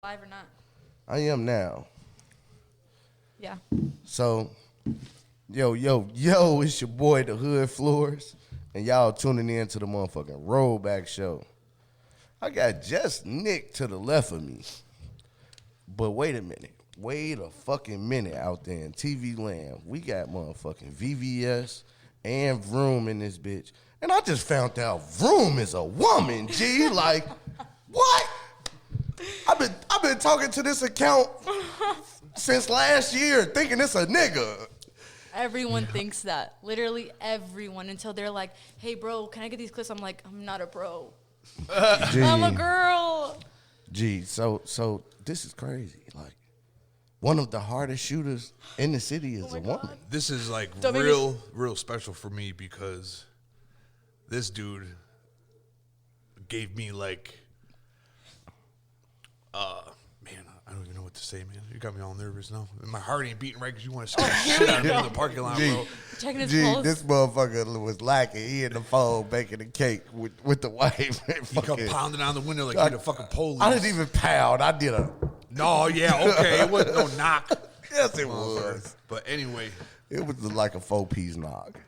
Live or not? I am now. Yeah. So, yo, it's your boy, the Hood Floors, and y'all tuning in to the motherfucking Rollback Show. I got JusttNick to the left of me. But wait a minute. Wait a fucking minute out there in TV land. We got motherfucking VVS and Vroom in this bitch. And I just found out Vroom is a woman, G. Like, what? I've been talking to this account since last year, thinking it's a nigga. Everyone thinks that. Literally everyone, until they're like, hey, bro, can I get these clips? I'm like, I'm not a bro. I'm a girl. Gee, so this is crazy. Like, one of the hardest shooters in the city is a woman. This is like real special for me because this dude gave me like, man, I don't even know what to say, man. You got me all nervous now. My heart ain't beating right because you want to scare the shit out of me in the parking lot, bro. Checking his pulse. This motherfucker was lacking. He in the phone baking a cake with the wife. He come pounding on the window like he the fucking police. I didn't even pound. I did a... No, yeah, okay. It wasn't no knock. Yes, it was. But anyway. It was like a 4-piece knock.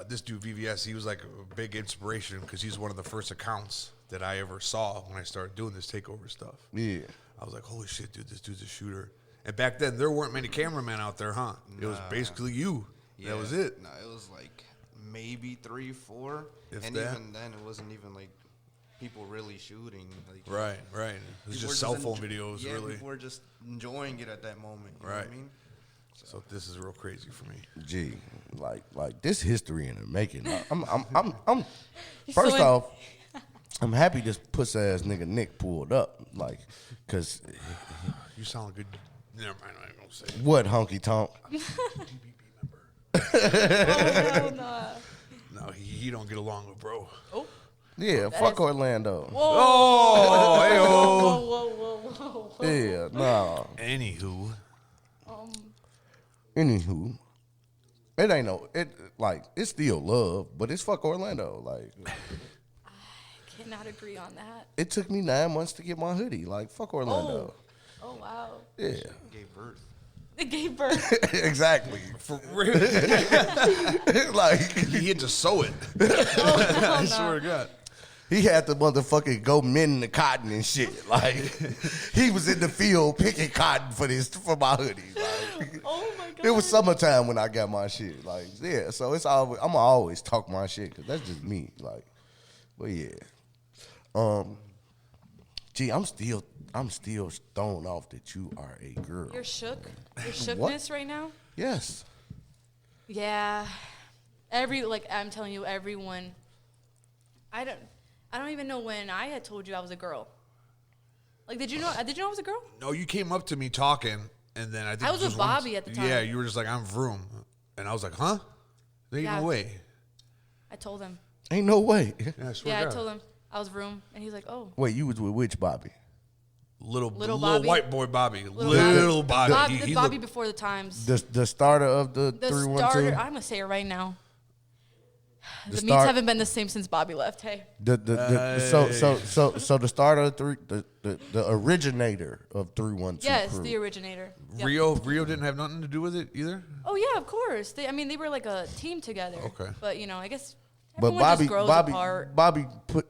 This dude, VVS, he was like a big inspiration because he's one of the first accounts that I ever saw when I started doing this takeover stuff. Yeah. I was like, holy shit, dude, this dude's a shooter. And back then, there weren't many cameramen out there, huh? It was basically you. Yeah, that was it. No, it was like maybe 3, 4. If and that. Even then, it wasn't even like people really shooting. Like, Right. It was just cell phone videos, yeah, really. People were just enjoying it at that moment. You know what I mean? So this is real crazy for me. Gee, like this history in the making. I'm first off, I'm happy this puss ass nigga Nick pulled up, like, cause You sound good. Never mind, I ain't gonna say it. what honky tonk? Hell nah. No, he don't get along with bro. Oh. Yeah, fuck Orlando. Whoa. Oh, Whoa. Yeah, nah. Anywho. Anywho, it ain't no it's still love, but it's fuck Orlando. Like, I cannot agree on that. it took me 9 months to get my hoodie. Like, fuck Orlando. Oh wow. Yeah. Gave birth. It gave birth. Exactly. For real. Like, He had to sew it. I Swear to God. he had to motherfucking go mend the cotton and shit. Like, he was in the field picking cotton for my hoodie. Like, Oh my god. it was summertime when I got my shit. Like, yeah, so it's always, I'm always talk my shit because that's just me. Like, but yeah. Gee, I'm still thrown off that you are a girl. You're shook. Your shookness right now. Yes. Yeah. I'm telling you, everyone. I don't even know when I had told you I was a girl. Like, did you know I was a girl? No, you came up to me talking, and then I think I was with Bobby at the time. Yeah, you were just like, I'm Vroom. And I was like, huh? There ain't no way. I told him. Ain't no way. Yeah, I swear Yeah, to I God. told him I was Vroom, and he's like, oh. Wait, you was with which Bobby? Little Bobby. white boy Bobby. Little Bobby. Bobby, Bobby before the times. The starter of the The 312? starter. I'm gonna say it right now. The meets start- haven't been the same since Bobby left. Hey. So the starter of the originator of 312 Yes, crew. the originator. Yep. Rio didn't have nothing to do with it either? Oh yeah, of course. They were like a team together. Okay. But I guess But everyone just grows apart. Bobby put,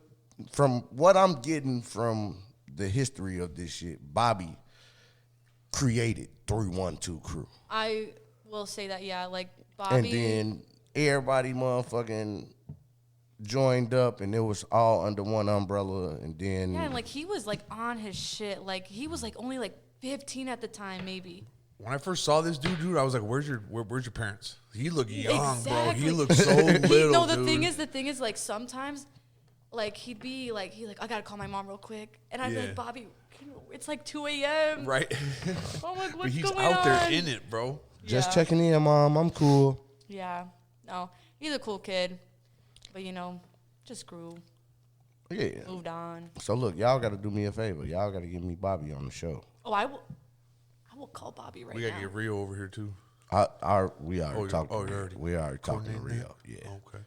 from what I'm getting from the history of this shit, Bobby created 312 crew. I will say that, yeah, like Bobby. And then everybody motherfucking joined up and it was all under one umbrella, and then Yeah, and like he was like on his shit. Like he was like only like 15 at the time, maybe. When I first saw this dude, I was like, "Where's your Parents?" He looked young, bro. He Exactly. looked so little. No, the dude. thing is, like sometimes, like he's like, I gotta call my mom real quick, and I'd be Yeah. like, Bobby, it's like 2 a.m. Right. I'm like, But what's he's going out on? there in it, bro. just Yeah. checking in, Mom, I'm cool. Yeah, no, he's a cool kid, but just grew, Yeah. moved on. So look, y'all got to do me a favor. Y'all got to give me Bobby on the show. Oh, I will call Bobby right We now. gotta get Rio over here too. We already talked. already We already talking to coordinating Rio. that? Yeah. Okay.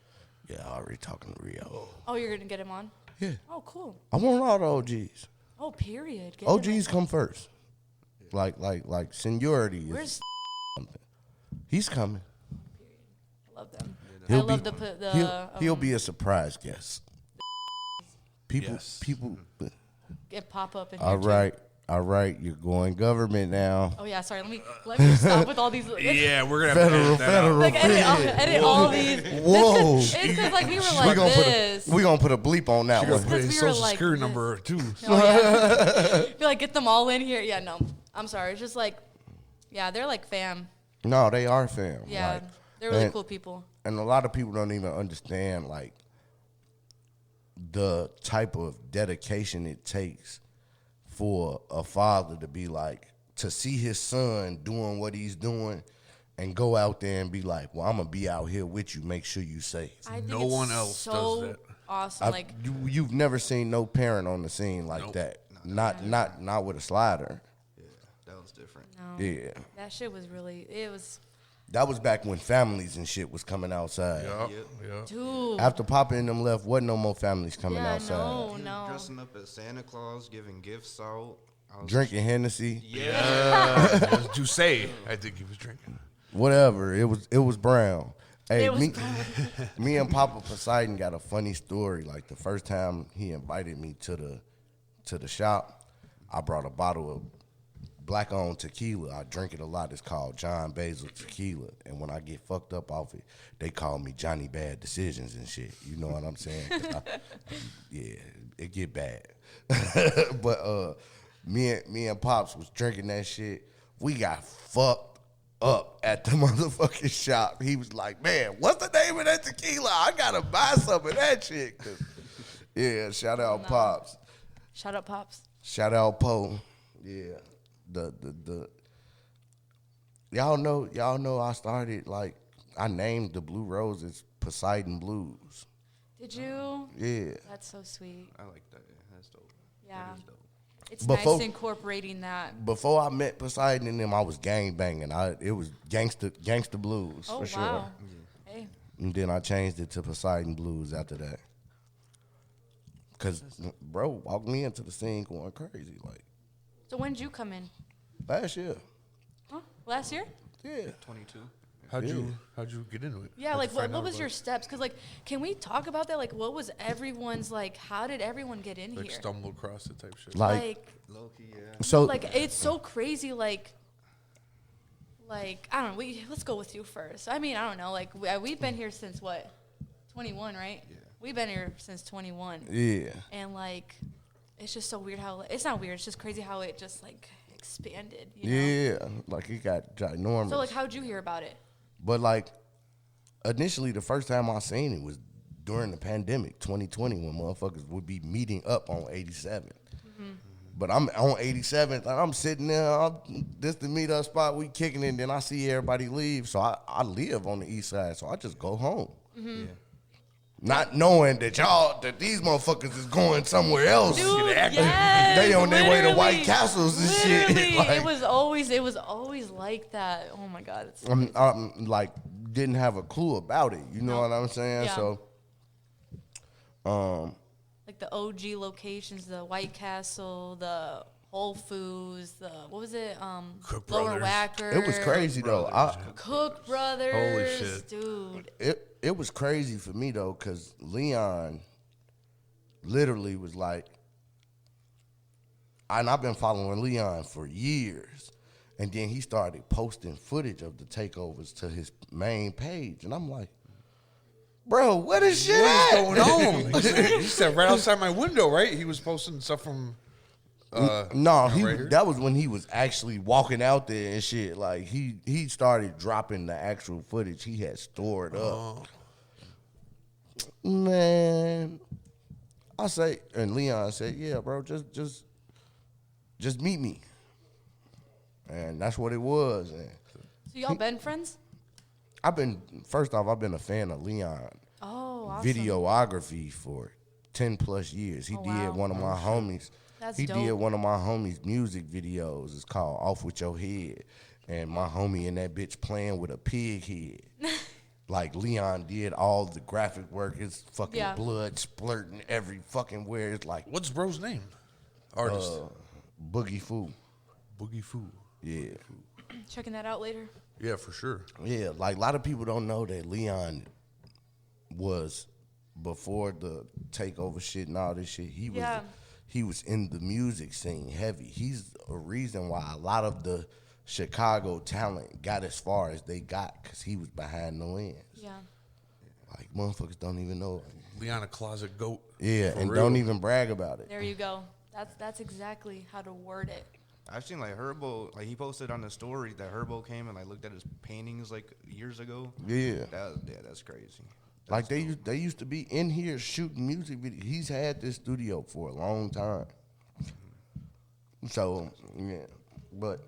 Yeah, already talking to Rio. Oh, you're gonna get him on? Yeah. Oh, cool. I want all the OGs. Oh, period. Get him OGs come first. like seniority is Where's something. He's coming. I love them. He'll I love be- the He'll be a surprise guest. People, Yes. people. get pop up in All here, too. all right. You're going government now. Oh yeah, sorry. Let me stop with all these. Yeah, we're gonna have to edit that out. Federal. Like edit all these. Whoa. It's because like we were like this. We gonna put a bleep on that You're one. gonna put Because his we were social like security this. number too. Oh, yeah. Feel like get them all in here. Yeah, no. I'm sorry. It's just like, yeah, they're like fam. No, they are fam. Yeah, Like, they're really and- cool people. And a lot of people don't even understand like the type of dedication it takes for a father to be like to see his son doing what he's doing and go out there and be like, well, I'm gonna be out here with you, make sure you safe. I think No it's one else so does that. awesome. Like You've never seen no parent on the scene like Nope. that. Not with a slider. Yeah, that was different. no, Yeah. that shit was really. It was That was back when families and shit was coming outside. Yeah. dude. After Papa and them left, wasn't no more families coming Yeah, outside. no, He no. was dressing up as Santa Claus, giving gifts out. I was Drinking Hennessy. Yeah. It was Juice, I think he was drinking. Whatever. It was brown. Hey, It was me, brown. me and Papa Poseidon got a funny story. Like the first time he invited me to the shop, I brought a bottle of black-owned tequila. I drink it a lot. It's called John Basil Tequila. And when I get fucked up off it, they call me Johnny Bad Decisions and shit. You know what I'm saying? 'Cause yeah, it get bad. But me and Pops was drinking that shit. We got fucked up at the motherfucking shop. He was like, man, what's the name of that tequila? I gotta buy some of that shit. 'Cause, yeah, shout out Pops. Shout out Pops. Shout out Poe. Yeah. The y'all know I started like I named the Blue Roses Poseidon Blues. Did you? Yeah. That's so sweet. I like that. Yeah, that's dope. Yeah. That is dope. It's Before- nice incorporating that. Before I met Poseidon and them, I was gang banging. It was gangsta blues Oh for sure. wow. Hey. And then I changed it to Poseidon Blues after that. Cause bro walked me into the scene going crazy like So when did you come in? last year. Huh? Last year? Yeah. 22. How'd you get into it? Yeah, How'd like you what find out was about your it? steps? Because like, can we talk about that? Like, what was everyone's like? How did everyone get in Like here? stumble across it type shit. Like Low key, yeah. so Like it's so crazy. Like I don't know. Let's go with you first. I mean, I don't know. Like we've been here since what, 21, right? Yeah. We've been here since 21, yeah. and like, it's just so weird how it's not weird. It's just crazy how it just like expanded. You know? Yeah. Like it got ginormous. So like, how'd you hear about it? But like initially the first time I seen it was during the pandemic, 2020, when motherfuckers would be meeting up on 87th. But I'm on 87th, I'm sitting there, this the meet up spot, we kicking it, and then I see everybody leave. So I live on the east side, so I just go home. Yeah. Not knowing that these motherfuckers is going somewhere else. Dude, They yes, on their way to literally. White Castles and shit. Literally, Like, it was always like that. Oh my god, it's I'm like didn't have a clue about it. You know what I'm saying? Yeah. So, like the OG locations, the White Castle, the Whole Foods, the what was it? Cook Lower Brothers. Wacker. it was crazy though. Cook Brothers. Holy shit. Dude. It was crazy for me though, cause Leon literally was like, and I've been following Leon for years, and then he started posting footage of the takeovers to his main page, and I'm like, bro, what is shit What at? is going on? He said right outside my window, right? He was posting stuff from. No, right here? that was when he was actually walking out there and shit. Like he started dropping the actual footage he had stored up. Man, I say, and Leon said, "Yeah, bro, just meet me." And that's what it was. And So y'all been friends? I've been a fan of Leon Oh, awesome. videography for 10 plus years. He Oh, did wow. one of my homies. That's He dope. did one of my homies' music videos. It's called Off With Your Head. And my homie in that bitch playing with a pig head. Like Leon did all the graphic work. It's fucking Yeah. blood splurting every fucking where. It's like What's bro's name? Artist. Boogie Foo. Boogie Foo. Yeah. Checking that out later. Yeah, for sure. Yeah, like a lot of people don't know that Leon was before the takeover shit and all this shit. He was in the music scene heavy. He's a reason why a lot of the Chicago talent got as far as they got because he was behind the lens. Yeah. Like motherfuckers don't even know. Leon a closet goat. Yeah, and real. don't even brag about it. There you go. That's exactly how to word it. I've seen like Herbo, like he posted on the story that Herbo came and like looked at his paintings like years ago. Yeah. That's crazy. Like they used to be in here shooting music videos. He's had this studio for a long time. So, yeah. But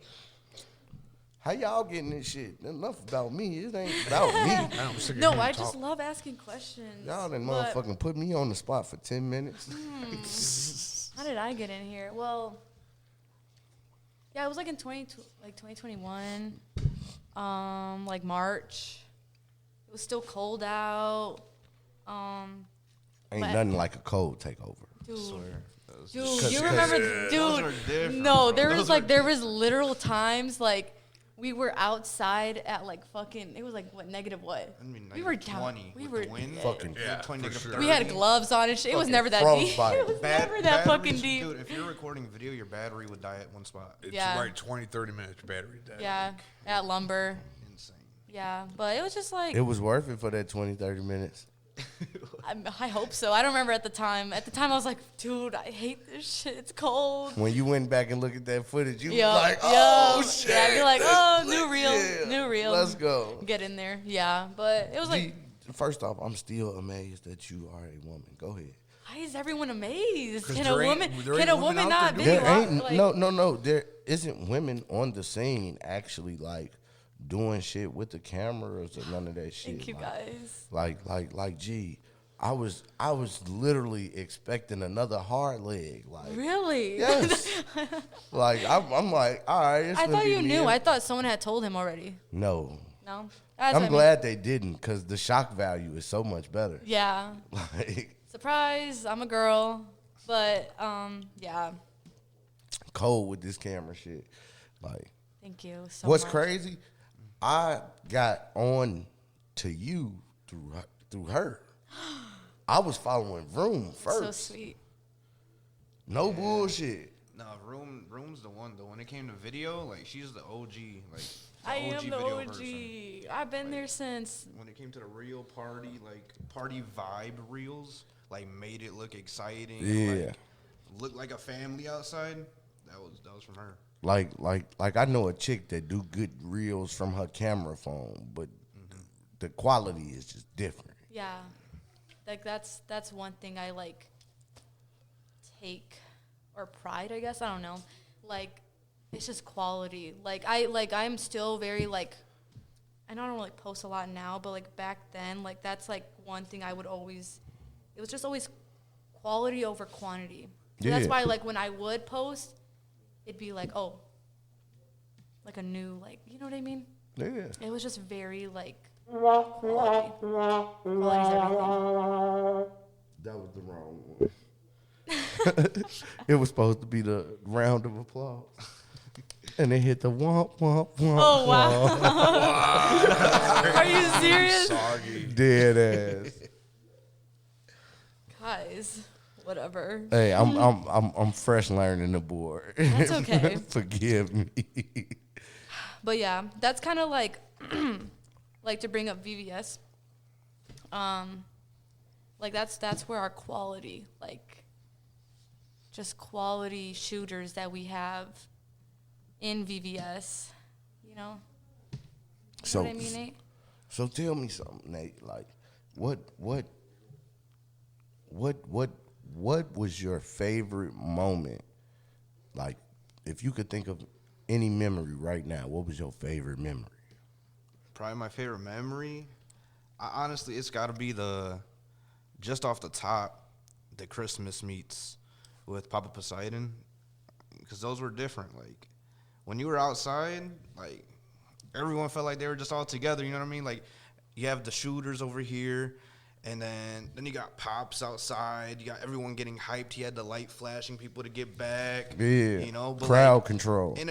how y'all getting this shit? Enough about me. It ain't about me. I'm sick of No, hearing I talk. just love asking questions. Y'all done but motherfucking put me on the spot for 10 minutes. How did I get in here? Well, yeah, it was like in 2021, like March. It was still cold out. Ain't but- nothing like a cold takeover. Dude, Dude, you remember, Those are dude? different, No, bro. there was literal times like we were outside at like fucking. It was like what negative what? I mean, we like were down. 20 We with were the wind. Fucking Yeah, 20 for negative sure. 30. We had gloves on and shit. It was Fucking never that deep. frostbite. It was never that fucking batteries- deep. Dude, if you're recording video, your battery would die at one spot. It's Yeah. like 20, 30 minutes battery dead. Yeah, at lumber. Insane. Yeah, but it was just like It was worth it for that 20, 30 minutes. I hope so. I don't remember at the time. At the time, I was like, dude, I hate this shit. It's cold. When you went back and looked at that footage, you Yo, was like, oh, yo. shit. Yeah, I'd be like, oh, new reel, Yeah, new reel. Let's go. Get in there. Yeah, but it was like, First off, I'm still amazed that you are a woman. Go ahead. why is everyone amazed? 'Cause Can a there ain't- woman, there can ain't a women woman out not be there There ain't like, no. There isn't women on the scene actually like doing shit with the cameras or none of that shit. Thank you guys. Like, gee, I was literally expecting another hard leg. Like, Really? yes. Like I'm like, all right. It's I gonna thought be you me knew. and- I thought someone had told him already. No. No? That's what I I'm mean. glad they didn't because the shock value is so much better. Yeah. Like Surprise, I'm a girl. But, yeah. cold with this camera shit. Like Thank you so what's much. crazy? I got on to you through her. I was following Vroom first. So sweet. No bullshit. Nah, Vroom's the one. Though when it came to video, like she's the OG. Like the I am the video OG. person. I've been there since. When it came to the real party, like party vibe reels, like made it look exciting. Yeah. And, like, look like a family outside. That was from her. Like I know a chick that do good reels from her camera phone, but the quality is just different. Yeah. Like that's one thing I like take or pride, I guess. I don't know. Like it's just quality. I'm still very like I know I don't like post a lot now, but like back then, like that's like one thing I would always it was just always quality over quantity. So that's Yeah. why like when I would post, it'd be like, oh, like a new like you know what I mean? Yeah. It was just very like quality. Quality's everything. That was the wrong one. It was supposed to be the round of applause. And they hit the womp, womp, womp. Oh wow! Are you serious, Soggy. Dead ass. guys? Whatever. Hey, I'm fresh learning the board. That's okay. Forgive me. But yeah, that's kind of like, like to bring up VVS. Like that's where our quality, like, just quality shooters that we have in VVS. You know. You know what I mean, Nate? So tell me something, Nate. Like, what was your favorite moment? Like, if you could think of any memory right now, what was your favorite memory? Probably my favorite memory. Honestly, it's got to be just off the top, the Christmas meets with Papa Poseidon, because those were different. Like when you were outside, like everyone felt like they were just all together. You know what I mean? Like you have the shooters over here, And then you got Pops outside. You got everyone getting hyped. He had the light flashing people to get back. Yeah. You know, but crowd control. In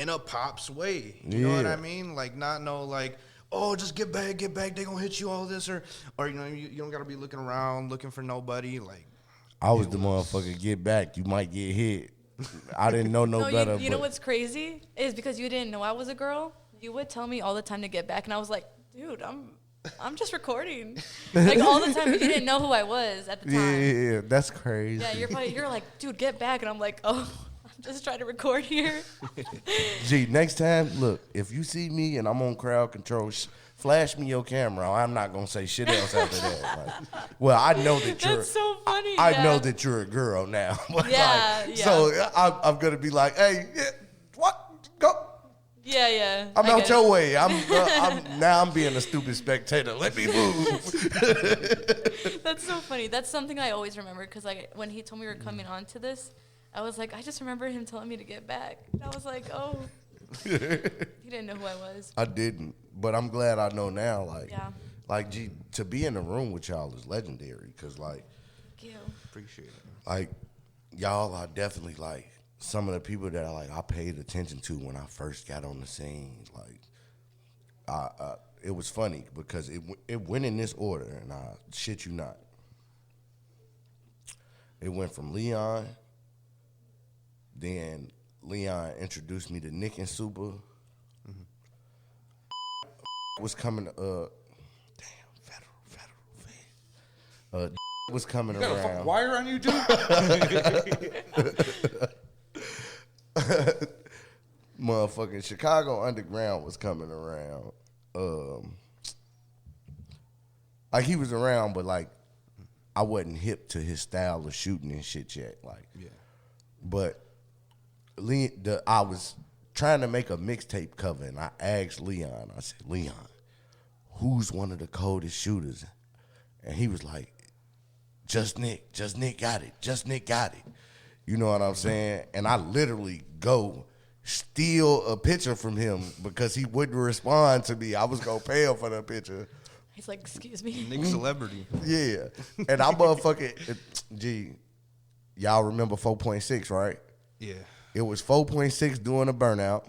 a Pops way. You know what I mean? Like not no like, oh, just get back, they gonna hit you all this or you know, you don't gotta be looking around looking for nobody. Like I was the motherfucker, get back, you might get hit. I didn't know no better. You know what's crazy is because you didn't know I was a girl, you would tell me all the time to get back, and I was like, dude, I'm just recording, like all the time. But you didn't know who I was at the time. Yeah, that's crazy. Yeah, you're like, dude, get back, and I'm like, oh, I'm just trying to record here. Gee, next time, look, if you see me and I'm on crowd control, flash me your camera. I'm not gonna say shit else after that. Like, well, I know that you're. That's so funny. I know that you're a girl now. Yeah, like, yeah. So I'm gonna be like, hey, what? Go. Yeah. I'm out your way. I'm being a stupid spectator. Let me move. That's so funny. That's something I always remember because like when he told me we were coming on to this, I was like, I just remember him telling me to get back. And I was like, oh. He didn't know who I was. I didn't, but I'm glad I know now. Like, Yeah. like, gee, to be in the room with y'all is legendary. Cause like, Thank you. appreciate it. like, y'all are definitely like some of the people that I paid attention to when I first got on the scene. Like, it was funny because it went in this order, and I shit you not. It went from Leon, then Leon introduced me to Nick and Super. Was coming, federal. Was coming You got a around. fucking wire on you, dude? Motherfucking Chicago Underground was coming around. Like he was around, but like I wasn't hip to his style of shooting and shit yet. Like, Yeah. But I was trying to make a mixtape cover, and I asked Leon. I said, Leon, who's one of the coldest shooters? And he was like, JusttNick. JusttNick got it. JusttNick got it. You know what I'm saying? And I literally go steal a picture from him because he wouldn't respond to me. I was going to pay him for the picture. He's like, excuse me. Nick celebrity. Yeah. And I motherfucking, gee, y'all remember 4.6, right? Yeah. It was 4.6 doing a burnout.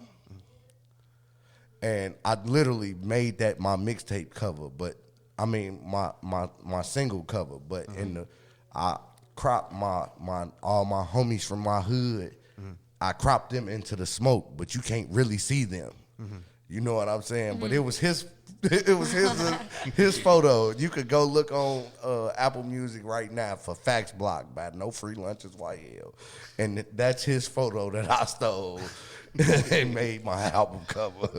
And I literally made that my mixtape cover, but I mean my single cover. But I cropped all my homies from my hood. I cropped them into the smoke, but you can't really see them. You know what I'm saying? But it was his his photo. You could go look on Apple Music right now for Facts Block by No Free Lunches YL. And that's his photo that I stole and made my album cover.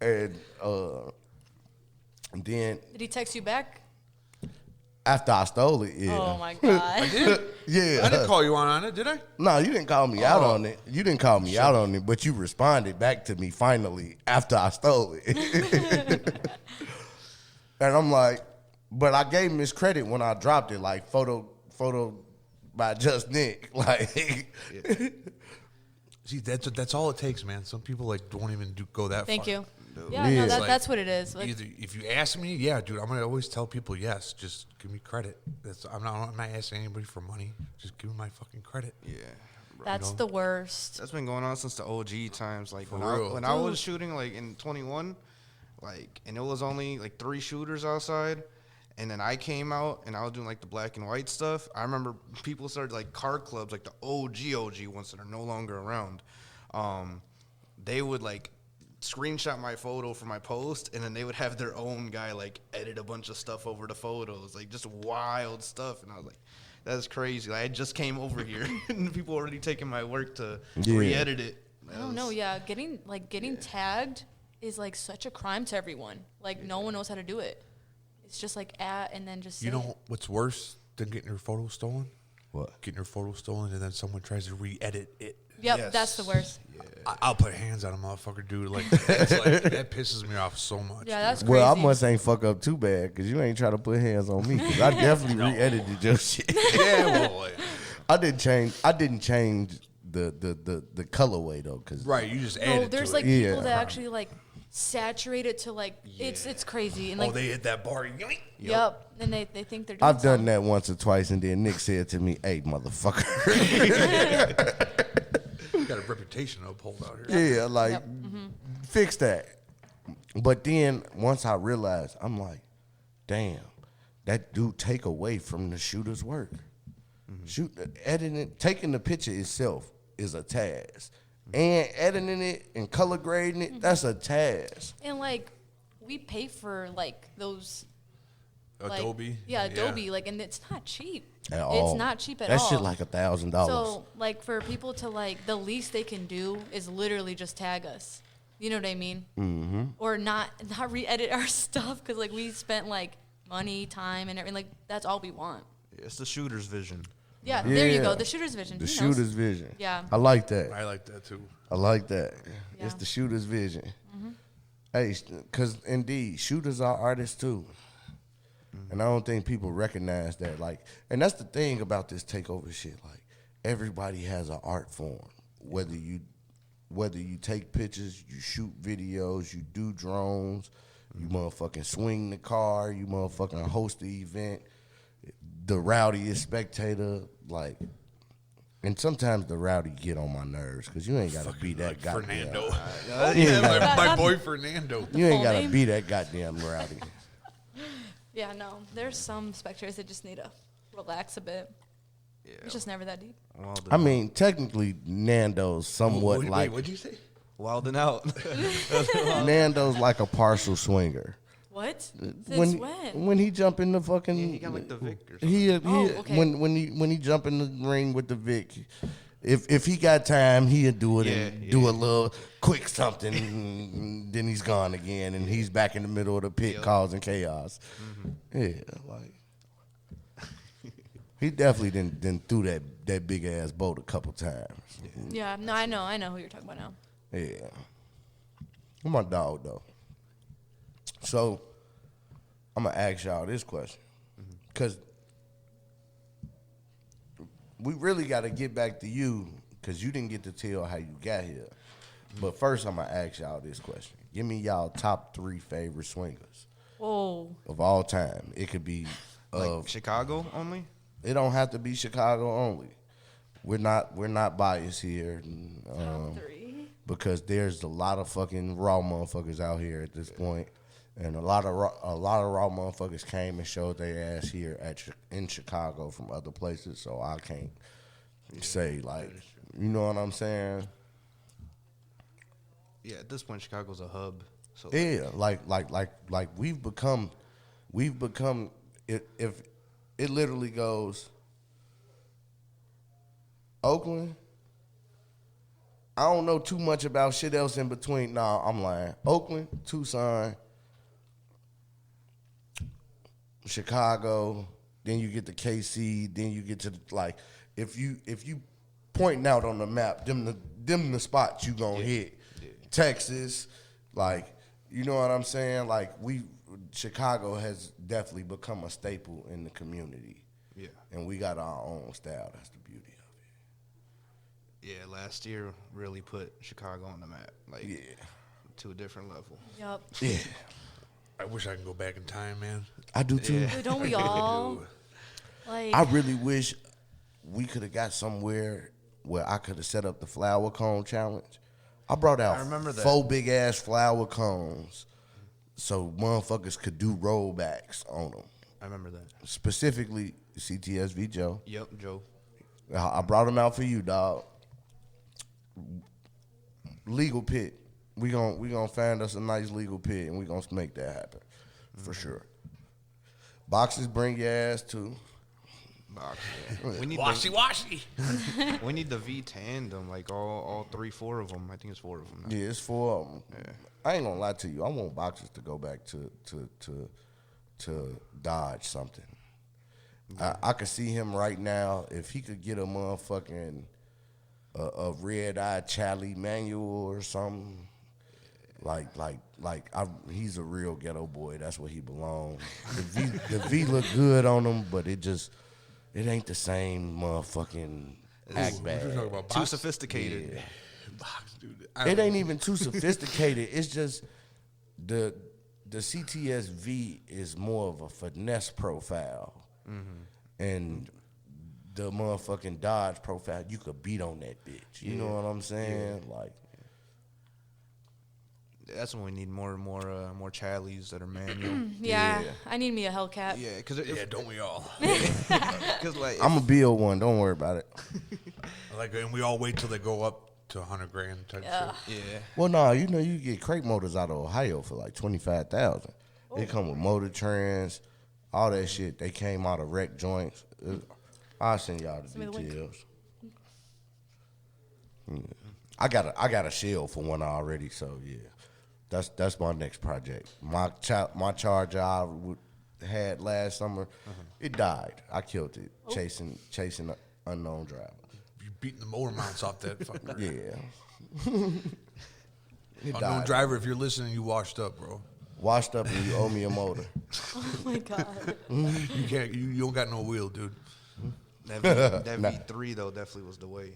And then Did he text you back? after I stole it, yeah. Oh my god. Yeah. I didn't call you on it, did I? No, you didn't call me out on it. You didn't call me out on it, but you responded back to me finally after I stole it. And I'm like, but I gave him his credit when I dropped it, like photo by JusttNick. Like, See, that's all it takes, man. Some people like don't even go that Thank far. you. Yeah, Yeah. no, Like, that's what it is. Like, Either if you ask me, yeah, dude, I'm gonna always tell people yes. Just give me credit. I'm not asking anybody for money. Just give me my fucking credit. Yeah. that's the worst. That's been going on since the OG times. Like For when real. I was shooting like in 21, like and it was only like 3 shooters outside, and then I came out and I was doing like the black and white stuff. I remember people started like car clubs, like the OG ones that are no longer around. They would like screenshot my photo for my post, and then they would have their own guy like edit a bunch of stuff over the photos, like just wild stuff. And I was like, that's crazy. Like, I just came over here and people already taking my work to re-edit it. I don't know. Yeah, getting tagged is like such a crime to everyone. Like no one knows how to do it. It's just like and then just say You know what's worse than getting your photo stolen? what? Getting your photo stolen and then someone tries to re-edit it. Yep, Yes. that's the worst. I'll put hands on a motherfucker, dude. Like, that pisses me off so much. Yeah, that's crazy. Well, I must ain't fuck up too bad because you ain't try to put hands on me because I definitely re-edited your shit. Yeah, well, I didn't change the colorway though because right. You just No, added there's to like it. Yeah. people that actually like saturated to like it's crazy and like They hit that bar. yep. And they think they're doing I've done something. that once or twice, and then Nick said to me, "Hey, motherfucker." You got a reputation to uphold out here. Yeah, like Yep. fix that. But then once I realized, I'm like, damn, that do take away from the shooter's work. Editing, taking the picture itself is a task, and editing it and color grading it, that's a task. And like we pay for like those like- Adobe. yeah, Adobe. Like, and it's not cheap. At all. It's not cheap at that all. shit like $1,000. So, like, for people to, like, the least they can do is literally just tag us. You know what I mean? Mm-hmm. Or not re-edit our stuff because, like, we spent, like, money, time, and everything. Like, that's all we want. It's the shooter's vision. Yeah, there you Yeah. go. The shooter's vision. The Who knows? shooter's vision. Yeah. I like that. I like that too. I like that. Yeah. It's the shooter's vision. Hey, because indeed, shooters are artists too. And I don't think people recognize that. Like, and that's the thing about this takeover shit. Like, everybody has an art form. Whether you take pictures, you shoot videos, you do drones, you motherfucking swing the car, you motherfucking host the event, the rowdiest spectator, like. And sometimes the rowdy get on my nerves because you ain't got to be that Like goddamn. Fernando. You Yeah, ain't gotta- my boy Fernando. You ain't Full got to name? be that goddamn rowdy. Yeah, no. There's some spectators that just need to relax a bit. Yeah. It's just never that deep. Wilding I mean, technically, Nando's somewhat Wait, like what'd you say? Wilding out. Nando's like a partial swinger. What? Since when? When he jump in the fucking Yeah, he got like the Vic or something. he Oh, okay. when he jump in the ring with the Vic, if he got time, he'd do it and do a little quick something, and then he's gone again, and he's back in the middle of the pit causing chaos. Yeah, like he definitely didn't threw that big ass boat a couple times. Yeah, no, I know who you're talking about now. Yeah, I'm my dog though. So I'm gonna ask y'all this question, cause we really got to get back to you, cause you didn't get to tell how you got here. But first, I'm gonna ask y'all this question: give me y'all top 3 favorite swingers Whoa. of all time. It could be Like Chicago only? It don't have to be Chicago only. We're not biased here. Top 3. Because there's a lot of fucking raw motherfuckers out here at this point, and a lot of raw motherfuckers came and showed their ass here in Chicago from other places. So I can't say like, you know what I'm saying? Yeah, at this point, Chicago's a hub. So Yeah, like we've become. If it literally goes, Oakland. I don't know too much about shit else in between. Nah, I'm lying. Oakland, Tucson, Chicago, then you get to KC, then you get to like if you pointing out on the map, them the spots you gonna hit. Yeah. Texas, like, you know what I'm saying? Like Chicago has definitely become a staple in the community. Yeah. And we got our own style. That's the beauty of it. Yeah, last year really put Chicago on the map, like to a different level. Yup. Yeah. I wish I could go back in time, man. I do too. Dude, don't we all? Like, I really wish we could have got somewhere where I could have set up the flower cone challenge. I brought out I remember that. 4 big ass flower cones so motherfuckers could do rollbacks on them. I remember that. Specifically, CTSV Joe. Yep, Joe. I brought him out for you, dog. Legal pit. We gonna find us a nice legal pit, and we gonna make that happen for sure. Boxes, bring your ass too. Box, yeah. We need Washy. we need the V tandem, like all 3, 4 of them. I think it's 4 of them now. Yeah, it's 4 of them. Yeah. I ain't gonna lie to you. I want Boxes to go back to Dodge something. I could see him right now if he could get a motherfucking a red-eye Charlie manual or something. He's a real ghetto boy. That's where he belongs. The V look good on him, but it ain't the same motherfucking act bad. We're talking about Too box. sophisticated. Box, dude. It ain't even too sophisticated. It's just the CTSV is more of a finesse profile, and the motherfucking Dodge profile, you could beat on that bitch. You know what I'm saying? Like, that's when we need more Charlies that are manual. Yeah, I need me a Hellcat. Yeah, because don't we all? because like I'm going to build one. Don't worry about it. Like, and we all wait till they go up to $100,000 type shit. yeah. Well, no, you know, you get crate motors out of Ohio for like $25,000. They come with motor trans, all that shit. They came out of wreck joints. I'll send y'all the me the link. details. I got a shell for one already, so yeah, that's my next project. My Charger I had last summer, it died. I killed it chasing an unknown driver. You beating the motor mounts off that fucker. Yeah. It Unknown died. driver, if you're listening, you washed up, bro. Washed up and you owe me a motor. Oh my god. You can't. You don't got no wheel, dude. That V3 though definitely was the way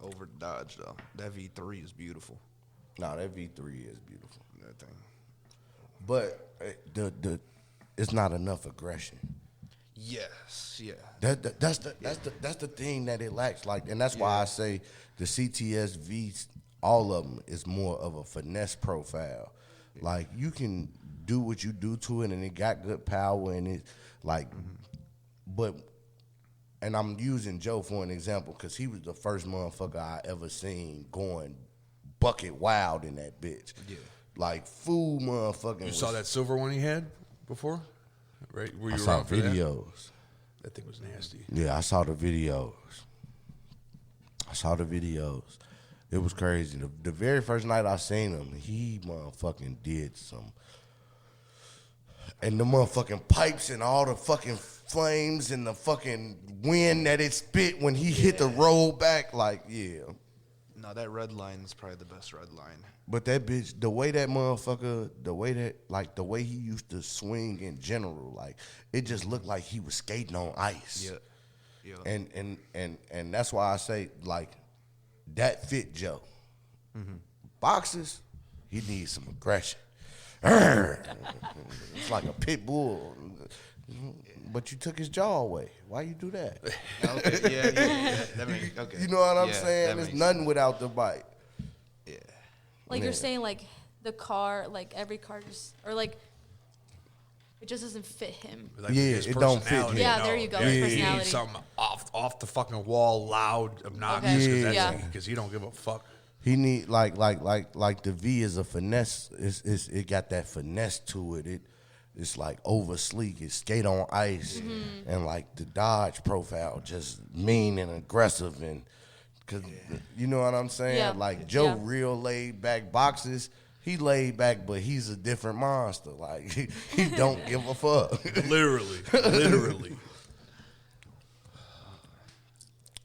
over Dodge though. That V3 is beautiful. No, that V3 is beautiful. That thing. But the it's not enough aggression. Yes, yeah. That's the thing that it lacks. Like, and that's why I say the CTSV, all of them, is more of a finesse profile. Like, you can do what you do to it, and it got good power, and it like, but. And I'm using Joe for an example because he was the first motherfucker I ever seen going bucket wild in that bitch. Yeah. Like, fool motherfucking. You saw that silver one he had before? Right? Were you I saw around for videos. That thing was nasty. Yeah, I saw the videos. It was crazy. The very first night I seen him, he motherfucking did some. And the motherfucking pipes and all the fucking flames and the fucking wind that it spit when he hit the roll back, like, yeah. No, that red line is probably the best red line. But that bitch, the way that motherfucker, the way he used to swing in general, like, it just looked like he was skating on ice. Yeah. And that's why I say, like, that fit Joe. Boxes, he needs some aggression. It's like a pit bull. But you took his jaw away. Why you do that? Okay, yeah. That makes, okay. You know what I'm Yeah, saying? There's nothing sense. without the bite. Yeah. Like, you're saying, like, the car, like, every car just, or, like, it just doesn't fit him. Like Yeah, his it don't fit personality, him. Yeah, there you go, his He personality. needs something off the fucking wall, loud, obnoxious, Okay. because he don't give a fuck. He need like the V is a finesse. It got that finesse to it. It's like over sleek. It skate on ice, and like the Dodge profile just mean and aggressive, and cause you know what I'm saying. Yeah. Like Joe, real laid back boxes. He laid back, but he's a different monster. Like he don't give a fuck. Literally.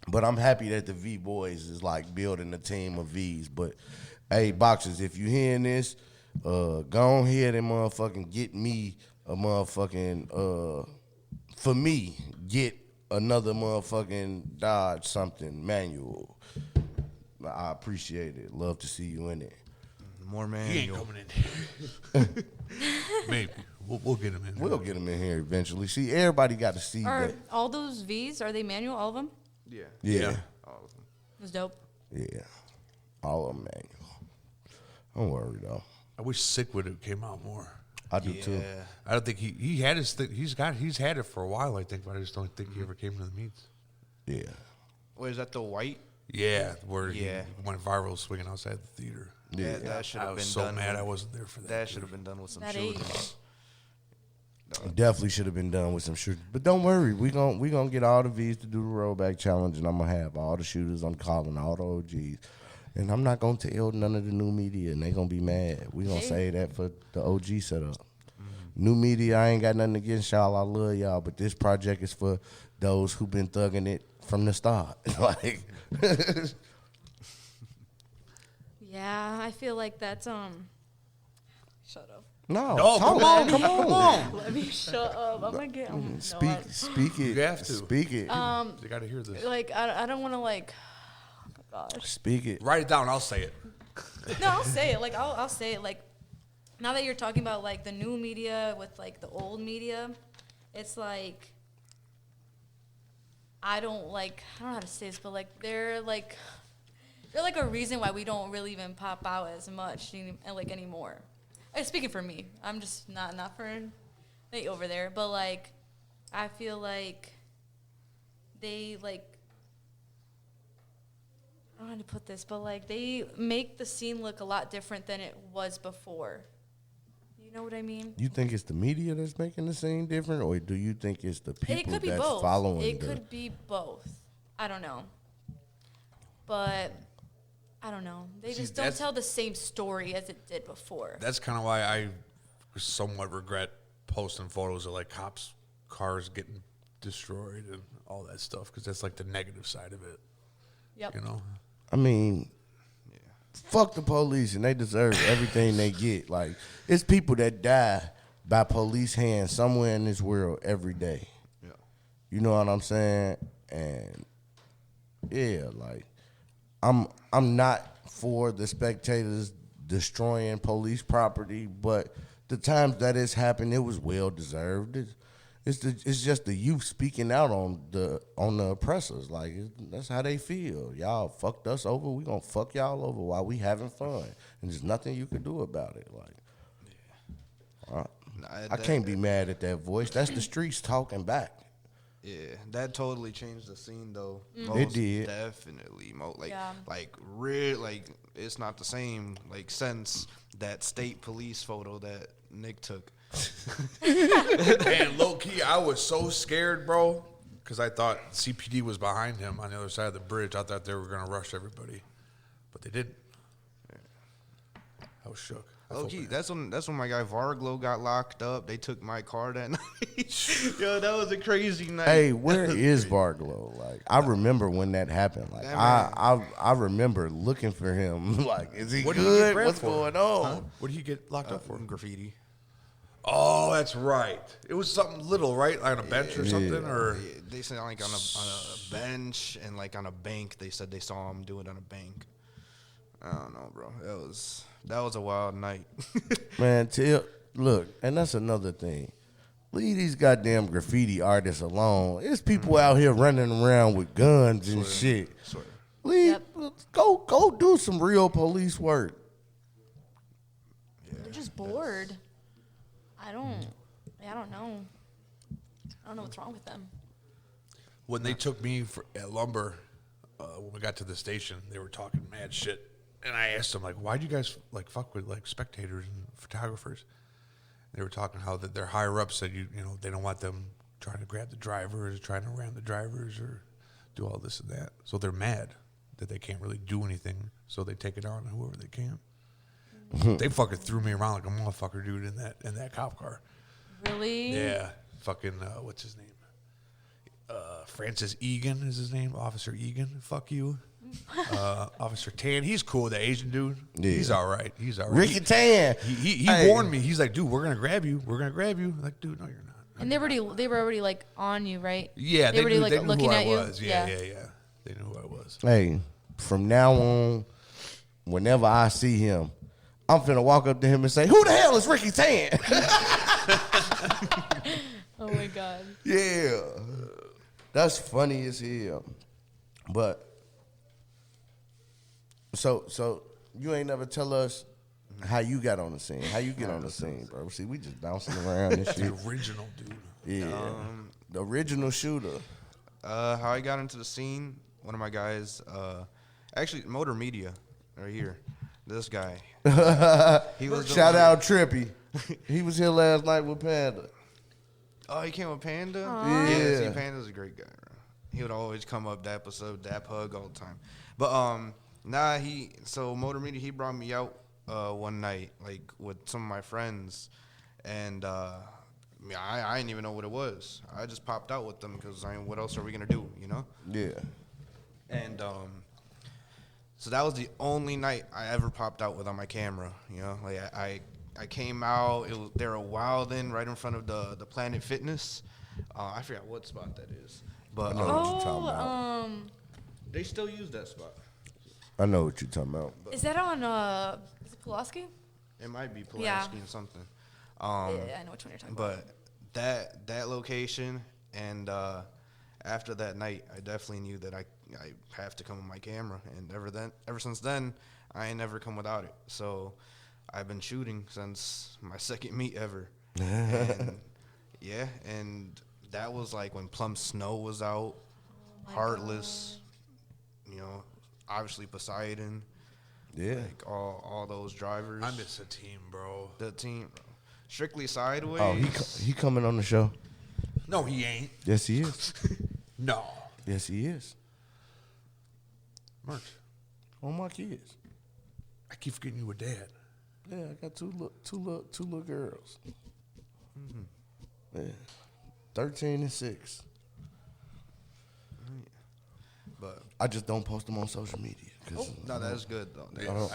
But I'm happy that the V Boys is like building a team of V's. But hey, boxers, if you hearing this, go ahead and motherfucking get me a motherfucking for me, get another motherfucking Dodge something manual. I appreciate it. Love to see you in it. More He ain't manual. coming in. Maybe. We'll get him in. We'll get him in here eventually. See, everybody got to see Are that. all those V's, are they manual, all of them? Yeah. Yeah. All of them. That's dope. Yeah. All of them manual. Don't worry, though. I wish Sick would have came out more. I do, too. Yeah. I don't think he had his he's had it for a while, I think, but I just don't think he ever came to the meets. Yeah. Wait, is that the white? Yeah, where he Yeah. went viral swinging outside the theater. Yeah. That should I have was been so done. mad with- I wasn't there for that. That should have been done with some That shooting. age. Definitely should have been done with some shooters. But don't worry, we gonna get all the V's to do the rollback challenge, and I'm gonna have all the shooters. I'm calling all the OGs. And I'm not gonna tell none of the new media, and they gonna be mad. We gonna say that for the OG setup. New media, I ain't got nothing against y'all. I love y'all, but this project is for those who been thugging it from the start. Like, Yeah, I feel like that's Shut up. no, No, talk, come on. Let me shut up. I'm gonna get. Speak it. You have to. Speak it. You got to hear this. Like I don't want to like. Oh my gosh. Speak it. Write it down. I'll say it. No, I'll say it. Like I'll say it. Like now that you're talking about like the new media with like the old media, it's like I don't know how to say this, but like they're like a reason why we don't really even pop out as much like anymore. Speaking for me, I'm just not for Nate over there, but like I feel like they like I don't know how to put this, but like they make the scene look a lot different than it was before. You know what I mean? You think it's the media that's making the scene different, or do you think it's the people It could be that's both. following It could be both. I don't know. But I don't know. They just don't tell the same story as it did before. That's kind of why I somewhat regret posting photos of like cops' cars getting destroyed and all that stuff, because that's like the negative side of it. Yep. You know? I mean, fuck the police, and they deserve everything they get. Like, it's people that die by police hands somewhere in this world every day. Yeah. You know what I'm saying? And yeah, like I'm not for the spectators destroying police property, but the times that it's happened, it was well deserved. It's just the youth speaking out on the oppressors. Like, that's how they feel. Y'all fucked us over. We gonna fuck y'all over while we having fun, and there's nothing you can do about it. Like, I can't be mad at that voice. That's the streets talking back. Yeah, that totally changed the scene though. It did. Definitely. Yeah. Like it's not the same like since that state police photo that Nick took. And low key, I was so scared, bro, because I thought CPD was behind him on the other side of the bridge. I thought they were gonna rush everybody, but they didn't. I was shook. Low key, that's when my guy Varglo got locked up. They took my car that night. Yo, that was a crazy night. Hey, where is Varglo? Like, I remember when that happened. Like, I remember looking for him. Like, is he good? What's going on? Huh? What did he get locked up for? Graffiti. Oh, that's right. It was something little, right? On a bench or something, or They said like on a bench and like on a bank. They said they saw him do it on a bank. I don't know, bro. That was a wild night. Man, look, and that's another thing. Leave these goddamn graffiti artists alone. There's people out here running around with guns and shit. Leave, go do some real police work. They're just bored. I don't know. I don't know what's wrong with them. when they took me at Lumber, when we got to the station, they were talking mad shit. And I asked them, like, why do you guys, like, fuck with, like, spectators and photographers? They were talking how that their higher-ups said, you know, they don't want them trying to grab the drivers, trying to ram the drivers, or do all this and that. So they're mad that they can't really do anything, so they take it on whoever they can. They fucking threw me around like a motherfucker, dude, in that cop car. Really? Yeah. Fucking, what's his name? Francis Egan is his name. Officer Egan. Fuck you. Officer Tan. He's cool, the Asian dude. Yeah. He's all right. Ricky Tan. He warned me. He's like, dude, we're going to grab you. I'm like, dude, no, you're not. And they were already like on you, right? Yeah, they were knew, like they knew looking who at I you. was. Yeah. They knew who I was. Hey, from now on, whenever I see him, I'm finna walk up to him and say, who the hell is Ricky Tan? Oh my God. Yeah. That's funny as hell. But so you ain't never tell us how you got on the scene. How you get on the scene, bro? See, we just bouncing around and shit. The original dude. Yeah. The original shooter. How I got into the scene, one of my guys, actually Motor Media, right here. This guy. He was Shout out Trippy. He was here last night with Panda. Oh, he came with Panda? Aww. Yeah, see, Panda's a great guy, bro. He would always come up, dap us up, dap hug all the time. But, so Motor Media, he brought me out one night, like, with some of my friends. And, I didn't even know what it was. I just popped out with them because, what else are we going to do, you know? Yeah. And, so that was the only night I ever popped out with on my camera, you know? Like, I came out, they were wildin' right in front of the Planet Fitness. I forgot what spot that is. But I know what you're talking about. They still use that spot. I know what you're talking about. Is that on is it Pulaski? It might be Pulaski Yeah. and something. Yeah, I know which one you're talking about. But that location and after that night, I definitely knew that I have to come with my camera. And ever since then, I ain't never come without it. So I've been shooting since my second meet ever. And yeah, and that was like when Plum Snow was out, Heartless, you know, obviously Poseidon. Yeah. Like all those drivers. I miss a team, bro. The team, bro. Strictly Sideways. Oh, he coming on the show. No, he ain't. Yes, he is. No. Yes, he is. Merch. On my kids. I keep forgetting you were dad. Yeah, I got two little girls. Yeah, 13 and 6. But I just don't post them on social media. Cause no, that's good though. Yeah,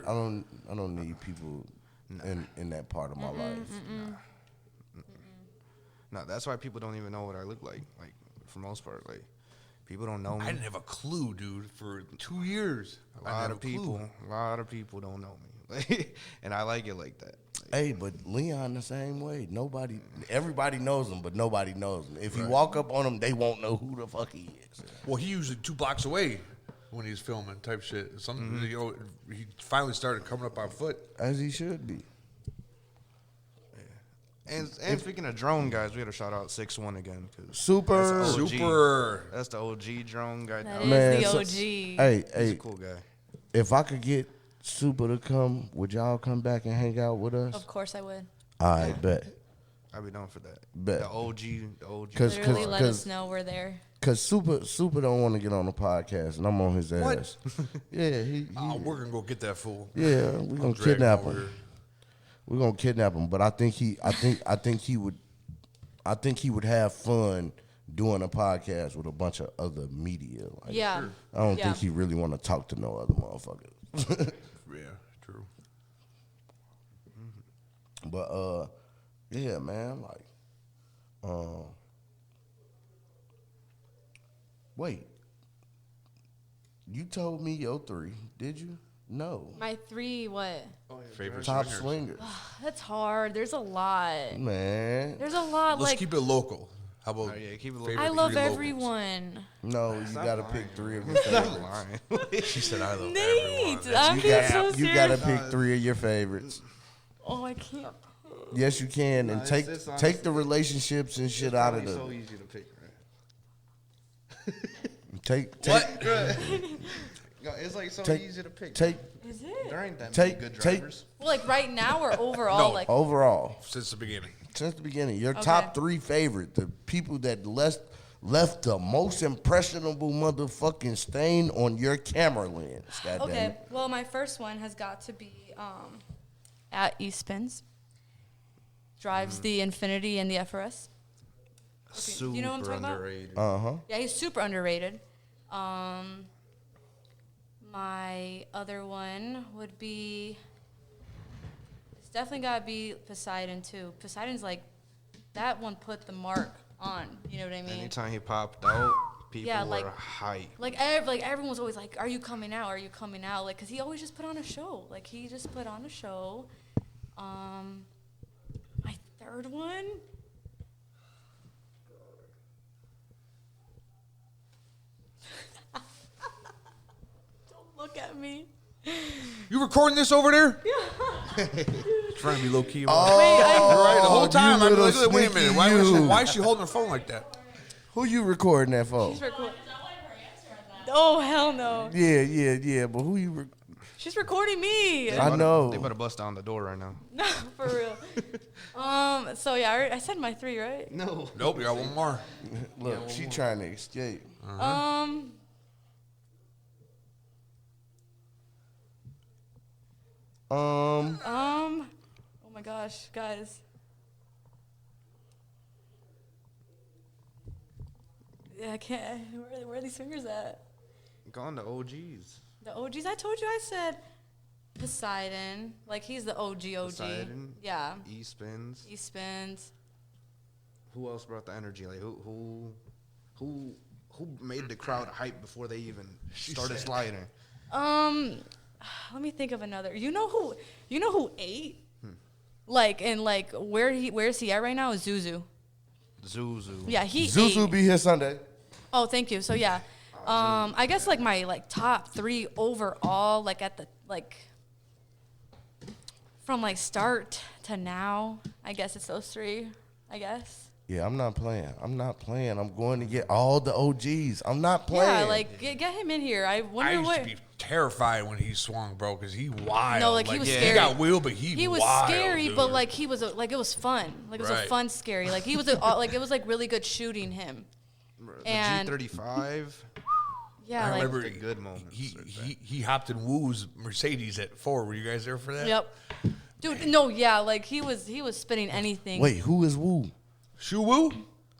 I don't need people in that part of my life. No, that's why people don't even know what I look like. Like for most part, like people don't know me. I didn't have a clue, dude, for 2 years. A lot of people don't know me, like, and I like it like that. Like, Hey, but Leon the same way. Everybody knows him, but nobody knows him. If you walk up on him, they won't know who the fuck he is. Well, he usually 2 blocks away when he's filming type shit. You know, he finally started coming up on foot. As he should be. and speaking of drone guys, we had to shout out 6-1 again. Cause Super. That's the OG. Super. That's the OG drone guy. That down is there. the so- OG. He's Hey, a cool guy. if I could get Super to come, would y'all come back and hang out with us? Of course I would. I bet. I'd be down for that. Bet. The OG. 'Cause- Literally let 'cause- us know we're there. Cause Super don't want to get on the podcast, and I'm on his What? ass. Yeah, he We're going to go get that fool. yeah, we're gonna drag him kidnap over him. here. We're gonna kidnap him, but I think he would have fun doing a podcast with a bunch of other media. Like, Yeah. I don't Yeah. think he really want to talk to no other motherfuckers. Yeah, true. But yeah, man, like, wait, you told me your 3, did you? No, My 3, what? Favorite top swingers. swingers, That's hard. There's a lot. man. There's a lot. Let's Like, keep it local. How about yeah, keep it local. favorite I love 3 locals? everyone. No, you Stop gotta lying. pick 3 of your Stop favorites. lying. She said I love Nate, everyone. I'm You being gotta, so you serious. gotta pick 3 of your favorites. Oh, I can't. Yes, you can, and Nah, take it's take the relationships and shit out of It's the so easy to pick, right? take No, it's like so Take- easy to pick. take Is it? There ain't that take- many good take- drivers. Well, like right now or overall? No. Like, overall. Since the beginning. Since the beginning, your Okay. top 3 favorite, the people that left the most impressionable motherfucking stain on your camera lens. Goddamn okay. it. Well, my first one has got to be at East Spins. Drives the Infinity and the FRS. Super You know what I'm talking about? underrated. Yeah, he's super underrated. My other one would be. It's definitely gotta be Poseidon too. Poseidon's like, that one put the mark on. You know what I mean? Anytime he popped out, people Yeah, were like- hype. Like everyone was always like, "Are you coming out? Are you coming out?" Like, cause he always just put on a show. Like he just put on a show. My third one. Don't look at me. You recording this over there? Yeah. Trying to be low key. Wait, I, You're right. The whole you time I'm little like, wait a minute. sneaky you. Why is she holding her phone like that? Who you recording that for? she's recording. Oh hell no! Yeah. But who you? She's recording me. I know. They better bust down the door right now. No, for real. So yeah, I said my 3, right? No. Nope, you got one more. Look, she trying to escape. Oh my gosh, guys. Yeah, I can't. Where are these fingers at? Go on the OGs. The OGs. I told you. I said Poseidon. Like he's the OG. Poseidon. Yeah. E-spins. He spins. Who else brought the energy? Like who made the crowd hype before they even started sliding? let me think of another. You know who ate? Like, and like, where is he at right now? Is Zuzu. Zuzu. Yeah, he Zuzu ate. be here Sunday. Oh, thank you. So yeah, I guess like my like top 3 overall, like at the like from like start to now. I guess it's those 3. I guess. Yeah, I'm not playing. I'm going to get all the OGs. I'm not playing. Yeah, like get him in here. I wonder I used what. to be terrified when he swung, bro, because he wild. No, like, he was He scary. got wheel, but he was wild, scary, dude. but like he was like it was fun. Like it was a Right. fun scary. Like he was like it was like really good shooting him. The And- G35. Yeah, I like remember the good moments right there. he hopped in Woo's Mercedes at 4. Were you guys there for that? yep. Dude, no, yeah, like he was spinning anything. Wait, who is Woo? Shoe Woo?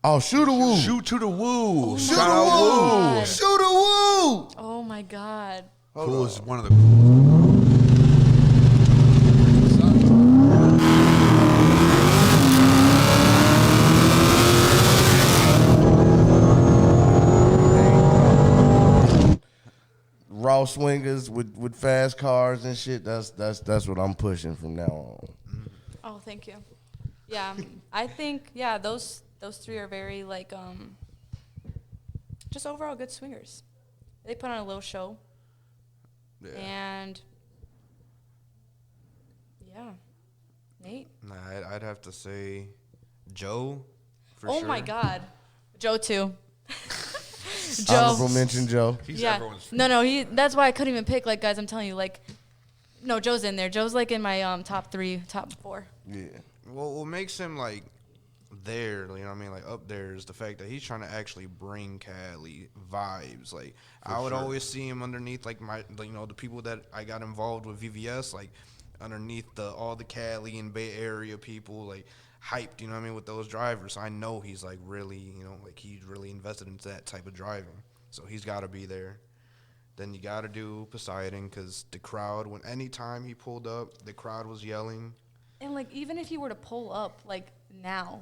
Oh, Shooter Woo. Shoot to the Woo. my Shout Shooter out God. Woo. Shooter Woo. Oh my god. Coolest, one of the coolest. Raw swingers with fast cars and shit. That's what I'm pushing from now on. Oh, thank you. Yeah, I think those 3 are very like just overall good swingers. They put on a little show. Yeah. And yeah, Nate. Nah, I'd have to say Joe. For Oh sure. my God, Joe too. Honorable mention, Joe. He's Yeah, everyone's no, he. That's why I couldn't even pick. Like, guys, I'm telling you, like, no, Joe's in there. Joe's like in my top 3, top 4. Yeah. Well, what makes him like there, you know what I mean, like up there, is the fact that he's trying to actually bring Cali vibes. Like I would always see him underneath like my, you know, the people that I got involved with VVS, like underneath all the Cali and Bay Area people, like hyped, you know what I mean, with those drivers. So I know he's like really, you know, like he's really invested into that type of driving. So he's got to be there. Then you got to do Poseidon, because the crowd, when anytime he pulled up, the crowd was yelling. And like, even if he were to pull up like now,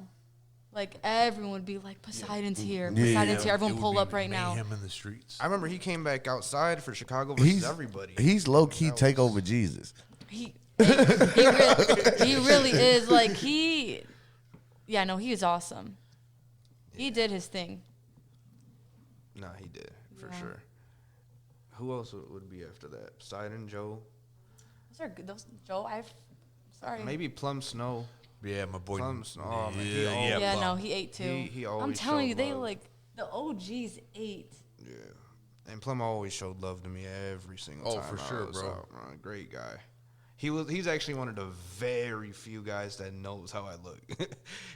like everyone would be like, Poseidon's here. Yeah. Poseidon's here. It Everyone would pull be up right now. mayhem in the streets. I remember he came back outside for Chicago versus everybody. He's low key That was- take over Jesus. He really is like he. Yeah, no, he is awesome. He did his thing. Nah, he did, for Yeah. sure. Who else would be after that? Poseidon, Joe? Those are good. Those Joe. Sorry. Maybe Plum Snow. Yeah, my boy. Plum Snow. Oh, man, he Yeah, Plum. no, he ate too. He I'm always telling you, showed they love. like the OGs ate. Yeah. And Plum always showed love to me every single Oh, time. for I sure, was bro. out, man. Great guy. He's actually one of the very few guys that knows how I look.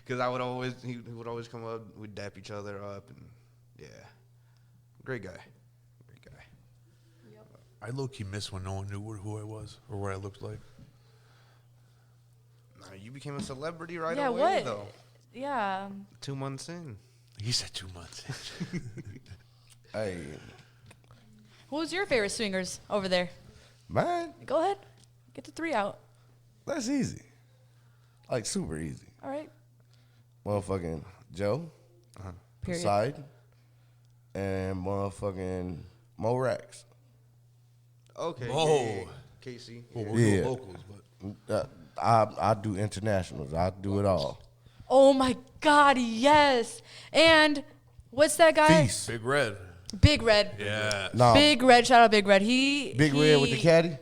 Because he would always come up, we'd dap each other up, and yeah. Great guy. Great guy. I low-key miss when no one knew who I was or what I looked like. Nah, you became a celebrity right Yeah, away, what? though. Yeah. 2 months in. He said 2 months. Hey, Who's your favorite swingers over there? man, Go ahead. Get the 3 out. that's easy. Like super easy. All right. Motherfucking Joe, Period. Poseidon, and motherfucking Mo Rax. Okay. Oh. yeah. Casey. Well, Yeah. we'll Yeah. do locals, but I do internationals. I do it all. Oh my God, yes. And what's that guy? Feast. Big Red. Big Red. Yeah. No, Big Red. Shout out Big Red. Big Red with the caddy.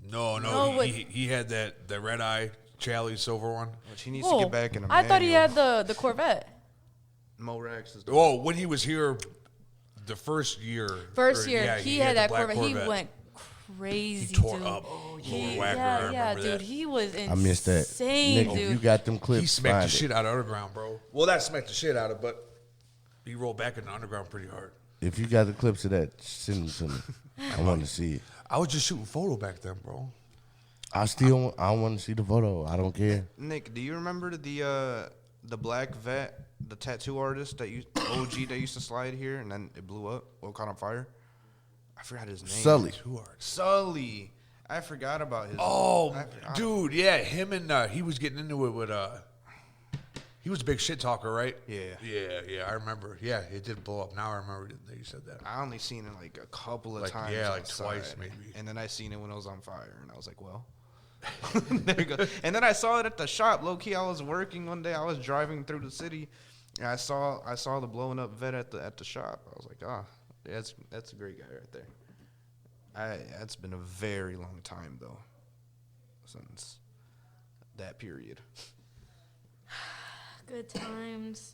No, No, but- he had the red eye Charlie silver one. Which he needs to Whoa. get back in a I thought he manual. had the Corvette. Mo Rax is the Oh, when he was here, the first year. First or- year, yeah, he had had the that black Corvette. He went crazy. He tore dude. up. He, Whacker, I yeah, remember dude. that. He was insane. I missed that. Nigga, Dude. you got them clips. He smacked find the it. shit out of underground, bro. Well, that smacked the shit out of, but he rolled back in the underground pretty hard. If you got the clips of that, send them to me. I want to see it. I was just shooting photo back then, bro. I want to see the photo. I don't care. Nick, do you remember the black vet, the tattoo artist that OG that used to slide here and then it blew up or caught on fire? I forgot his name. Sully. Two artists. Sully. I forgot about his. Oh, I forgot. dude, yeah, him and he was getting into it with He was a big shit talker, right? Yeah. Yeah. I remember. Yeah, it did blow up. Now I remember that you said that. I only seen it like a couple of Like, times. yeah, like outside. twice maybe. And then I seen it when it was on fire, and I was like, well. There you go. And then I saw it at the shop. Low key, I was working one day. I was driving through the city, and I saw the blowing up vet at the shop. I was like, that's a great guy right there. That's been a very long time though, since that period. Good times.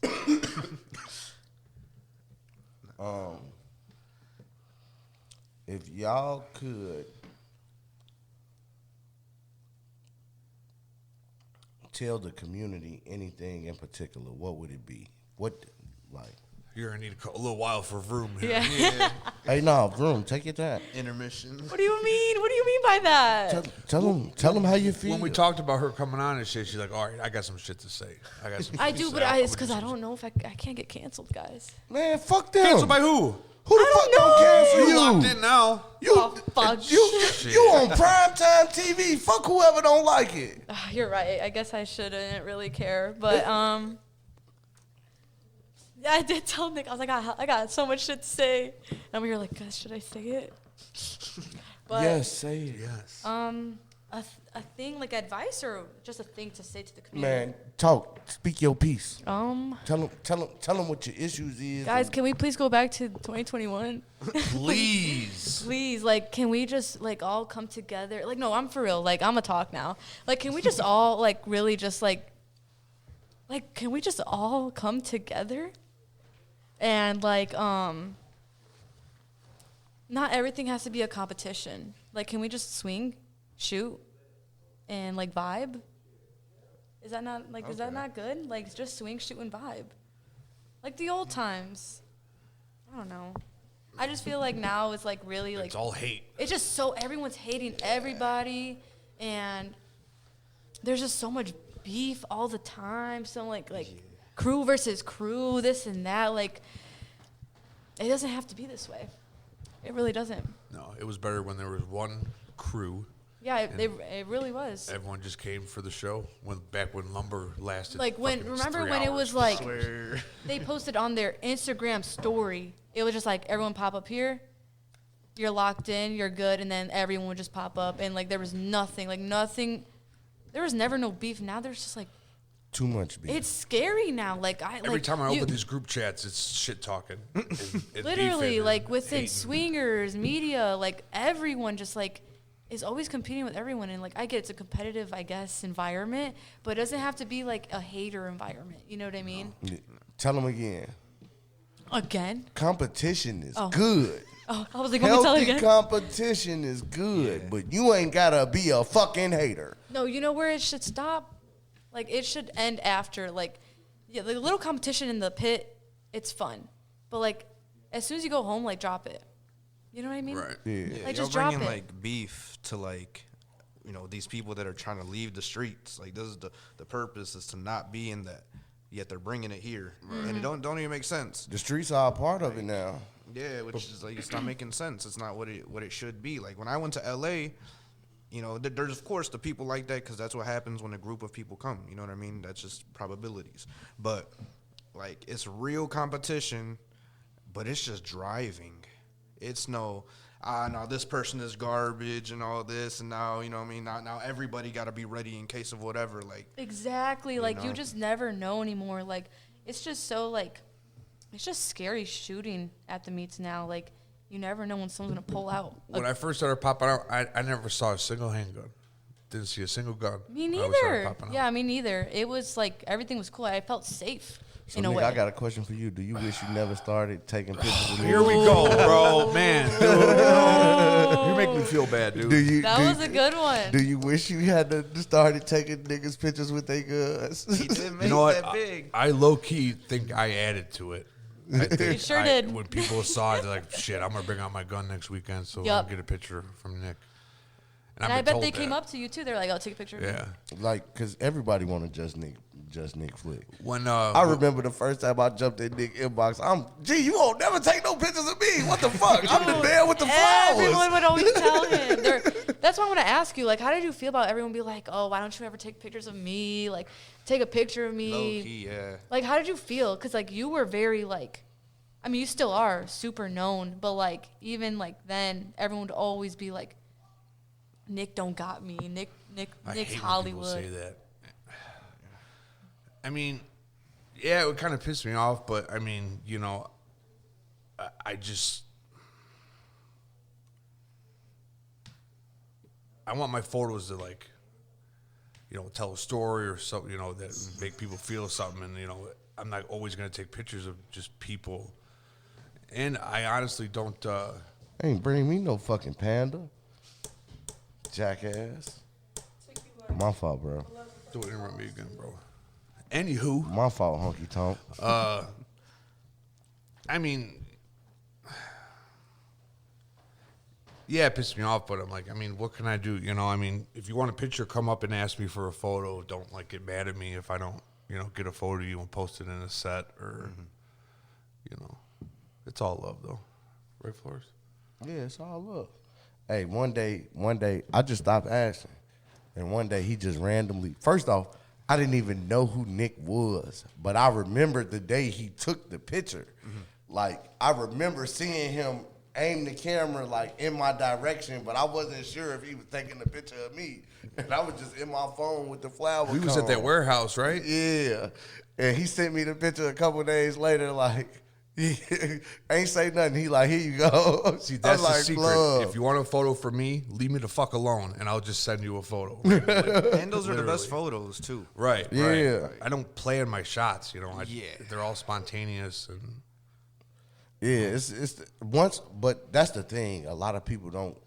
If y'all could tell the community anything in particular, what would it be? What, like? You're going to need a little while for Vroom here. Yeah. Hey, no, Vroom, take your time. Intermission. What do you mean? What do you mean by that? Tell them how you feel. When we talked about her coming on and shit, she's like, all right, I got some shit to say. I do, but it's because I don't know if I can't get canceled, guys. Man, fuck them. Canceled by who? Who the fuck don't cancel You you? locked in now. Oh, fuck. You on primetime TV. Fuck whoever don't like it. You're right. I guess I shouldn't really care, but yeah, I did tell Nick. I was like, I got so much shit to say, and we were like, guys, should I say it? But, Yes, say it. Yes. a thing like advice or just a thing to say to the community. Man, talk. Speak your piece. Um, Tell them what your issues is. guys, can we please go back to 2021? Please. Please, like, can we just like all come together? Like, no, I'm for real. Like, I'm gonna talk now. Like, can we just all like really just like, can we just all come together? And like, not everything has to be a competition. Like, can we just swing, shoot, and like vibe? Is that not like, is that not good? Like, just swing, shoot, and vibe, like the old times. I don't know. I just feel like now it's like really like It's all hate. it's just so everyone's hating everybody, and there's just so much beef all the time. So like crew versus crew, this and that. Like, it doesn't have to be this way. It really doesn't. No, it was better when there was one crew. Yeah, it really was. Everyone just came for the show. Back when lumber lasted. Like remember 3 when it hours. was like they posted on their Instagram story. It was just like everyone pop up here. You're locked in. You're good, and then everyone would just pop up, and like there was nothing. Like nothing. There was never no beef. Now there's just like too much beef. it's scary now. Every time I open these group chats, it's shit talking. And literally beefing like and within hating. swingers, media, like everyone just like is always competing with everyone, and like I get it's a competitive, I guess, environment, but it doesn't have to be like a hater environment. You know what I mean? Yeah. Tell them again. Again? Competition is Oh. good. Oh, I was like, let me tell it Healthy again. competition is good, but you ain't gotta be a fucking hater. No, you know where it should stop? Like, it should end after, like, yeah, the little competition in the pit, it's fun. But, like, as soon as you go home, like, drop it. You know what I mean? Right. Yeah. Like, Y'all just drop bringing it. like beef to like, these people that are trying to leave the streets. Like, this is the purpose is to not be in that, yet they're bringing it here, and it don't even make sense. The streets are a part of it now. Yeah, which is like it's not making sense. It's not what it should be. Like when I went to L.A., there's of course the people like that because that's what happens when a group of people come. You know what I mean? That's just probabilities. But like it's real competition, but it's just driving. It's no, no, this person is garbage and all this, and now you know what I mean. Now everybody got to be ready in case of whatever. Like Exactly. Like, you know? just never know anymore. Like, it's just so, like, it's just scary shooting at the meets now. Like, you never know when someone's going to pull out. When I first started popping out, I never saw a single handgun. Didn't see a single gun. Me when I started neither. popping out. Yeah, me neither. It was, like, everything was cool. I felt safe So, in a Nick, way. I got a question for you. Do you wish you never started taking pictures of Here niggas? we go, bro. Man. You make me feel bad, dude. That was a good one. Do you wish you had to started taking niggas pictures with their guns? he didn't make You know what? that big. I low-key think I added to it. I think You sure did. When people saw it, they're like, shit, I'm going to bring out my gun next weekend so I Yup. can get a picture from Nick. And I've I been bet told they came that. up to you, too. They're like, oh, take a picture of me. Yeah. Like, because everybody want to Just Nick Flick. When I remember the first time I jumped in Nick inbox. You won't never take no pictures of me. What the fuck? I'm the man with the flowers. Everyone would always tell him. That's why I want to ask you, like, how did you feel about everyone be like, oh, why don't you ever take pictures of me? Like, take a picture of me. Low key, yeah. Like, how did you feel? Because, like, you were very, like, I mean, you still are super known, but, like, even, like, then, everyone would always be like, Nick don't got me. Nick's Hollywood. I hate when people say that. I mean, yeah, it would kind of piss me off, but, I mean, you know, I want my photos to, like, you know, tell a story or something, you know, that make people feel something. And, you know, I'm not always going to take pictures of just people. And I honestly don't. Ain't bring me no fucking panda. Jackass. My fault, bro. Don't interrupt me again, bro. Anywho. My fault, honky tonk. I mean, yeah, it pissed me off, but I'm like, I mean, what can I do? You know, I mean, if you want a picture, come up and ask me for a photo. Don't, like, get mad at me if I don't, you know, get a photo of you and post it in a set or, you know. It's all love, though. Right, Flores? Yeah, it's all love. Hey, one day, I just stopped asking. And one day, he just randomly, first off, I didn't even know who Nick was. But I remember the day he took the picture. Like, I remember seeing him aim the camera, like, in my direction, but I wasn't sure if he was taking a picture of me. And I was just in my phone with the flower We was at that warehouse, right? Yeah. And he sent me the picture a couple days later, like, he ain't say nothing. He like, here you go. See, that's I'm the like, secret. love. If you want a photo for me, leave me the fuck alone, and I'll just send you a photo. And those are the best photos too. Right. Yeah. Right. I don't plan my shots. You know. They're all spontaneous and. Yeah, once, but that's the thing. A lot of people don't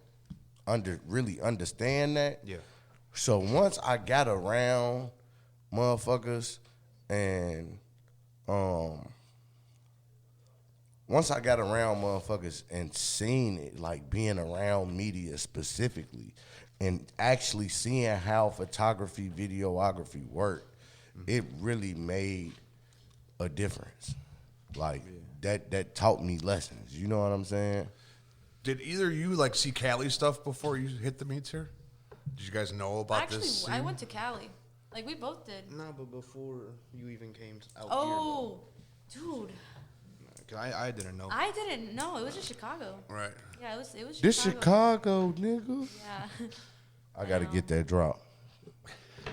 really understand that. Yeah. So once I got around motherfuckers, and and seen it, like being around media specifically, and actually seeing how photography, videography work, it really made a difference. Like. That taught me lessons. You know what I'm saying? Did either of you like see Cali stuff before you hit the meets here? Did you guys know about this? Actually, I went to Cali. Like, we both did. No, but before you even came out Oh, dude. here. I didn't know. I didn't know. It was just Chicago. Right. Yeah, it was Chicago. This Chicago, nigga. Yeah. I got to get that drop.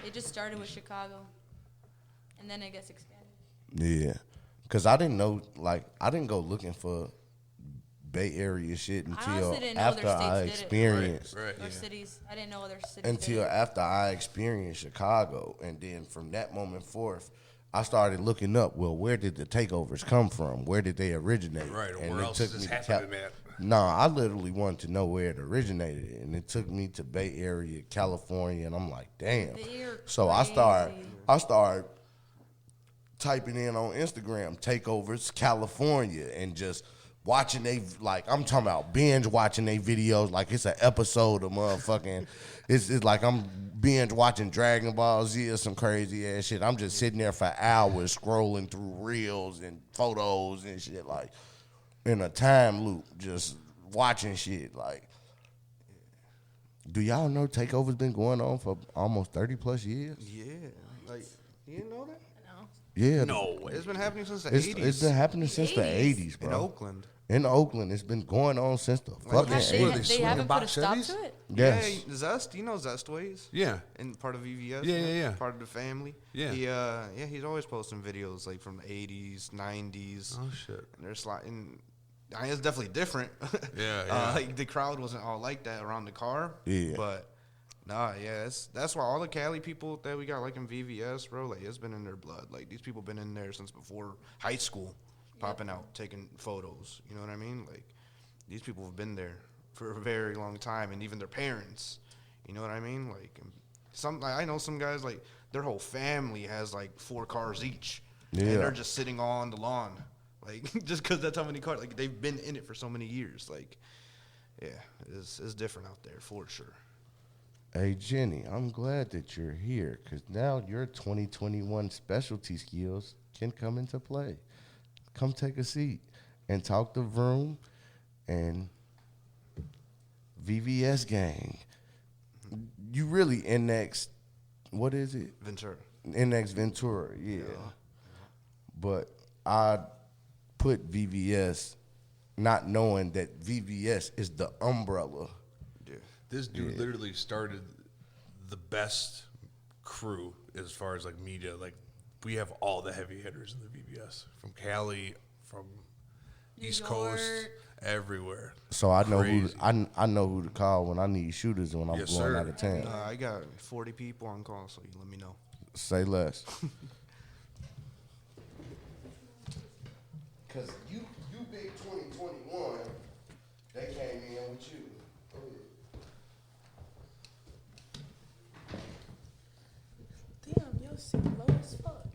It just started with Chicago. And then it gets expanded. Yeah. Because I didn't know, like, I didn't go looking for Bay Area shit until after I experienced. Right. Or cities. I didn't know other cities. Until after I experienced Chicago. And then from that moment forth, I started looking up, well, where did the takeovers come from? Where did they originate? Right, or and where else is this happening at? Nah, I literally wanted to know where it originated. And it took me to Bay Area, California, and I'm like, damn. So I started typing in on Instagram, takeovers California, and just watching I'm talking about binge watching they videos like it's an episode of motherfucking, it's like I'm binge watching Dragon Ball Z or some crazy ass shit. I'm just sitting there for hours scrolling through reels and photos and shit, like in a time loop, just watching shit. Like, do y'all know takeovers been going on for almost 30 plus years? Yeah. Like, you didn't know that? Yeah. No way. It's been happening since the 80s. 80s. It's been happening since the 80s, bro. In Oakland. In Oakland. It's been going on since the fucking They 80s. haven't put a stop to it? Yes. Yeah, Zest. You know Zest Ways? Yeah. And part of VVS. Yeah. Part of the family. Yeah. He's always posting videos like from the 80s, 90s. Oh, shit. And there's like, and I mean, it's definitely different. Yeah. Like the crowd wasn't all like that around the car. Yeah. But nah, yeah, that's why all the Cali people that we got like in VVS, bro, like it's been in their blood. Like these people been in there since before high school, popping out, taking photos. You know what I mean? Like these people have been there for a very long time, and even their parents. You know what I mean? Like I know some guys like their whole family has like 4 cars each, and they're just sitting on the lawn, like just because that's how many cars. Like they've been in it for so many years. Like, yeah, it's different out there for sure. Hey, Jenny, I'm glad that you're here because now your 2021 specialty skills can come into play. Come take a seat and talk to Vroom and VVS gang. You really Nx, what is it? Ventura. Nxventura, yeah. But I put VVS not knowing that VVS is the umbrella. Yeah. This dude literally started the best crew as far as like media. Like we have all the heavy hitters in the VBS from Cali, from East Coast, everywhere. So I know who Crazy. I know who to call when I need shooters and when I'm Yes, going sir. out of town. I got 40 people on call, so you let me know. Say less. Cause you big 2021, they came in with you. Go ahead. Damn, your seat low as fuck.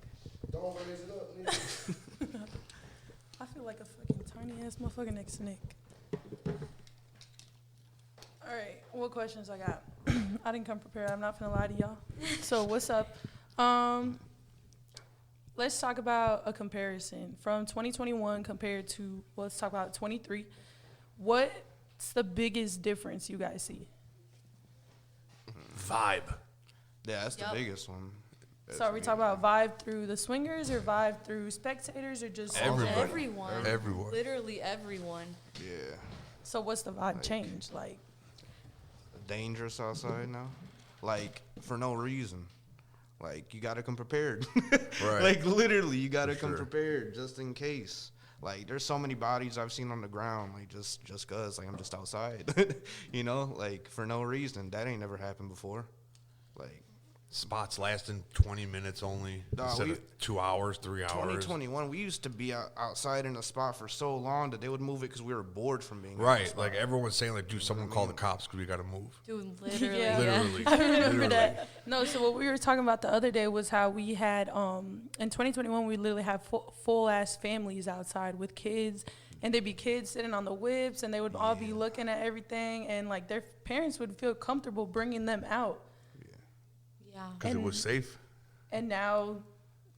Don't raise it up, nigga. I feel like a fucking tiny ass motherfucking Nxventura. All right, what questions I got? I didn't come prepared. I'm not gonna lie to y'all. So what's up? Let's talk about a comparison from 2021 compared to, let's talk about 23. What's the biggest difference you guys see? Vibe. Yeah, that's Yup. the biggest one. So are we talking about vibe through the swingers or vibe through spectators or just Everybody. Everyone. Everyone. Literally everyone. Yeah. So what's the vibe change? Like, Dangerous outside now. Like, for no reason. Like, you gotta come prepared. Right. Like, literally, you gotta For come sure. prepared just in case. Like, there's so many bodies I've seen on the ground, like, just cause, like, I'm just outside. You know? Like, for no reason. That ain't never happened before. Like, Spots lasting 20 minutes only Nah, instead we- of 2 hours, 3 hours. 2021, we used to be outside in a spot for so long that they would move it because we were bored from being in the Right. spot. Like everyone's saying, like, dude, someone call the cops because we got to move. Dude, literally. Yeah. Literally. I remember Literally. that. No, so what we were talking about the other day was how we had in 2021 we literally had full ass families outside with kids, and there'd be kids sitting on the whips, and they would all be looking at everything, and like their parents would feel comfortable bringing them out. Yeah. Because it was safe. And now,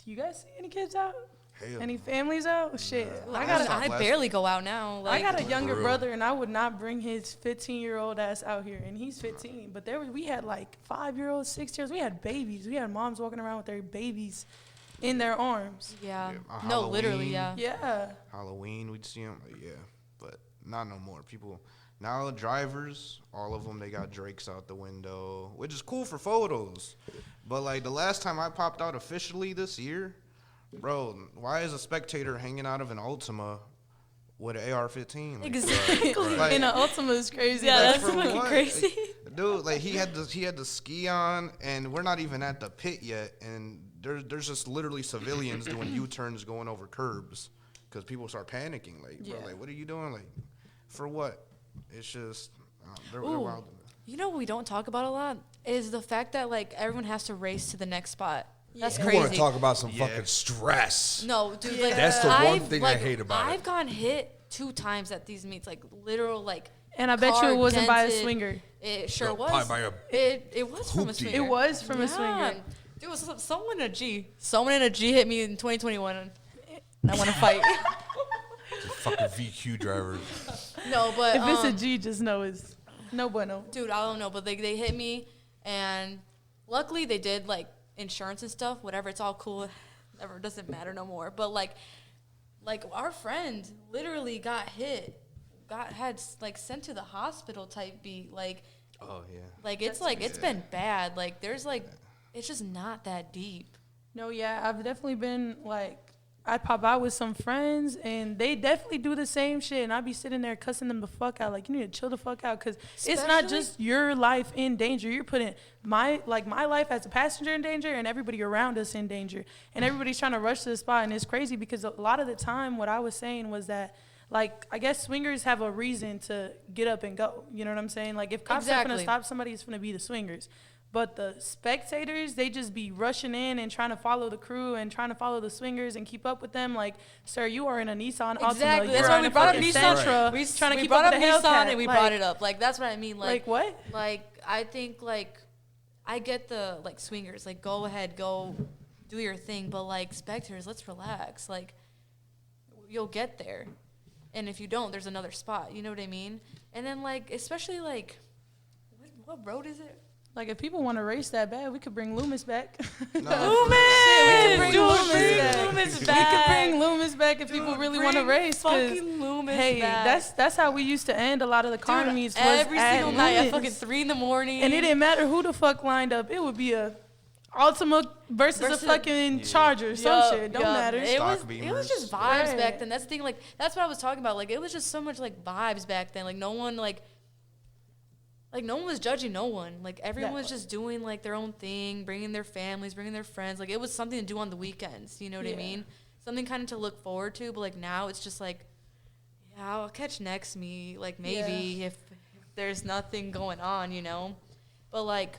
do you guys see any kids out? Hell Any no. families out? Shit, I got got a- I barely go out now. Like, I got a younger real. brother, and I would not bring his 15-year-old ass out here, and he's 15. But we had like 5-year-olds, 6-years. We had babies. We had moms walking around with their babies in their arms. yeah. Yeah, No, literally, Halloween. yeah. Yeah. Halloween, we'd see them. Yeah, but not no more. People now, the drivers, all of them, they got Drakes out the window, which is cool for photos. But like the last time I popped out officially this year, bro, why is a spectator hanging out of an Ultima with an AR-15? Like, Exactly. Like- And the Ultima is crazy. Yeah, Like, that's for fucking what? crazy. Dude, like he had the ski on, and we're not even at the pit yet, and there's just literally civilians doing U-turns going over curbs because people start panicking. Like, bro, Yeah. like what are you doing? Like, for what? It's just they're Ooh. wild. You know what we don't talk about a lot is the fact that like everyone has to race to the next spot. That's Yeah. You crazy. want to talk about some Yeah. fucking stress. No, dude, like That's the one I've, thing I like, hate about it. I've gotten hit 2 times at these meets, like literal like. And I bet you car it wasn't by a dented. swinger. It sure No, was. probably by a It was from a hoopty. swinger. It was from a Yeah. swinger. Dude, it was someone in a G. Someone in a G hit me in 2021, and I want to fight. It's a fucking VQ driver. No, but If it's a G, just know it's no bueno. dude, I don't know, but they hit me, and luckily they did like insurance and stuff. Whatever, it's all cool. Never doesn't matter no more. But like our friend literally got hit, had like sent to the hospital type beat. Like Oh yeah. it's been bad. Like there's like it's just not that deep. No, yeah, I've definitely been like, I'd pop out with some friends, and they definitely do the same shit, and I'd be sitting there cussing them the fuck out, like, you need to chill the fuck out, because it's not Especially- just your life in danger. You're putting my life as a passenger in danger, and everybody around us in danger, and everybody's trying to rush to the spot, and it's crazy, because a lot of the time, what I was saying was that, like, I guess swingers have a reason to get up and go. You know what I'm saying? Like, if cops are Exactly. gonna stop somebody, it's gonna be the swingers. But the spectators, they just be rushing in and trying to follow the crew and trying to follow the swingers and keep up with them. Like, sir, you are in a Nissan Altima. Exactly. You're That's why on we a brought up fucking Nissan. Sentra, We trying to we keep brought up up with a Nissan Hellcat. and we Like- brought it up. Like that's what I mean. Like what? Like I think like I get the, like, swingers, like, go ahead, go do your thing. But, like, spectators, let's relax. Like, you'll get there. And if you don't, there's another spot. You know what I mean? And then, like, especially, like, what road is it? Like, if people want to race that bad, we could bring Loomis back. Loomis! We could bring Loomis Loomis back. back. We could bring Loomis back if people really want to race. 'Cause, fucking Loomis hey, back. that's how we used to end a lot of the car Dude, meets. Was every at single night at Loomis. fucking 3 in the morning. And it didn't matter who the fuck lined up. It would be a Ultima versus a fucking Charger, some shit. Don't matter. It was Beamers. just vibes Right. back then. That's the thing. Like, that's what I was talking about. Like, it was just so much like vibes back then. Like, no one no one was judging no one. Like, everyone was just doing like their own thing, bringing their families, bringing their friends. Like, it was something to do on the weekends. You know what I mean? Something kind of to look forward to. But like now, it's just like, yeah, I'll catch next meet. Like, maybe if there's nothing going on, you know. But like,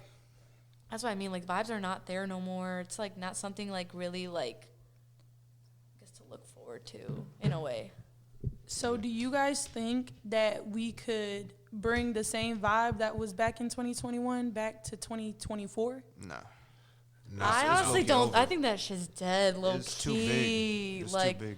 that's what I mean. Like, vibes are not there no more. It's like not something like really like, I guess, to look forward to in a way. So do you guys think that we could bring the same vibe that was back in 2021 back to 2024? Nah. No, I it's honestly gonna be don't. over. I think that shit's dead, low It's too key. big. It's Like, too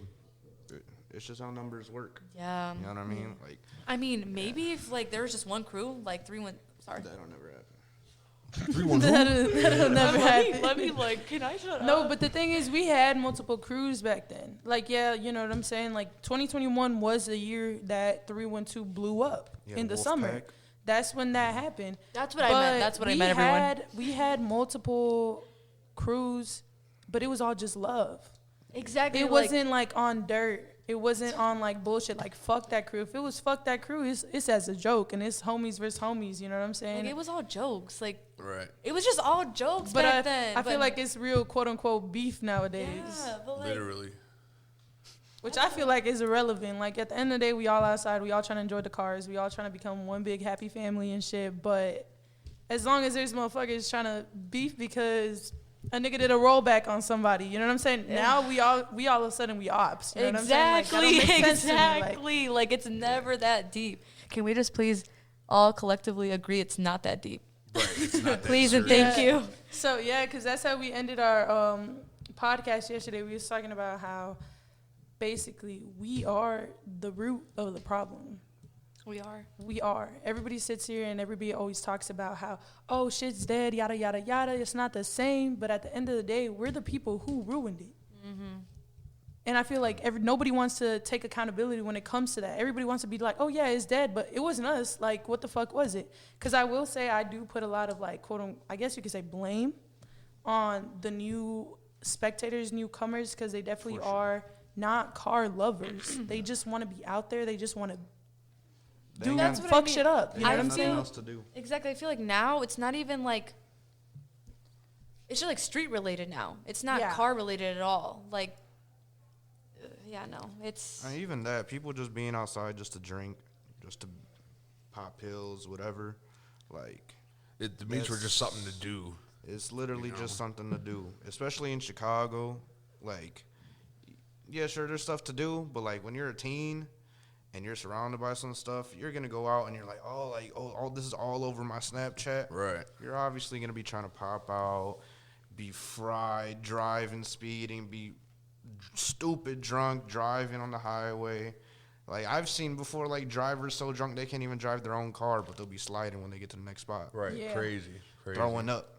big. It's just how numbers work. yeah. You know what I mean? Like, I mean, maybe if like there was just one crew, like 3 went. Sorry. that'll never happen. That'll never happen. Let me like. Can I shut No, up? but the thing is, we had multiple crews back then. Like, yeah, you know what I'm saying? Like, 2021 was the year that 312 blew up Yeah, in the Wolf summer. Pack. That's when that happened. That's what I meant. That's what I meant, everyone. We had multiple crews, but it was all just love. Exactly. It like, wasn't like on dirt. It wasn't on like bullshit. Like, fuck that crew. If it was fuck that crew, it's as a joke, and it's homies versus homies. You know what I'm saying? Like, it was all jokes. Like, Right. it was just all jokes but back then. I feel like it's real quote unquote beef nowadays. yeah, but like, Literally. Which I feel like is irrelevant. Like, at the end of the day, we all outside. We all trying to enjoy the cars. We all trying to become one big happy family and shit. But as long as there's motherfuckers trying to beef because a nigga did a rollback on somebody, you know what I'm saying? Yeah. Now we all of a sudden we ops. You know exactly, what I'm saying? Like, that don't make sense to me. Like, exactly. Like, it's never that deep. Can we just please all collectively agree it's not that deep? Right. It's not that Please and serious. thank you. so yeah, because that's how we ended our podcast yesterday. We was talking about how basically we are the root of the problem. We are. We are. Everybody sits here and everybody always talks about how, oh, shit's dead, yada, yada, yada. It's not the same. But at the end of the day, we're the people who ruined it. Mm-hmm. And I feel like nobody wants to take accountability when it comes to that. Everybody wants to be like, oh, yeah, it's dead, but it wasn't us. Like, what the fuck was it? Because I will say I do put a lot of, like, quote unquote, I guess you could say blame on the new spectators, newcomers, because they definitely are not car lovers. They just want to be out there. They just want to do That's what I fuck mean. shit up. You know I what I'm nothing saying? else to do. Exactly. I feel like now it's not even like, it's just like street related now. It's not Yeah. car related at all. Like, yeah, no, it's. And even that, people just being outside just to drink, just to pop pills, whatever. Like, The meets were just something to do. it's literally You know. just something to do, especially in Chicago. Like, yeah, sure, there's stuff to do, but like when you're a teen and you're surrounded by some stuff, you're gonna go out and you're like, oh, this is all over my Snapchat. Right. You're obviously gonna be trying to pop out, be fried, driving, speeding, be stupid drunk, driving on the highway. Like, I've seen before, like, drivers so drunk they can't even drive their own car, but they'll be sliding when they get to the next spot. Right. Yeah. Crazy. Throwing up.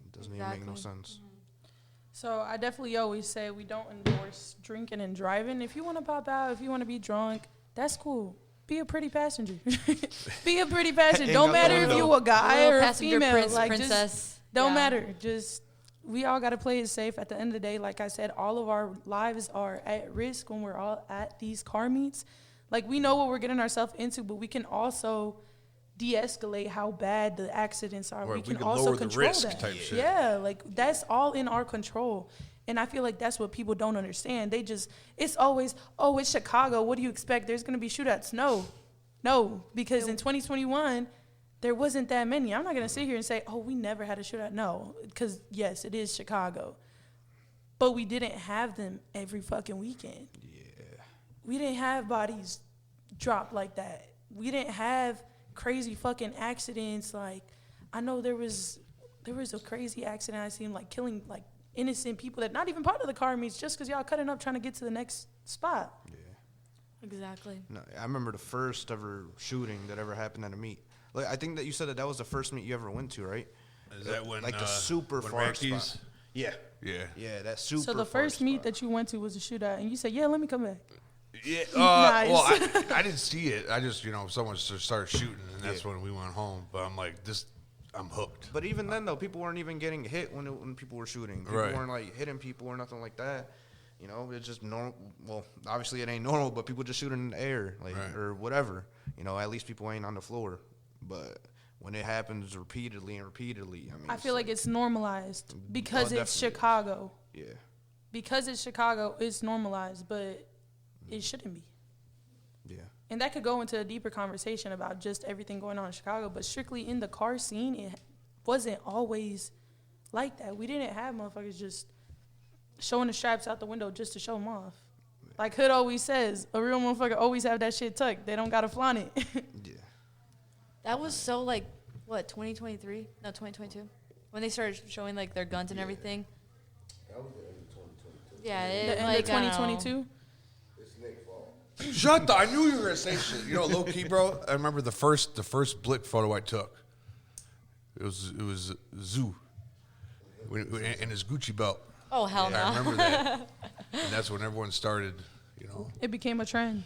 It doesn't even make no Exactly. sense. So I definitely always say we don't endorse drinking and driving. If you want to pop out, if you want to be drunk, that's cool. Be a pretty passenger. Be a pretty passenger. Ain't Don't got matter the if window. you a guy Little or a passenger female. prince, Like, princess. just don't Yeah. matter. Just we all got to play it safe. At the end of the day, like I said, all of our lives are at risk when we're all at these car meets. Like, we know what we're getting ourselves into, but we can also de-escalate how bad the accidents are. Right, We we can can also lower the control risk that. type shit. Yeah, like, that's all in our control. And I feel like that's what people don't understand. They just, it's always, oh, it's Chicago. What do you expect? There's going to be shootouts. No, because in 2021, there wasn't that many. I'm not going to sit here and say, oh, we never had a shootout. No, because, yes, it is Chicago. But we didn't have them every fucking weekend. Yeah. We didn't have bodies drop like that. We didn't have crazy fucking accidents. Like, I know there was there was a crazy accident I seen, like killing like innocent people that not even part of the car meets just because y'all cutting up trying to get to the next spot. Yeah. Exactly. No, I remember the first ever shooting that ever happened at a meet. Like, I think that you said that was the first meet you ever went to, right? Is that when like the super when far Rockies? spot? Yeah. Yeah. Yeah, that super. So the far first meet spot. that you went to was a shootout, and you said, "Yeah, let me come back." Yeah. Nice. Well, I didn't see it. I just, someone started shooting, and that's when we went home. But I'm like, I'm hooked. But even then, though, people weren't even getting hit when people were shooting. People weren't like hitting people or nothing like that. It's just normal. Well, obviously it ain't normal, but people just shooting in the air, like or whatever. At least people ain't on the floor. But when it happens repeatedly and repeatedly, I feel like it's normalized because it's Chicago. Yeah. Because it's Chicago, it's normalized, but it shouldn't be. Yeah. And that could go into a deeper conversation about just everything going on in Chicago, but strictly in the car scene, it wasn't always like that. We didn't have motherfuckers just showing the straps out the window just to show them off. Like Hood always says, a real motherfucker always have that shit tucked. They don't gotta flaunt it. Yeah. That was so like, what, 2023? No, 2022? When they started showing like their guns and everything. That was the end of 2022. Yeah, The it, end like, of 2022. It's Nick's fault. Shut the! I knew you were gonna say shit. Low key, bro. I remember the first Blick photo I took. It was Zoo, and his Gucci belt. Oh, hell no. I remember that, and that's when everyone started. It became a trend.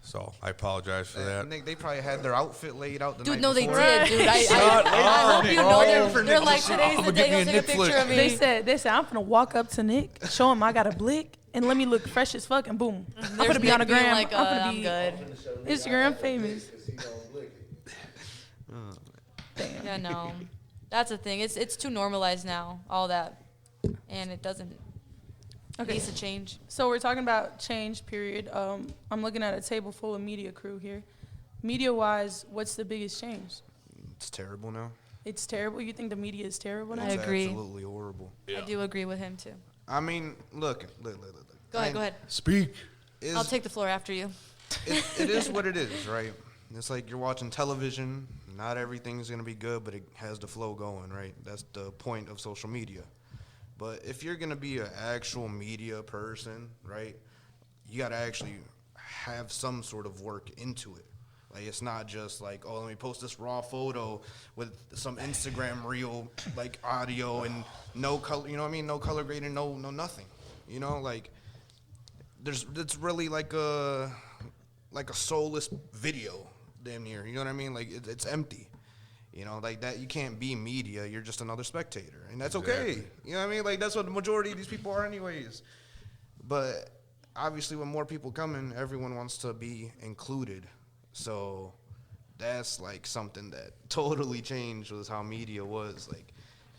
So I apologize for that. They probably had their outfit laid out the Dude, night no, they before. did, dude. I hope you know they're like, today's I'ma the give day you he'll a take a Nick picture flick. of me. They said, I'm finna walk up to Nick, show him I got a blick, and let me look fresh as fuck, and boom. I'm There's gonna be on a Nick being gram. like, I'm gonna I'm be good. Instagram famous. Yeah, no. That's the thing. It's too normalized now, all that. And it doesn't. It needs to change. So we're talking about change, period. I'm looking at a table full of media crew here. Media-wise, what's the biggest change? It's terrible now. It's terrible? You think the media is terrible now? I agree. Absolutely horrible. I do agree with him, too. I mean, look. Go ahead. Speak. I'll take the floor after you. It is what it is, right? It's like you're watching television. Not everything's going to be good, but it has the flow going, right? That's the point of social media. But if you're going to be an actual media person, right, you got to actually have some sort of work into it. Like, it's not just like, oh, let me post this raw photo with some Instagram reel, like, audio and no color, you know what I mean? No color grading, no nothing. Like, it's really like a soulless video, damn near. You know what I mean? Like, it's empty. Like that, you can't be media. You're just another spectator, and that's okay. Exactly. You know what I mean? Like, that's what the majority of these people are anyways. But obviously, when more people come in, everyone wants to be included. So that's like something that totally changed was how media was. Like,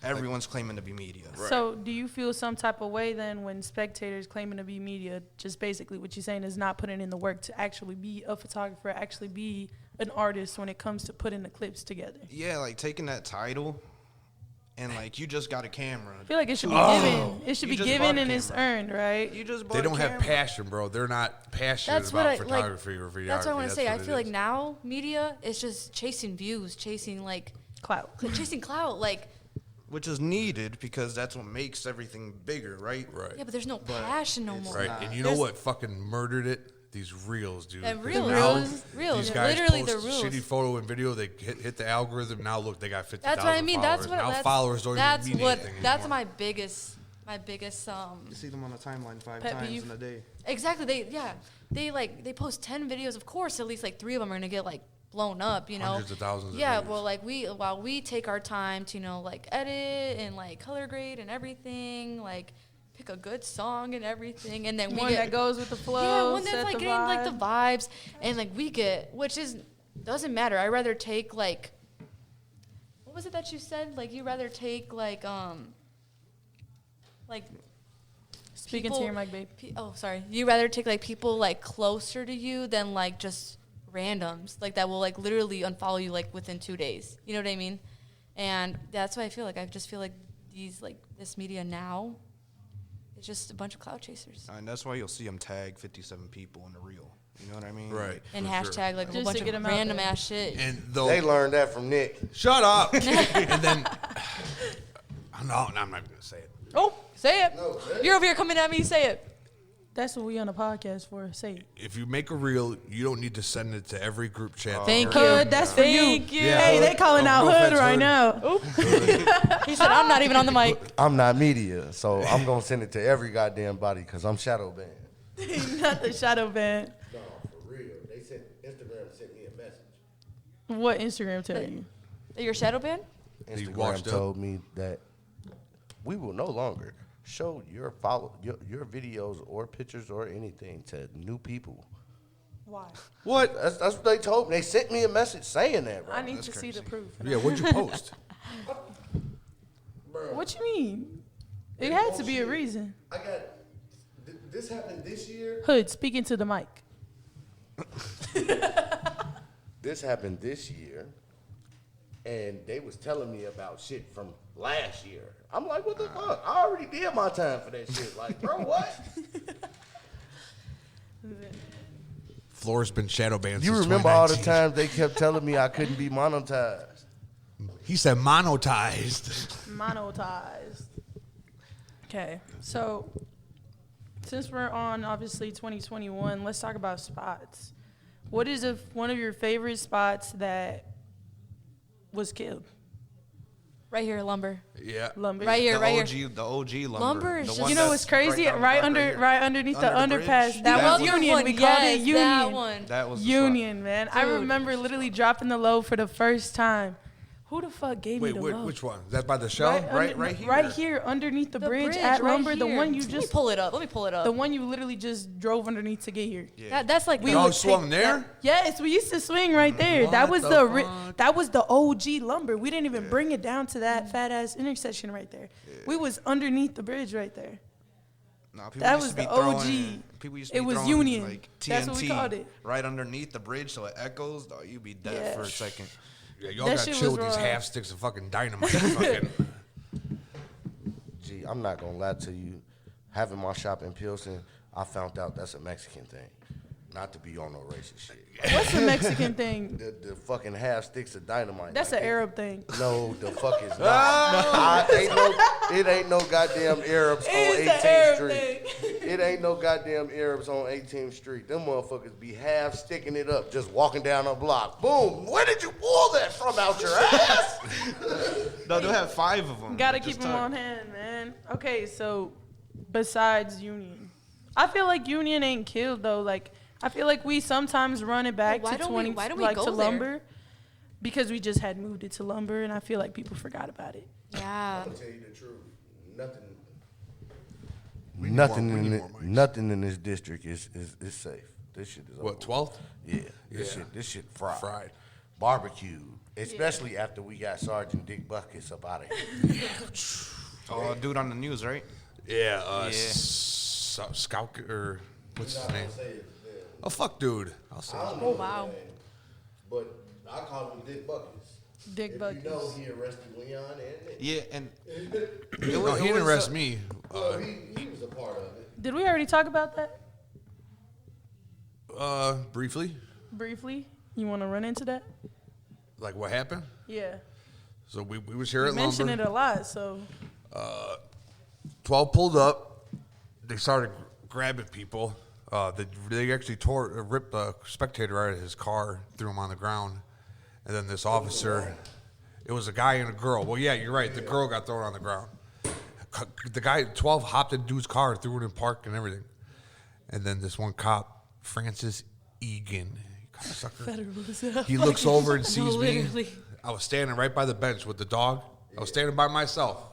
everyone's claiming to be media. Right. So do you feel some type of way then when spectators claiming to be media, just basically what you're saying is not putting in the work to actually be a photographer, actually be an artist when it comes to putting the clips together? Yeah, like taking that title and like you just got a camera. I feel like it should be given. It should You be just given bought a and it's camera. earned, right? You just bought They don't a have camera. passion, bro. They're not passionate That's what about I like. photography or videography. That's what I want to say. I what it feel like is. now media is just chasing views, chasing like Clout. chasing clout. Like, Which is needed because that's what makes everything bigger, right? Right. yeah, but there's no passion no more. Right. And you know what fucking murdered it? These reels, dude. And 'Cause reels. now Reels. These guys Literally post the reels. shitty photo and video. They hit the algorithm. Now look, they got 50,000 That's what I mean. followers. That's what. Now That's, followers don't that's even mean what. anything That's anymore. my biggest. You see them on the timeline 5 Pet times peeve. in a day. Exactly. They post 10 videos. Of course, at least like 3 of them are gonna get like blown up. Hundreds of thousands of Yeah. views. Well, like while we take our time to like edit and like color grade and everything, like pick a good song and everything, and then we One get that goes with the flow. yeah, one that's set like the getting like the vibe. vibes, and like we get, which is doesn't matter. I rather take like, what was it that you said? Like you rather take like Speaking to people- your mic, babe. oh sorry, you rather take like people like closer to you than like just randoms like that will like literally unfollow you like within 2 days. You know what I mean? And that's why I feel like these like this media now is just a bunch of cloud chasers. And that's why you'll see them tag 57 people in the reel. You know what I mean? Right. And for hashtag sure. like a whole Just bunch to get of 'em out random there. ass shit. And They learned that from Nick. shut up. And then No, I'm not going to say it. Oh, say it. No, say it. You're over here coming at me. Say it. That's what we on the podcast for. Say it. If you make a reel, you don't need to send it to every group chat. Thank you. Hood, that's for you. Thank you. Yeah. Hey, they calling Oh, out no hood offense, right hood. now. He said, I'm not even on the mic. I'm not media, so I'm gonna send it to every goddamn body because I'm shadow banned. Not the shadow band. No, for real. Instagram sent me a message. What Instagram tell you? Your shadow band? You Instagram washed up? told me that we will no longer show your videos or pictures or anything to new people. Why? What? That's what they told me. They sent me a message saying that, bro. I need to see the proof. Yeah, what'd you post? What you mean? It had to be a reason. I got this happened this year. Hood, speaking to the mic. This happened this year, and they was telling me about shit from last year. I'm like, what the fuck? I already did my time for that shit. Like, bro, what? Floor's been shadow banned You since remember all the 2019. times they kept telling me I couldn't be monetized? He said monetized. Monetized. Okay, so since we're on obviously 2021, let's talk about spots. What is one of your favorite spots that was killed? Right here, lumber. Yeah. Lumber. Right here, the right OG, here. The OG lumber. Lumber is The just- one You know that's what's crazy? down the Right block under, here. right underneath the Under the underpass. bridge. That That was one. Union. We called it Yes, Union. that one. That was the Union, man. I Dude. remember literally dropping the load for the first time. Who the fuck gave Wait, me the load? which one? Is that by the shell? Right here. Right here, underneath the bridge at right Lumber. The here. one you Let me just, pull it up. Let me pull it up. the one you literally just drove underneath to get here. Yeah. That's like Y'all swung there? Yes, we used to swing right there. What That was the the fuck? that was the OG Lumber. We didn't even bring it down to that fat ass intersection right there. We was underneath the bridge right there. Nah, people That used was to be the OG. throwing- People used to It be was throwing, Union. Like, TNT That's what we called it. right underneath the bridge, so it echoes. Dog, you'd be dead Yeah. for a second. Yeah, y'all That got shit chill was with these raw. half sticks of fucking dynamite. fucking. Gee, I'm not gonna lie to you. Having my shop in Pilsen, I found out that's a Mexican thing. Not to be on no racist shit. What's the Mexican thing? The fucking half sticks of dynamite. That's like an Arab thing. No, the fuck is not. It ain't no goddamn Arabs on It's an 18th Arab Street. It ain't no goddamn Arabs on 18th Street. Them motherfuckers be half sticking it up, just walking down a block. Boom. Where did you pull that from out your ass? No, they'll have 5 of them. Gotta keep them on hand, man. Okay, so besides Union, I feel like Union ain't killed though. Like I feel like we sometimes run it back Why to don't 20, we like go to there? Lumber, because we just had moved it to Lumber, and I feel like people forgot about it. Yeah. I'm gonna tell you the truth. We need more mics. Nothing in this district is safe. This shit is What, over. 12th? Yeah. This Yeah. shit fried. Fried. Barbecue. Especially after we got Sergeant Dick Buckets up out of here. Oh, dude on the news, right? Yeah, Yeah. Scout, or what's his name? Oh, fuck, dude. I'll say his name. Oh, wow. But I call him Dick Buckets. Dick If Buckets. you know, he arrested Leon and Nick. Yeah, and No, he didn't arrest me. Well, he was a part of it. Did we already talk about that Briefly, briefly? You want to run into that? like what happened? Yeah. So we was here You at mentioned Lumber. it a lot, so 12 pulled up. They started grabbing people. They actually ripped a spectator out of his car, threw him on the ground. And then this officer, it was a guy and a girl. Well, yeah, you're right. The girl got thrown on the ground. The guy, 12, hopped in dude's car, threw it in park and everything. And then this one cop, Francis Egan, cocksucker, he looks over and sees me. Literally. I was standing right by the bench with the dog. I was standing by myself.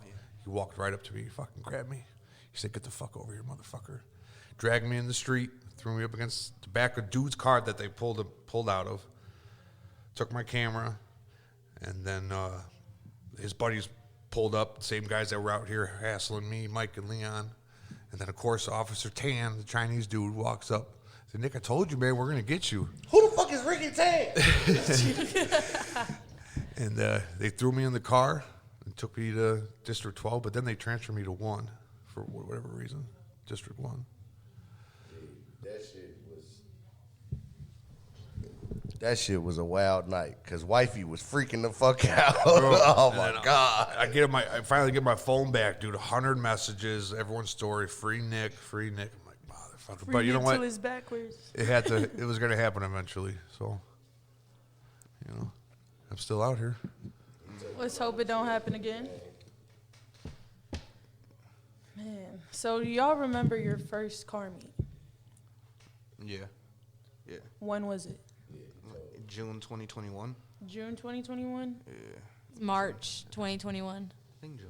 He walked right up to me, fucking grabbed me. He said, "Get the fuck over here, motherfucker." Dragged me in the street, threw me up against the back of dude's car that they pulled out of. Took my camera, and then his buddies pulled up, same guys that were out here hassling me, Mike and Leon. And then, of course, Officer Tan, the Chinese dude, walks up. Said, "Nick, I told you, man, we're going to get you." Who the fuck is Ricky Tang? And they threw me in the car and took me to District 12, but then they transferred me to 1 for whatever reason, District 1. That shit was. That shit was a wild night because wifey was freaking the fuck out. Oh my God. I finally get my phone back, dude. 100 messages, everyone's story, free Nick. I'm like, motherfucker. But you know what? Is backwards. It was going to happen eventually. So, I'm still out here. Let's hope it don't happen again. Man, so do y'all remember your first car meet? Yeah. When was it? June 2021. June 2021? Yeah. March 2021. I think June.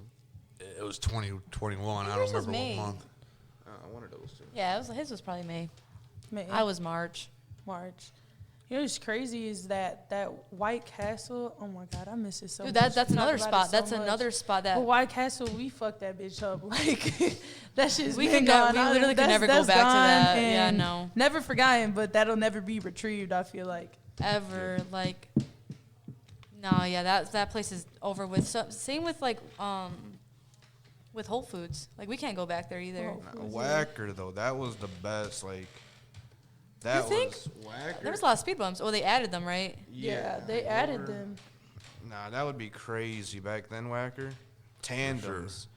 It was 2021. I don't Yours was remember May. what month. One of those two. Yeah, his was probably May. May. I was March. You know what's crazy is that White Castle. Oh my God, I miss it so Dude, much. that's We another talk about spot. it so That's much. another spot that But White Castle, we fucked that bitch up. Like that shit's we been can gone. we literally can never go That's back to gone that. Yeah, and no. Never forgotten, but that'll never be retrieved. I feel like. Ever like. No, yeah, that place is over with. So, same with like with Whole Foods. Like we can't go back there either. Whacker though, that was the best. Like that You think? was Whacker. There was a lot of speed bumps. Oh, they added them, right? Yeah, they added them. Nah, that would be crazy back then. Whacker tandems,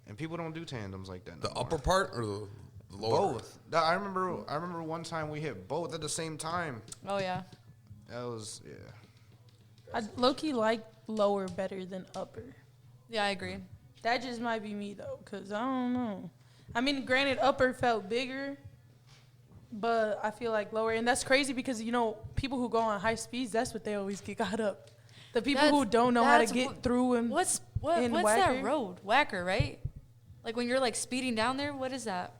and people don't do tandems like that. The no more. upper part or the lower? Both. I remember one time we hit both at the same time. Oh yeah. That was I low-key like lower better than upper. Yeah, I agree. That just might be me though, cause I don't know. I mean, granted, upper felt bigger, but I feel like lower, and that's crazy because people who go on high speeds, that's what they always get got up. The people who don't know how to get through and what's in that Whacker? road? Whacker, right? Like when you're like speeding down there, what is that?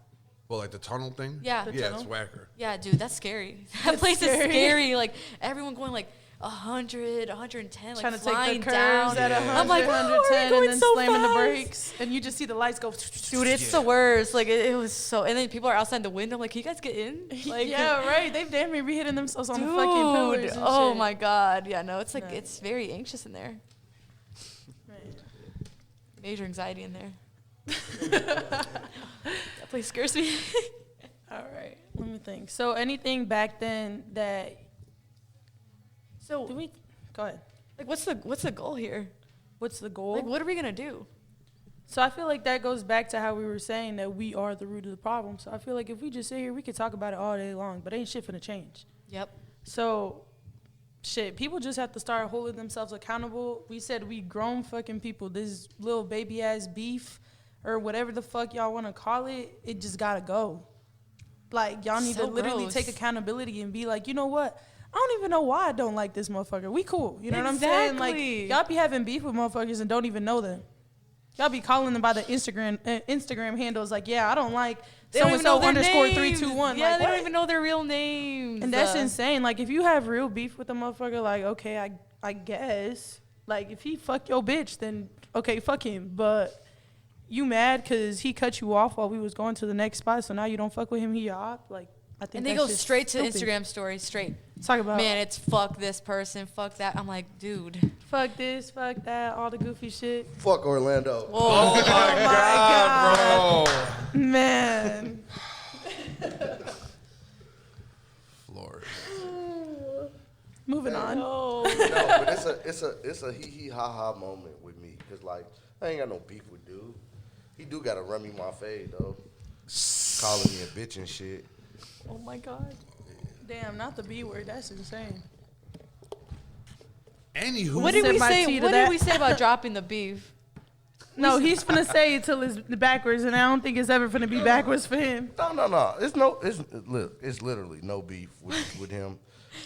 Well, like the tunnel thing? Yeah. The Yeah, tunnel? it's Whacker. Yeah, dude, that's scary. That place is scary. Like everyone going like 100, 110, trying like to take flying the down. curves at 100, I'm like, 110, going and then so slamming the fast. brakes, and you just see the lights go. Dude, it's the worst. Like it was so. And then people are outside the window. I'm like, can you guys get in? Like, yeah, right. They've damn near be hitting themselves on the fucking pillars. dude. And Oh shit. my God. Yeah, no, it's like No. it's very anxious in there. Right. Major anxiety in there. That place scares me. All right, let me think. So anything back then that So do we? Go ahead. like, what's the goal here? What's the goal? Like, what are we gonna do? So I feel like that goes back to how we were saying that we are the root of the problem. So I feel like if we just sit here, we could talk about it all day long, but ain't shit finna change. Yep. So, shit, people just have to start holding themselves accountable. We said we grown fucking people. This little baby ass beef or whatever the fuck y'all want to call it, it just gotta go. Like, y'all need So to literally gross. take accountability and be like, you know what? I don't even know why I don't like this motherfucker. We cool. You know what I'm saying? Like, Exactly. y'all be having beef with motherfuckers and don't even know them. Y'all be calling them by the Instagram handles like, yeah, I don't like They don't even know so-and-so their underscore names. 321. Yeah, like, they what? don't even know their real names. And that's insane. Like, if you have real beef with a motherfucker, like, okay, I guess. Like, if he fuck your bitch, then, okay, fuck him. But you mad because he cut you off while we was going to the next spot, so now you don't fuck with him, he your op? Like, I think And they that's go just straight to stupid. Instagram stories, straight. Talk about, Man, it's fuck this person, fuck that. I'm like, dude. fuck this, fuck that, all the goofy shit. Fuck Orlando. Whoa. Oh, my God. Bro. Man. Florida. Moving on. No. No, but it's a hee hee ha ha moment with me because like I ain't got no beef with dude. He do gotta run me my fade though, calling me a bitch and shit. Oh my God. Damn, not the B word. That's insane. Anywho, What did Sip we my say? tea to What that. did we say about dropping the beef? No, he's finna say it till it's backwards, and I don't think it's ever finna be backwards for him. No. It's literally no beef with him.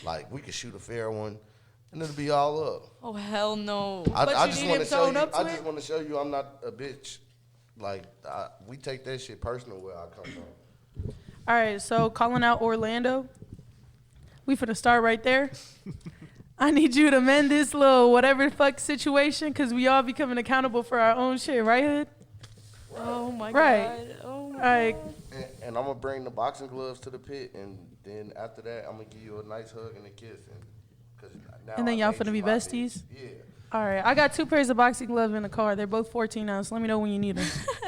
Like we could shoot a fair one, and it'll be all up. Oh hell no. But I you just need want him to show toned you. up to I it? just want to show you I'm not a bitch. Like we take that shit personal where I come from. All right, so calling out Orlando. We finna start right there. I need you to mend this little whatever the fuck situation, because we all becoming accountable for our own shit, right, Hood? Oh my Right. God. Oh my All right. God. And I'm gonna bring the boxing gloves to the pit, and then after that, I'm gonna give you a nice hug and a kiss. And then y'all I made finna you be my besties? bitch. Yeah. All right, I got 2 pairs of boxing gloves in the car. They're both 14 ounce. Let me know when you need them.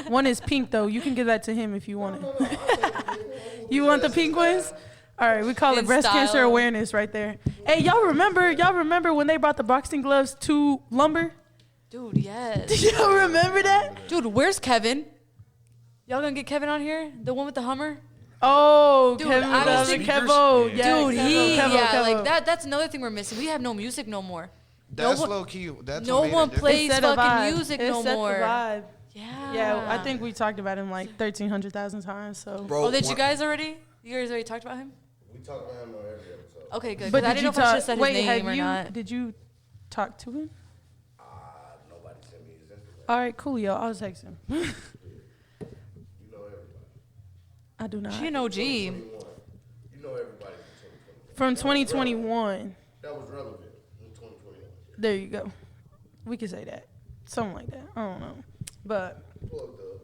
One is pink, though. You can give that to him if you want it. You want the pink ones? All right, we call it In breast cancer style. awareness right there. Hey, y'all remember when they brought the boxing gloves to Lumber? Dude, yes. Y'all remember that? Dude, where's Kevin? Y'all gonna get Kevin on here? The one with the Hummer? Oh, Dude, Kevin, I was Kevin, thinking- Kevo. Yeah, Dude, Kevo. like that's another thing we're missing. We have no music no more. That's one- low key. That's no what made one it different. plays It set a fucking vibe. music It no set the more. vibe. Yeah. Yeah, I think we talked about him like 1,300,000 times. So. Bro, Oh, did you one- guys already? You guys already talked about him? We talk about him on every episode. Okay, good. But I did didn't you know if I should talk? have said his Wait, name have or you? not. Did you talk to him? Nobody sent me his Instagram. All right, cool, yo. I'll text him. You know everybody. I do not. She an OG. You know everybody From 2021. that was relevant in 2021. There you go. We could say that. Something like that. I don't know. But Plugged up.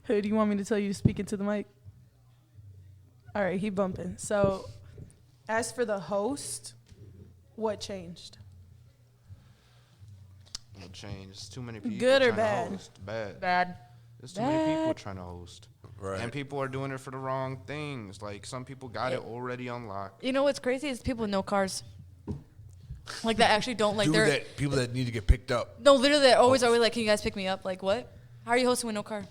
hey, do you want me to tell you to speak into the mic? All right, he bumping. So, as for the host, what changed? It'll change. It's too many people. Good or trying to bad? host. Bad. Bad. There's too many people trying to host. Right. And people are doing it for the wrong things. Like some people got it already unlocked. You know what's crazy is people with no cars. Like that actually don't like Dude, they're that people that need to get picked up. no literally they're always like, can you guys pick me up? Like what? How are you hosting with no car?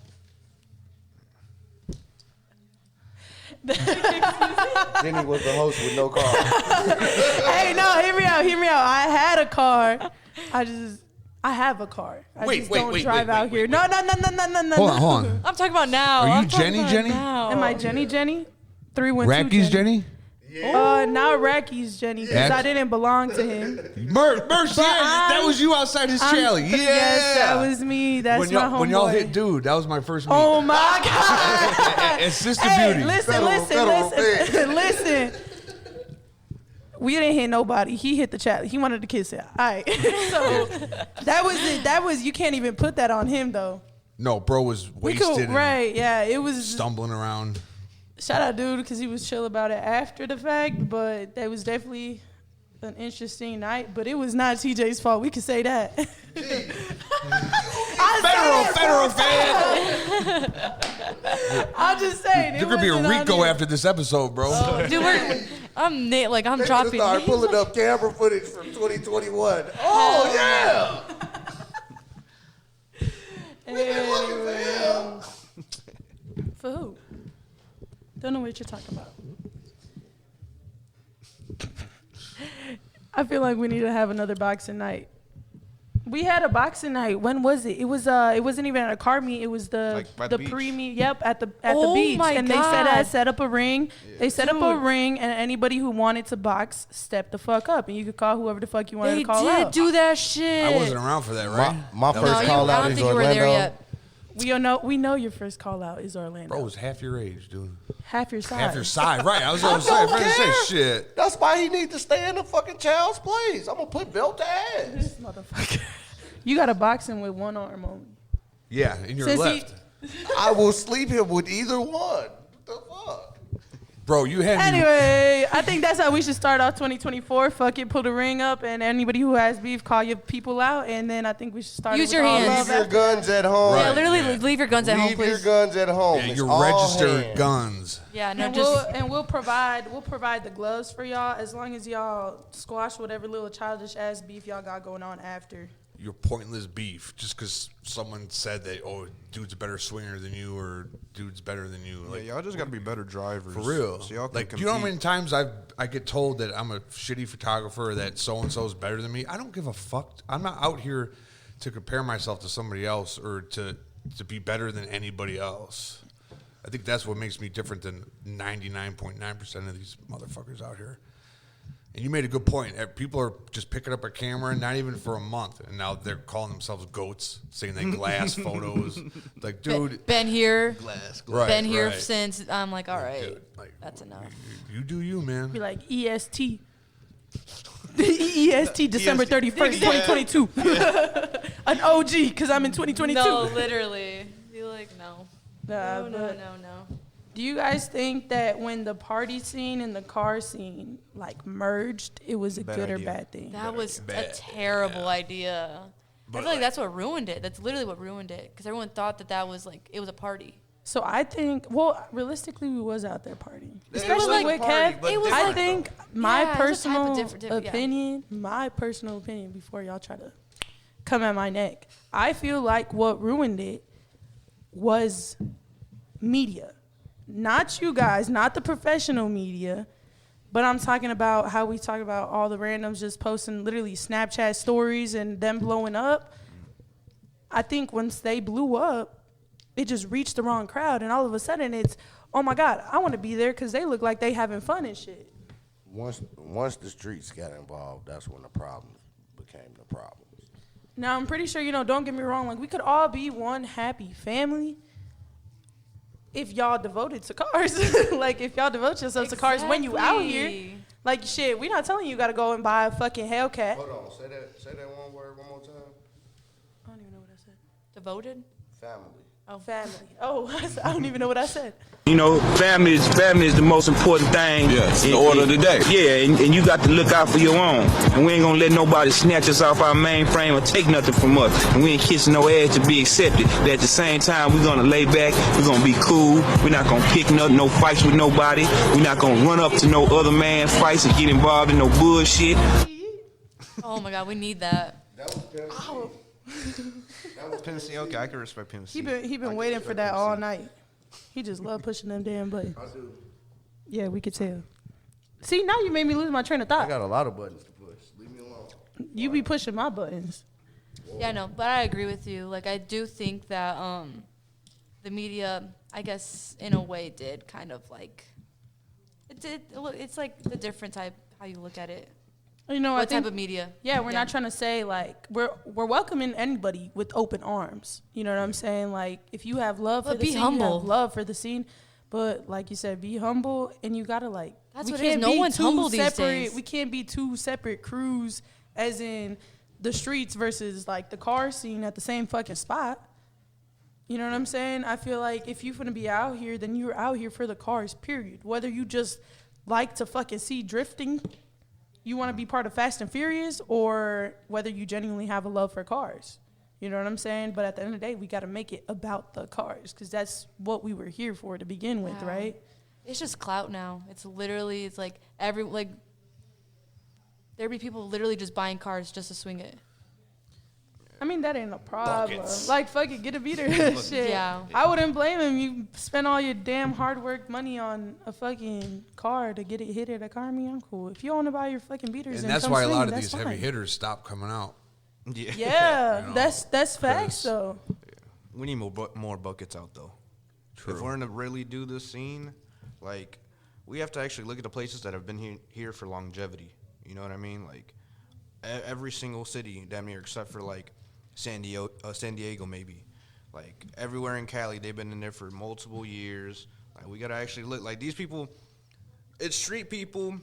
Jenny was the host with no car. Hey, no, hear me out. I had a car. I have a car. I just don't drive out here. No. Hold on. I'm talking about now. Are you I'm talking Jenny, about Jenny? now. Am I Jenny? 312 Racky's Jenny? Not Racky's Jenny, because I didn't belong to him. Merch, that was you outside his challenge. Yeah. Yes, that was me. That's when my y'all, homeboy. when y'all hit dude, that was my first meet. Oh my God. And Sister Hey, Beauty. listen. We didn't hit nobody. He hit the chat. He wanted to kiss it. All right. So that was it. You can't even put that on him though. No, bro was wasted and right. Yeah. It was. stumbling around. Shout out, dude, because he was chill about it after the fact. But that was definitely an interesting night. But it was not TJ's fault. We can say that. Federal fan. I'm just saying. You're gonna be a Rico after this episode, bro. Dude, I'm dropping Start names. pulling up camera footage from 2021. Oh yeah. Anyway. For who? Don't know what you're talking about. I feel like we need to have another boxing night. We had a boxing night. When was it? It wasn't even at a car meet. It was Like by the beach? pre-meet. Yep, at the Oh beach. my And God. they set up a ring. They set up a ring, and anybody who wanted to box stepped the fuck up, and you could call whoever the fuck you wanted They to call did out. do that shit. I wasn't around for that, right? My That first was- call I out don't is think you were there Orlando. yet. We know your first call out is Orlando. Bro was half your age, dude. Half your size. Half your side, right? I was gonna say, don't I was gonna care. say shit. That's why he needs to stay in the fucking child's place. I'm gonna put belt to ass. This motherfucker. You got to box him with one arm only. Yeah, in your Since he- left. I will sleep him with either one. What the fuck? Bro, you had me. Anyway, I think that's how we should start off 2024. Fuck it, pull the ring up, and anybody who has beef, call your people out, and then I think we should start. Use it your with all hands. Leave love your after- guns at home. Yeah, Right. literally Yeah. leave your guns at home, Leave your please. guns at home. Yeah, It's your all registered hands. guns. Yeah, no, And just we'll provide the gloves for y'all as long as y'all squash whatever little childish ass beef y'all got going on after. Your pointless beef just because someone said that, oh, dude's a better swinger than you or dude's better than you. Yeah, Like, y'all just gotta be better drivers. for real. So y'all can Like, do you know how compete. many times I get told that I'm a shitty photographer, that so-and-so is better than me? I don't give a fuck. I'm not out here to compare myself to somebody else or to be better than anybody else. I think that's what makes me different than 99.9% of these motherfuckers out here. And you made a good point. People are just picking up a camera, not even for a month, and now they're calling themselves goats, saying they glass photos. Like, dude, been here, right, been here right. since. I'm like, all right, Dude, like, that's enough. You do you, man. Be like EST. EST December 31st, 2022. An OG, because I'm in 2022. No, literally. Be like, no. Nah, No. but do you guys think that when the party scene and the car scene like merged, it was a Bad good or idea. bad thing? That was a bad. terrible idea. But I feel like that's what ruined it. That's literally what ruined it. Because everyone thought that was like, it was a party. So I think, well, realistically, we was out there partying. It Especially was like with party, Kev. but it was I like- think my Yeah, it's a type of personal different, yeah. opinion, before y'all try to come at my neck, I feel like what ruined it was media. Not you guys, not the professional media, but I'm talking about how we talk about all the randoms just posting literally Snapchat stories and them blowing up. I think once they blew up, it just reached the wrong crowd, and all of a sudden it's, oh my God, I want to be there because they look like they having fun and shit. Once the streets got involved, that's when the problems became the problems. Now, I'm pretty sure, don't get me wrong, like, we could all be one happy family if y'all devoted to cars. Like, if y'all devote yourselves to cars when you out here. Exactly. Like, shit, we not telling you got to go and buy a fucking Hellcat. Hold on, say that one word one more time. I don't even know what I said. Devoted? Family. Oh, family. Oh, I don't even know what I said. Family is the most important thing. Yes, the order of the day. Yeah, and you got to look out for your own. And we ain't gonna let nobody snatch us off our mainframe or take nothing from us. And we ain't kissing no ass to be accepted. But at the same time, we're gonna lay back. We're gonna be cool. We're not gonna pick no fights with nobody. We're not gonna run up to no other man fights and get involved in no bullshit. Oh my God, we need that. That was Pimp C. That was Pimp C, okay, I can respect Pimp C. He been waiting for that all night. He just love pushing them damn buttons. I do. Yeah, we could tell. See, now you made me lose my train of thought. I got a lot of buttons to push. Leave me alone. You be pushing my buttons. Yeah, no, but I agree with you. Like, I do think that the media, I guess, in a way, did kind of like it did. It's like the different type how you look at it. I What think, type of media? Yeah, we're not trying to say like we're welcoming anybody with open arms. You know what I'm saying? Like if you have love for But the be scene, humble. you have love for the scene. But like you said, be humble, and you gotta like. That's we what it is. can't No be one's two humble these separate, days. We can't be two separate crews, as in the streets versus like the car scene at the same fucking spot. You know what I'm saying? I feel like if you're gonna be out here, then you're out here for the cars. Period. Whether you just like to fucking see drifting, you want to be part of Fast and Furious, or whether you genuinely have a love for cars. You know what I'm saying? But at the end of the day, we got to make it about the cars because that's what we were here for to begin with, Wow. right? It's just clout now. It's like there be people literally just buying cars just to swing it. I mean, that ain't a problem. Buckets. Like, fuck it, get a beater. Shit. Yeah. I wouldn't blame him. You spend all your damn hard work money on a fucking car to get it hit at a car. I mean, I'm cool. If you want to buy your fucking beaters, And that's come why a swing, lot of that's these heavy fine. hitters stop coming out. Yeah. Yeah, You know, that's facts 'cause- though. We need more buckets out though. True. If we're gonna really do this scene, like we have to actually look at the places that have been here for longevity. You know what I mean? Like every single city, damn near, except for like San Diego maybe. Like everywhere in Cali, they've been in there for multiple years. Like we gotta actually look. Like these people, it's street people,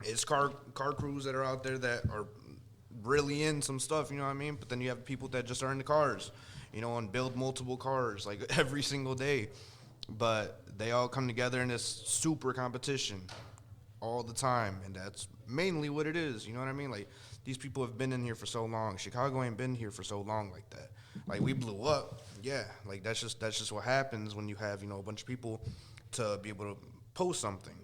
it's car crews that are out there that are really in some stuff. You know what I mean? But then you have people that just are in the cars, you know, and build multiple cars like every single day. But they all come together in this super competition all the time, and that's mainly what it is. You know what I mean? Like these people have been in here for so long. Chicago ain't been here for so long like that. Like we blew up, yeah. Like that's just what happens when you have, you know, a bunch of people to be able to post something.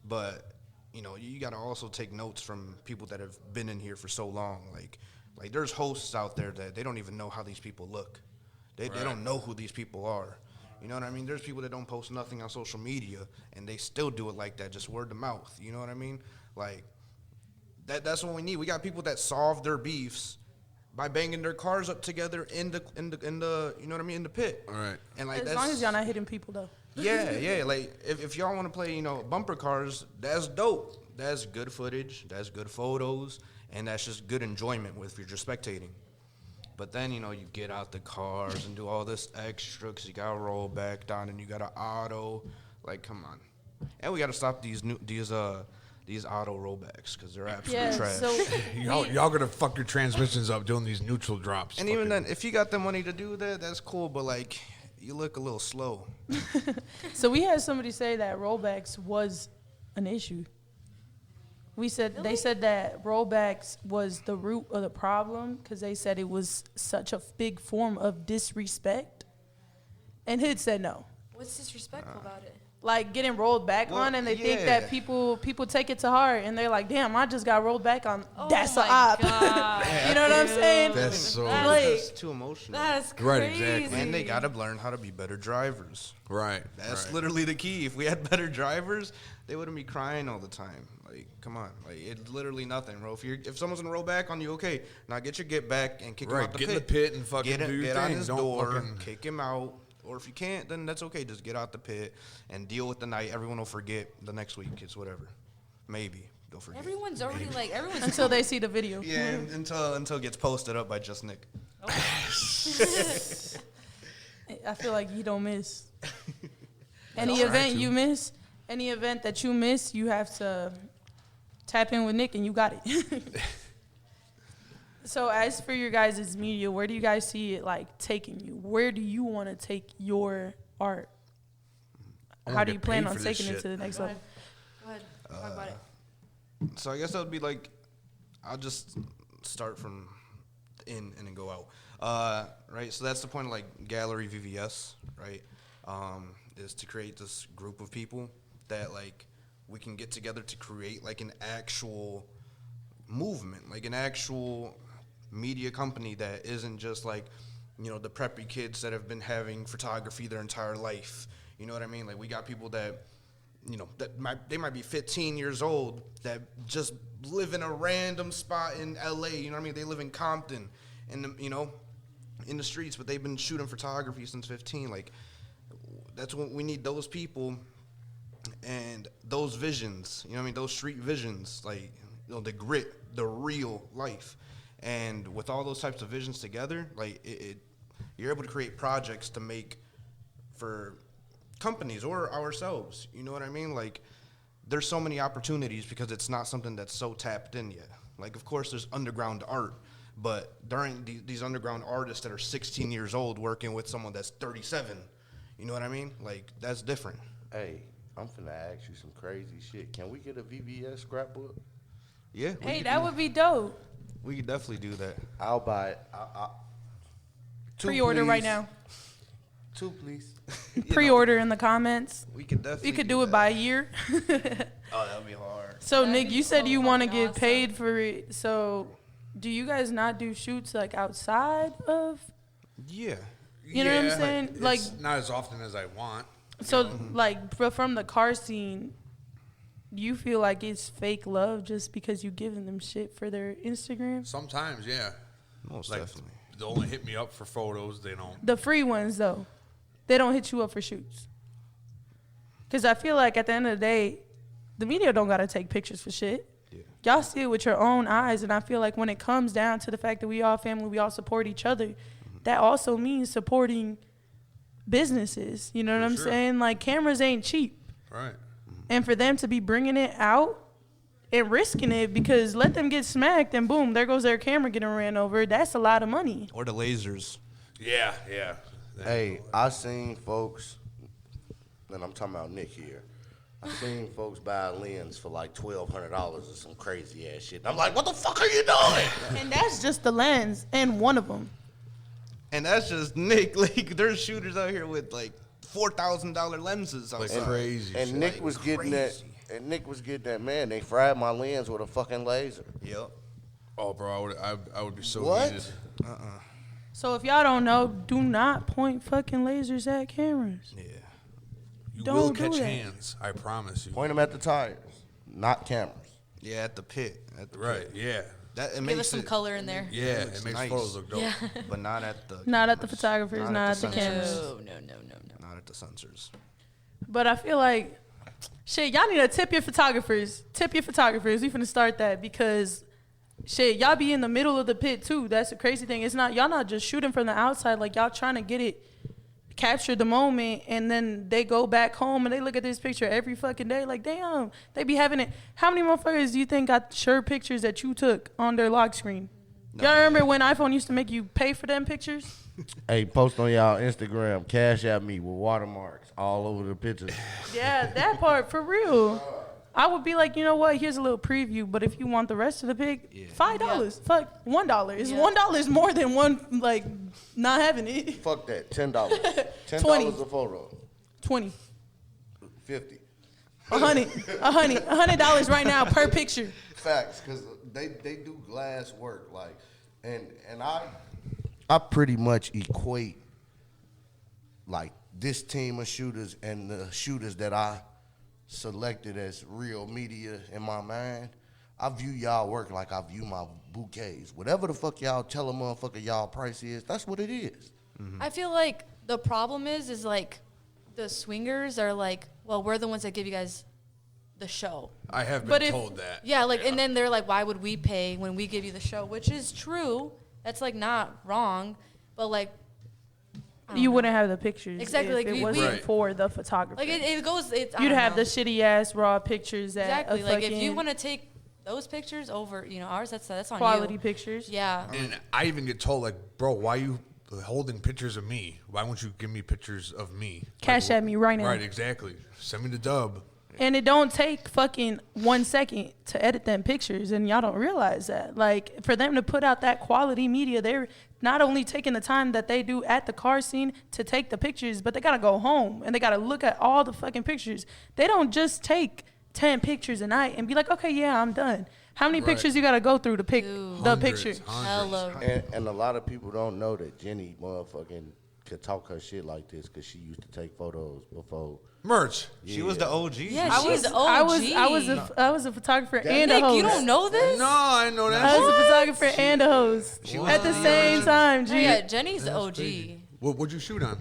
But you know, you got to also take notes from people that have been in here for so long. Like there's hosts out there that they don't even know how these people look. They don't know who these people are. You know what I mean? There's people that don't post nothing on social media, and they still do it like that, just word of mouth. You know what I mean? Like that's what we need. We got people that solve their beefs by banging their cars up together in the you know what I mean, in the pit. All right. And like As long as y'all not hitting people though. yeah. Like if y'all want to play, you know, bumper cars, that's dope. That's good footage. That's good photos, and that's just good enjoyment if you're just spectating. But then, you know, you get out the cars and do all this extra because you got to roll back down and you got to auto. Like, come on. And we got to stop these auto rollbacks because they're absolute trash. So Y'all gonna fuck your transmissions up doing these neutral drops. And even then, if you got the money to do that, that's cool. But, like, you look a little slow. So we had somebody say that rollbacks was an issue. They said that rollbacks was the root of the problem because they said it was such a big form of disrespect. And Hood said no. What's disrespectful about it? Like getting rolled back on, and they think that people take it to heart, and they're like, "Damn, I just got rolled back on." That's a op. You know what I'm saying? That's so That's too emotional. That's crazy. Right, exactly. And they gotta learn how to be better drivers. right. That's right. literally the key. If we had better drivers, they wouldn't be crying all the time. Like, come on, like it's literally nothing, bro. If someone's gonna roll back on you, okay, now get back and kick him out the Get pit. in the pit and fucking do your get thing. on his Don't door, fucking- kick him out. Or if you can't, then that's okay. Just get out the pit and deal with the night. Everyone will forget the next week. It's whatever. Maybe they'll forget. Everyone's already like everyone's Until they see the video. Yeah, until it gets posted up by JusttNick. I feel like you don't miss. Any event you miss, any event that you miss, you have to tap in with Nick and you got it. So as for your guys' media, where do you guys see it like taking you? Where do you want to take your art? I How wanna do you get plan paid on for this taking it shit. to the next level? Go ahead. Talk about it. So I guess that would be like, I'll just start from in and then go out. Right. So that's the point of like Gallery VVS, right? Is to create this group of people that like we can get together to create like an actual movement, like an actual media company that isn't just like, you know, the preppy kids that have been having photography their entire life. You know what I mean? Like we got people that, you know, they might be 15 years old that just live in a random spot in LA. You know what I mean? They live in Compton, you know, in the streets, but they've been shooting photography since 15. Like that's what we need. Those people and those visions. You know what I mean? Those street visions, like, you know, the grit, the real life. And with all those types of visions together, like you're able to create projects to make for companies or ourselves. You know what I mean? Like there's so many opportunities because it's not something that's so tapped in yet. Like, of course, there's underground art, but during these underground artists that are 16 years old working with someone that's 37, you know what I mean? Like, that's different. Hey, I'm finna ask you some crazy shit. Can we get a VVS scrapbook? Yeah. Hey, that would be dope. We could definitely do that. I'll buy it. Two, Pre-order please. right now. 2, please. Pre-order in the comments. We could definitely. You could do it by a year. Oh, that would be hard. So, That'd Nick, be you said so you want to fucking get paid for it. So, do you guys not do shoots like outside of? Yeah. You know what I'm saying? Like, It's not as often as I want. so, like, from the car scene, do you feel like it's fake love just because you giving them shit for their Instagram? Sometimes, yeah. Most Like, definitely. they only hit me up for photos. They don't. The free ones, though, they don't hit you up for shoots. Because I feel like at the end of the day, the media don't got to take pictures for shit. Yeah. Y'all see it with your own eyes. And I feel like when it comes down to the fact that we all family, we all support each other, that also means supporting businesses. You know what I'm sure. saying? Like, cameras ain't cheap. Right. And for them to be bringing it out and risking it, because let them get smacked and boom, there goes their camera getting ran over. That's a lot of money. Or the lasers. Yeah, yeah. Hey, I seen folks, and I'm talking about Nick here. I seen folks buy a lens for like $1,200 or some crazy ass shit. And I'm like, what the fuck are you doing? And that's just the lens and one of them. And that's just Nick. Like, there's shooters out here with like $4,000 lenses Like outside. crazy And shit. Nick was getting that. crazy. And Nick was getting that. Man, they fried my lens with a fucking laser. Yep. Oh, bro, I would be so What? heated. So if y'all don't know, do not point fucking lasers at cameras. Yeah. You Don't will do catch that. hands. I promise you. Point them at the tires, not cameras. Yeah, at the pit. At the Right, pit. yeah. That, it Give makes us some it, color in there. Yeah, looks it makes nice. photos look dope. Yeah. But not at the Not at the cameras. photographers, not at the sensors. cameras. No. Not at the sensors. But I feel like, shit, y'all need to tip your photographers. Tip your photographers. We finna start that because, shit, y'all be in the middle of the pit too. That's the crazy thing. It's not, y'all not just shooting from the outside. Like, y'all trying to get it, capture the moment, and then they go back home and they look at this picture every fucking day. Like, damn, they be having it. How many motherfuckers do you think got sure pictures that you took on their lock screen? Y'all remember when iPhone used to make you pay for them pictures? Hey, post on y'all Instagram, cash at me with watermarks all over the pictures. Yeah, that part, for real. I would be like, you know what? Here's a little preview, but if you want the rest of the pic, $5. Fuck, $1. Is $1 more than one, like, not having it? Fuck that, $10. $10 20. a photo. 20. 50. $100 right now per picture. Facts, because they do glass work, like, and I pretty much equate like this team of shooters and the shooters that I selected as real media in my mind. I view y'all work like I view my bouquets. Whatever the fuck y'all tell a motherfucker y'all price is, that's what it is. Mm-hmm. I feel like the problem is like the swingers are like, well, we're the ones that give you guys the show. I have been told that. Yeah, like, and then they're like, why would we pay when we give you the show? Which is true. That's like not wrong, but like, You wouldn't have the pictures exactly. if Like it wasn't Right. for the photographer. Like it goes. It's, You'd have the know. shitty ass raw pictures that Exactly. a Like if fucking you want to take those pictures over, ours, that's on quality you. pictures. Yeah. And I even get told, like, bro, why you holding pictures of me? Why won't you give me pictures of me? Cash Like, at me right now. Right, exactly. Send me the dub. And it don't take fucking 1 second to edit them pictures, and y'all don't realize that. Like, for them to put out that quality media, they're not only taking the time that they do at the car scene to take the pictures, but they gotta go home and they gotta look at all the fucking pictures. They don't just take 10 pictures a night and be like, okay, yeah, I'm done. How many Right. pictures you gotta go through to pick Dude. the Hundreds, picture? Hello. And a lot of people don't know that Jenny motherfucking could talk her shit like this because she used to take photos before. Merch. She was the OG. Yeah, she's the OG. I was a photographer and a Nick, host. you don't know this? No, I know that. I was a photographer and a host was at the the same time. G. Yeah, Jenny's the OG. What'd you shoot on?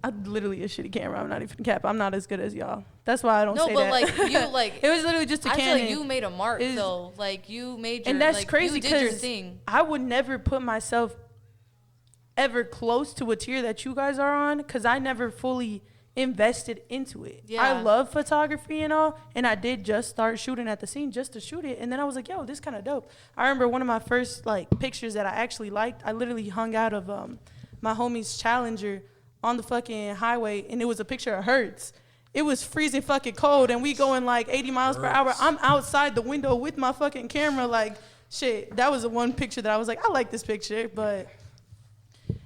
I literally a shitty camera. I'm not even cap. I'm not as good as y'all. That's why I don't No, say but that. like you like. it was literally just a I feel Canon. like you made a mark Is- though. Like you made your. And that's like, crazy You did your because thing. I would never put myself ever close to a tier that you guys are on because I never fully invested into it. Yeah. I love photography and all, and I did just start shooting at the scene just to shoot it, and then I was like, yo, this kind of dope. I remember one of my first like pictures that I actually liked. I literally hung out of my homie's Challenger on the fucking highway, and it was a picture of Hertz. It was freezing fucking cold, and we going like 80 miles per hour. I'm outside the window with my fucking camera, like, shit. That was the one picture that I was like, I like this picture, but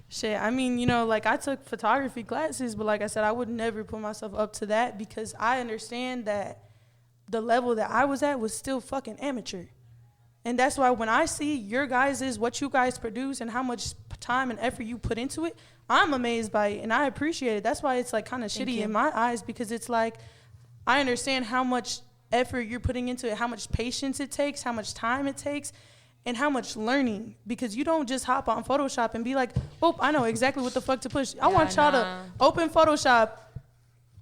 shit, I mean, you know, like, I took photography classes, but like I said, I would never put myself up to that because I understand that the level that I was at was still fucking amateur. And that's why when I see your guys' what you guys produce and how much time and effort you put into it, I'm amazed by it and I appreciate it. That's why it's like kind of shitty you. in my eyes because it's like I understand how much effort you're putting into it, how much patience it takes, how much time it takes, and how much learning. Because you don't just hop on Photoshop and be like, oh, I know exactly what the fuck to push. I want y'all to open Photoshop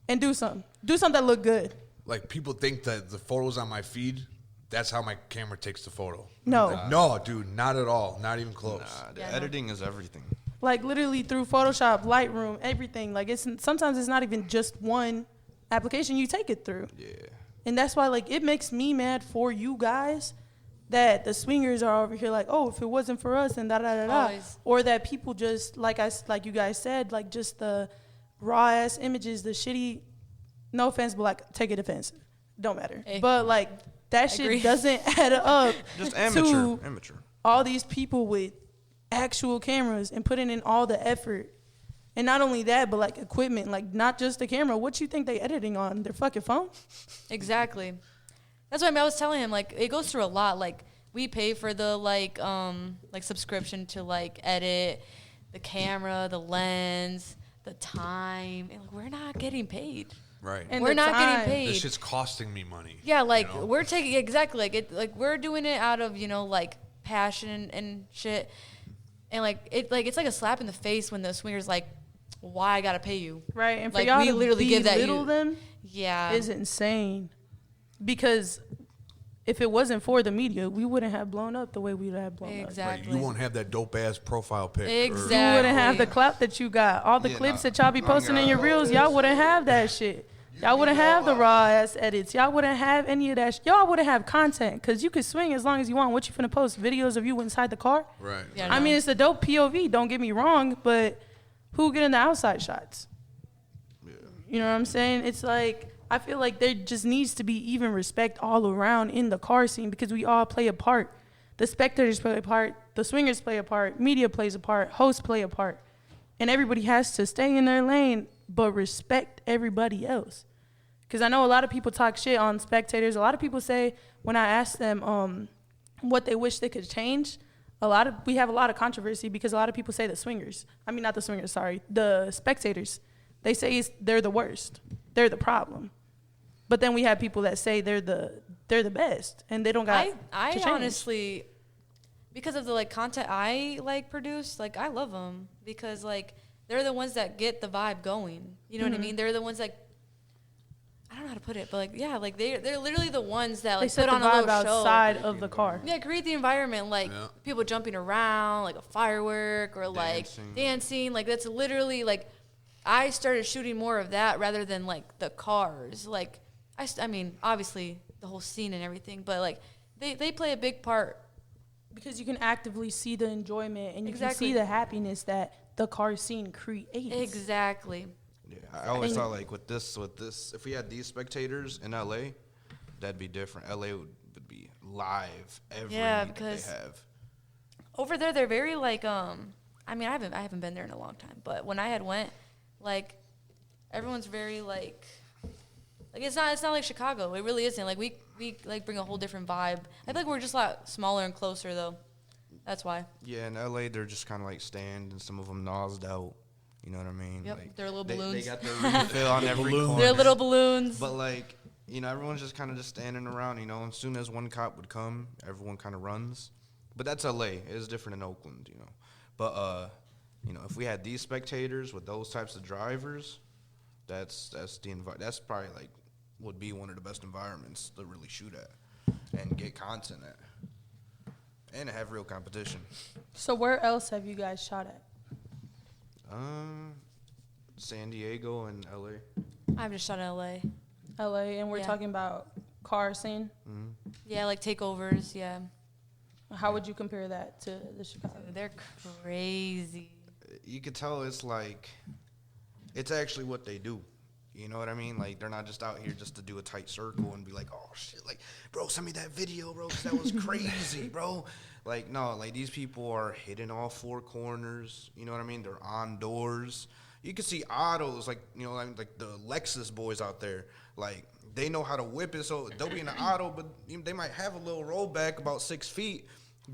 and do something. Do something that look good. Like, people think that the photos on my feed, that's how my camera takes the photo. No. Like, no, dude, not at all. Not even close. Nah, the Yeah, no. editing is everything. Like literally through Photoshop, Lightroom, everything. Like sometimes it's not even just one application you take it through. Yeah. And that's why like it makes me mad for you guys that the swingers are over here like, oh, if it wasn't for us and da da da da, Always. or that people just like you guys said, like just the raw ass images, the shitty. No offense, but like take it offensive, don't matter. Hey. But like that shit agree. doesn't add up Just to amateur. all these people with actual cameras and putting in all the effort. And not only that, but like equipment, like not just the camera. What you think they editing on? Their fucking phone? Exactly. That's why I was telling him, like, it goes through a lot. Like, we pay for the, like subscription to, like, edit, the camera, the lens, the time. And, like, we're not getting paid. Right. And We're the not time. getting paid. This shit's costing me money. Yeah, like, you know? we're taking, exactly, like, we're doing it out of, like, passion and shit. And, like, it's like a slap in the face when the swinger's like, why I gotta pay you? Right. And for Like, y'all we to literally give that belittle you. them Yeah. is insane. Because if it wasn't for the media, we wouldn't have blown up the way we would have blown up. Right, Exactly. you won't have that dope ass profile pic. Exactly. You wouldn't have the clout that you got. All the Yeah, clips nah. that y'all be posting in your reels, y'all wouldn't have that shit. Y'all wouldn't have the raw ass edits. Y'all wouldn't have any of that. Y'all wouldn't have content because you could swing as long as you want. What you finna post? Videos of you inside the car? Right. Yeah, I no. mean, it's a dope POV. Don't get me wrong, but who getting the outside shots? Yeah. You know what I'm saying? It's like I feel like there just needs to be even respect all around in the car scene because we all play a part. The spectators play a part. The swingers play a part. Media plays a part. Hosts play a part. And everybody has to stay in their lane but respect everybody else. Because I know a lot of people talk shit on spectators. A lot of people say, when I ask them what they wish they could change, we have a lot of controversy because a lot of people say the spectators. They say they're the worst. They're the problem. But then we have people that say they're the best, and they don't got to change. I honestly, because of the like content I like produce, like I love them because like they're the ones that get the vibe going. You know what I mean? They're the ones like, I don't know how to put it, but like yeah, like they're literally the ones that like put on a little show outside show. of the car. Yeah, create the environment, like people jumping around, like a firework or like dancing. Like that's literally like I started shooting more of that rather than like the cars. Like I mean, obviously the whole scene and everything, but like they play a big part because you can actively see the enjoyment and you can see the happiness that the car scene creates. Exactly. Yeah, I always thought like with this, if we had these spectators in LA, that'd be different. LA would be live every meet because they have. Over there, they're very like I mean, I haven't been there in a long time, but when I had went, like everyone's very like it's not like Chicago. It really isn't. Like we like bring a whole different vibe. I feel like we're just a lot smaller and closer though. That's why. Yeah, in LA, they're just kind of like stand, and some of them nozzed out. You know what I mean? Yep, like, they're little balloons. They got their refill on every corner. They're little balloons. But like, you know, everyone's just kind of just standing around. You know, as soon as one cop would come, everyone kind of runs. But that's LA. It's different in Oakland, you know. But you know, if we had these spectators with those types of drivers, that's probably like would be one of the best environments to really shoot at and get content at, and have real competition. So where else have you guys shot at? San Diego and LA. I've just shot in LA. LA, and we're talking about car scene? Mm-hmm. Yeah, like takeovers, yeah. How would you compare that to the Chicago? They're crazy. You could tell it's like, it's actually what they do. You know what I mean? Like, they're not just out here just to do a tight circle and be like, oh, shit, like, bro, send me that video, bro, 'cause that was crazy, bro. Like, no, like, these people are hitting all four corners. You know what I mean? They're on doors. You can see autos, like, you know, like the Lexus boys out there. Like, they know how to whip it, so they'll be in an auto, but they might have a little rollback about 6 feet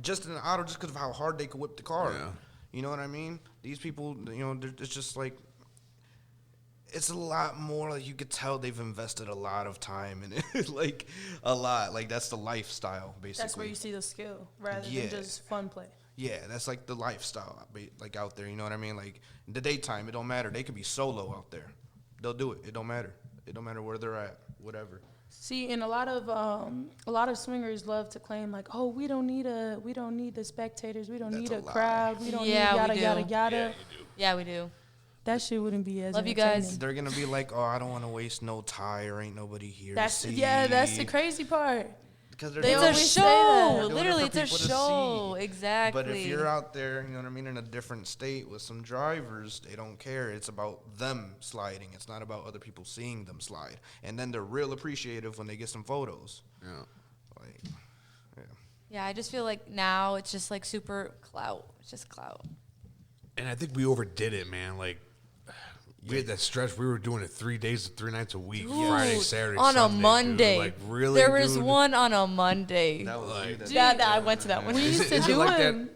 just in an auto just because of how hard they could whip the car. Yeah. You know what I mean? These people, you know, it's just like, it's a lot more, like, you could tell they've invested a lot of time in it, like, a lot. Like, that's the lifestyle, basically. That's where you see the skill rather than just fun play. Yeah, that's like the lifestyle, like, out there, you know what I mean? Like, in the daytime, it don't matter. They could be solo out there. They'll do it. It don't matter. It don't matter where they're at, whatever. See, and a lot of swingers love to claim like, oh, we don't need the spectators, we don't need a crowd, we don't need yada yada yada. Yeah, we do. That shit wouldn't be as love you guys. They're gonna be like, oh, I don't want to waste no tire, ain't nobody here. That's the crazy part. Because it's a show. Literally, it's a show. Exactly. But if you're out there, you know what I mean, in a different state with some drivers, they don't care. It's about them sliding. It's not about other people seeing them slide. And then they're real appreciative when they get some photos. Yeah. Like, yeah. Yeah, I just feel like now it's just like super clout. It's just clout. And I think we overdid it, man. Like, we had that stretch. We were doing it 3 days, 3 nights a week. Dude, Friday, Saturday, on Sunday, a Monday. Dude. Like, really, there was one on a Monday. That was like, I went to that one. We used to do it.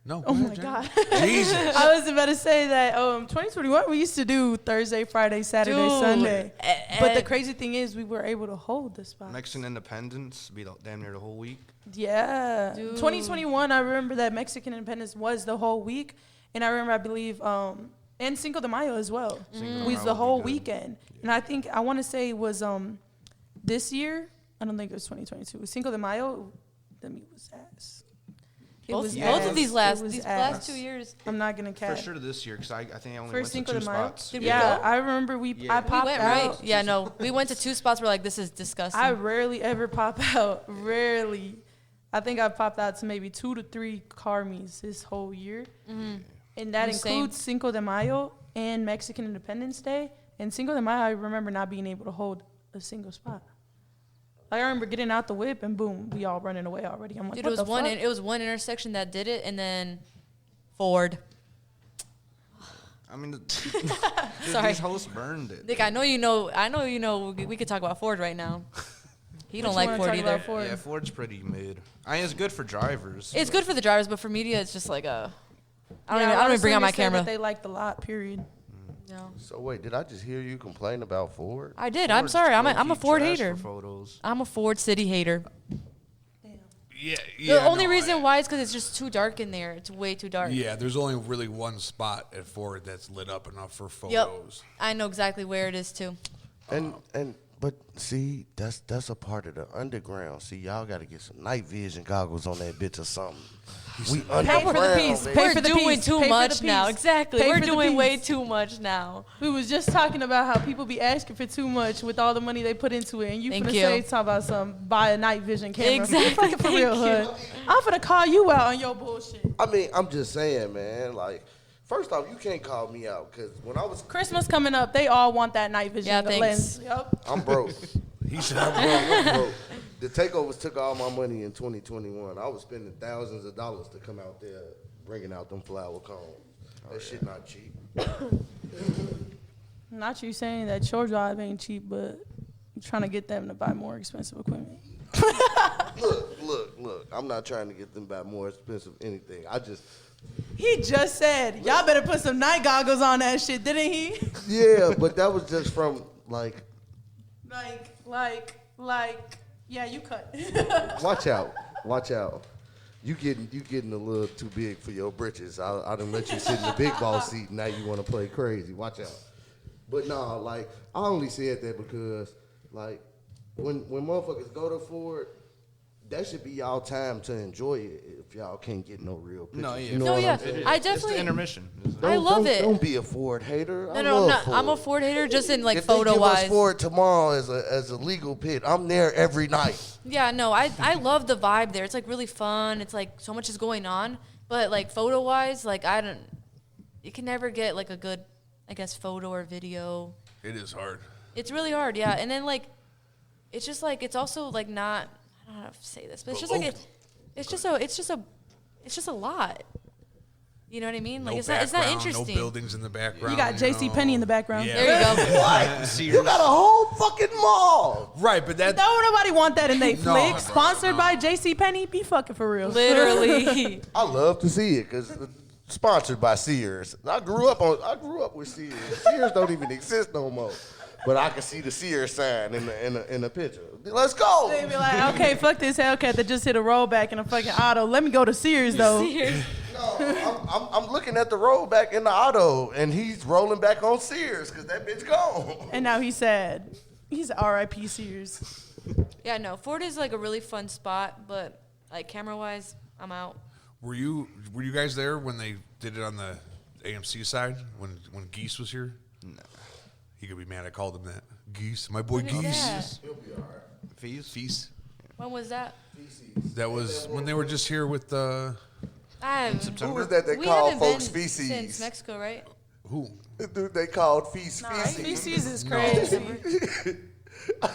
No. Oh my God. Jesus. I was about to say that 2021 we used to do Thursday, Friday, Saturday, Sunday. But the crazy thing is we were able to hold the spot. Mexican Independence be damn near the whole week. Yeah. Dude. 2021, I remember that Mexican Independence was the whole week. And I remember, I believe, and Cinco de Mayo as well. Was the whole weekend. Yeah. And I want to say it was this year. I don't think it was 2022. Cinco de Mayo, the meat was ass. Both of these last 2 years. I'm not gonna catch. For sure this year, because I think I only First went to 2 spots. Yeah, I remember I popped out. Right? Yeah, no, we went to 2 spots. We're like, this is disgusting. I rarely ever pop out. Rarely. I think I popped out to maybe 2 to 3 car meets this whole year. Mm-hmm. And that includes Cinco de Mayo and Mexican Independence Day. And Cinco de Mayo, I remember not being able to hold a single spot. Like, I remember getting out the whip and boom, we all running away already. I'm like, dude, what the fuck? It was one intersection that did it, and then Ford. I mean, Sorry. these hosts burned it. Nick, I know you know. We could talk about Ford right now. He don't What you like wanna Ford talk either. about Ford? Yeah, Ford's pretty mid. I mean, it's good for drivers. It's good for the drivers, but for media, it's just like a. I Yeah, don't even bring out my swingers said camera. that they like the lot. Period. No. So wait, did I just hear you complain about Ford? I did. I'm Ford's sorry. I'm a low-key Ford trash hater. for photos. I'm a Ford City hater. Yeah. The only reason why is because it's just too dark in there. It's way too dark. Yeah, there's only really one spot at Ford that's lit up enough for Yep. photos. I know exactly where it is too. But see, that's a part of the underground. See, y'all got to get some night vision goggles on that bitch or something. We Pay for the underground, piece. baby. Pay We're for the doing piece. too Pay for much the now. piece. Exactly. Pay We're for the doing way piece. too much now. We was just talking about how people be asking for too much with all the money they put into it, and you Thank finna you. say talk about some buy a night vision camera. Exactly. Fucking for real, Thank hood. I'm finna call you out on your bullshit. I mean, I'm just saying, man. Like, first off, you can't call me out because when I was, Christmas coming up, they all want that night vision Yeah, thanks. lens. Yup. I'm broke. He should have I'm broke. The takeovers took all my money in 2021. I was spending thousands of dollars to come out there bringing out them flower cones. That shit not cheap. Not you saying that your job ain't cheap, but you trying to get them to buy more expensive equipment. Look. I'm not trying to get them back more expensive anything. He just said, y'all better put some night goggles on that shit, didn't he? Yeah, but that was just from like, yeah, you cut. watch out. You getting a little too big for your britches. I done let you sit in the big ball seat. Now you want to play crazy. Watch out. But nah, like I only said that because like when motherfuckers go to Ford, that should be y'all time to enjoy it. If y'all can't get no real pictures. No, yeah. You know No, what yeah. I'm saying? I It's the definitely. intermission. I love it. Don't be a Ford hater. I No, love I'm not. Ford. I'm a Ford hater just in like if they photo give us wise. Ford tomorrow as a legal pit, I'm there every night. Yeah, no, I love the vibe there. It's like really fun. It's like so much is going on. But like photo wise, like you can never get like a good, I guess, photo or video. It is hard. It's really hard, yeah. And then like, it's just like it's also like not. I don't know how to say this, but it's just like it's just a lot. You know what I mean? Like No it's not background, interesting. No buildings in the background. You got J.C. Penney in the background. Yeah. There you go. What? You got a whole fucking mall. Right, but that Don't nobody want that in they No, flick. bro, Sponsored no. by J.C. Penney. Be fucking for real. Literally. I love to see it because sponsored by Sears. I grew up with Sears. Sears don't even exist no more. But I can see the Sears sign in the picture. Let's go. They be like, okay, fuck this Hellcat that just hit a rollback in a fucking auto. Let me go to Sears though. No, I'm looking at the road back in the auto, and he's rolling back on Sears because that bitch gone. And now he's sad. He's R.I.P. Sears. Yeah, no. Ford is like a really fun spot, but like camera wise, I'm out. were you guys there when they did it on the AMC side when Geese was here? No. He could be mad I called him that. Geese, my boy When is Geese. that? He'll be all right. Feast. When was that? That was when they were just here with I haven't. Who was that they We called haven't folks been feces? since Mexico, right? who? The dude they called feces. Feces is crazy.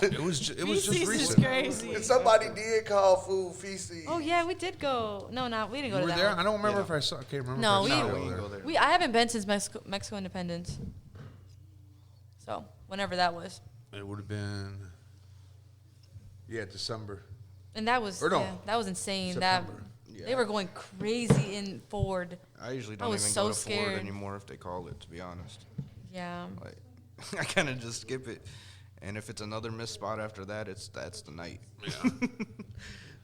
It was just Feces is recent. crazy. And somebody did call food feces. Oh yeah, we did go. No, we didn't go You to were that there? one. I don't remember if I saw. I can't remember. No, if I saw we- you We there. go there. I haven't been since Mexico independence. So whenever that was, It would have been. Yeah, December. and that was Or no, that was insane. September. That they were going crazy in Ford. I usually I don't was even so go to scared. Ford anymore if they call it, to be honest. Yeah. Like, I kind of just skip it. And if it's another missed spot after that, that's the night. Yeah.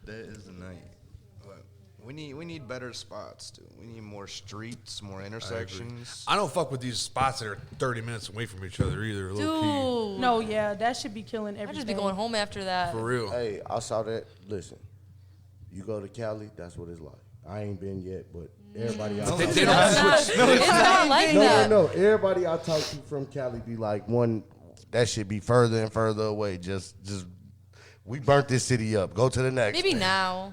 That is the night. But we need better spots, dude. We need more streets, more intersections. I don't fuck with these spots that are 30 minutes away from each other either. Low key. Dude. No, yeah, that should be killing I'd every just be day. going home after that. For real. Hey, I saw that. Listen, you go to Cali, that's what it's like. I ain't been yet, but everybody I talk They to. don't switch. It's not like that. No. Everybody I talk to from Cali be like, that should be further and further away. Just we burnt this city up. Go to the next. Maybe one. now,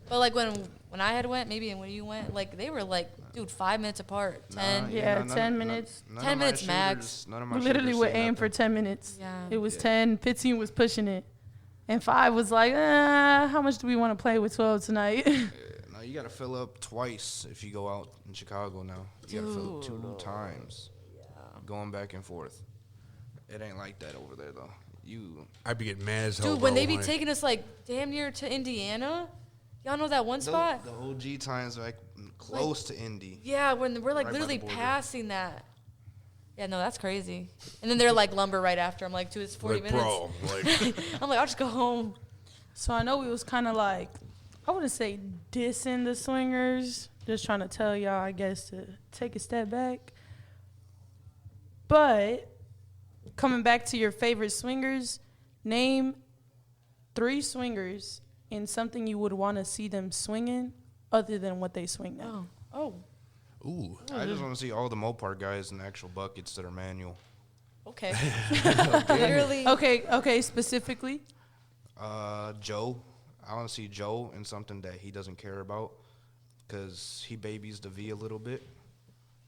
but like when I had went, maybe and when you went, like they were like, dude, 5 minutes apart, 10. Yeah, 10 minutes. 10 minutes max. None of my We literally shooters would say aim for nothing. 10 minutes. Yeah. It was 10, 15 was pushing it. And 5 was like, how much do we want to play with 12 tonight? No, you got to fill up twice if you go out in Chicago now. You got to fill up 2 times. going back and forth. It ain't like that over there though. I'd be getting mad as hell. Dude, when bro, they be taking us like damn near to Indiana, y'all know that one spot? The OG times like close to Indy. Yeah, when we're like Right by the literally border. passing that. Yeah, no, that's crazy. And then they're like lumber right after. I'm like, dude, it's 40 like, minutes. bro, like, I'm like, I'll just go home. So I know we was kind of like, I wouldn't say dissing the swingers, just trying to tell y'all, I guess, to take a step back. But coming back to your favorite swingers, name 3 swingers in something you would want to see them swinging other than what they swing now. Oh. ooh. I just want to see all the Mopar guys in actual buckets that are manual. Okay. Literally. Okay, specifically. Joe. I want to see Joe in something that he doesn't care about because he babies the V a little bit.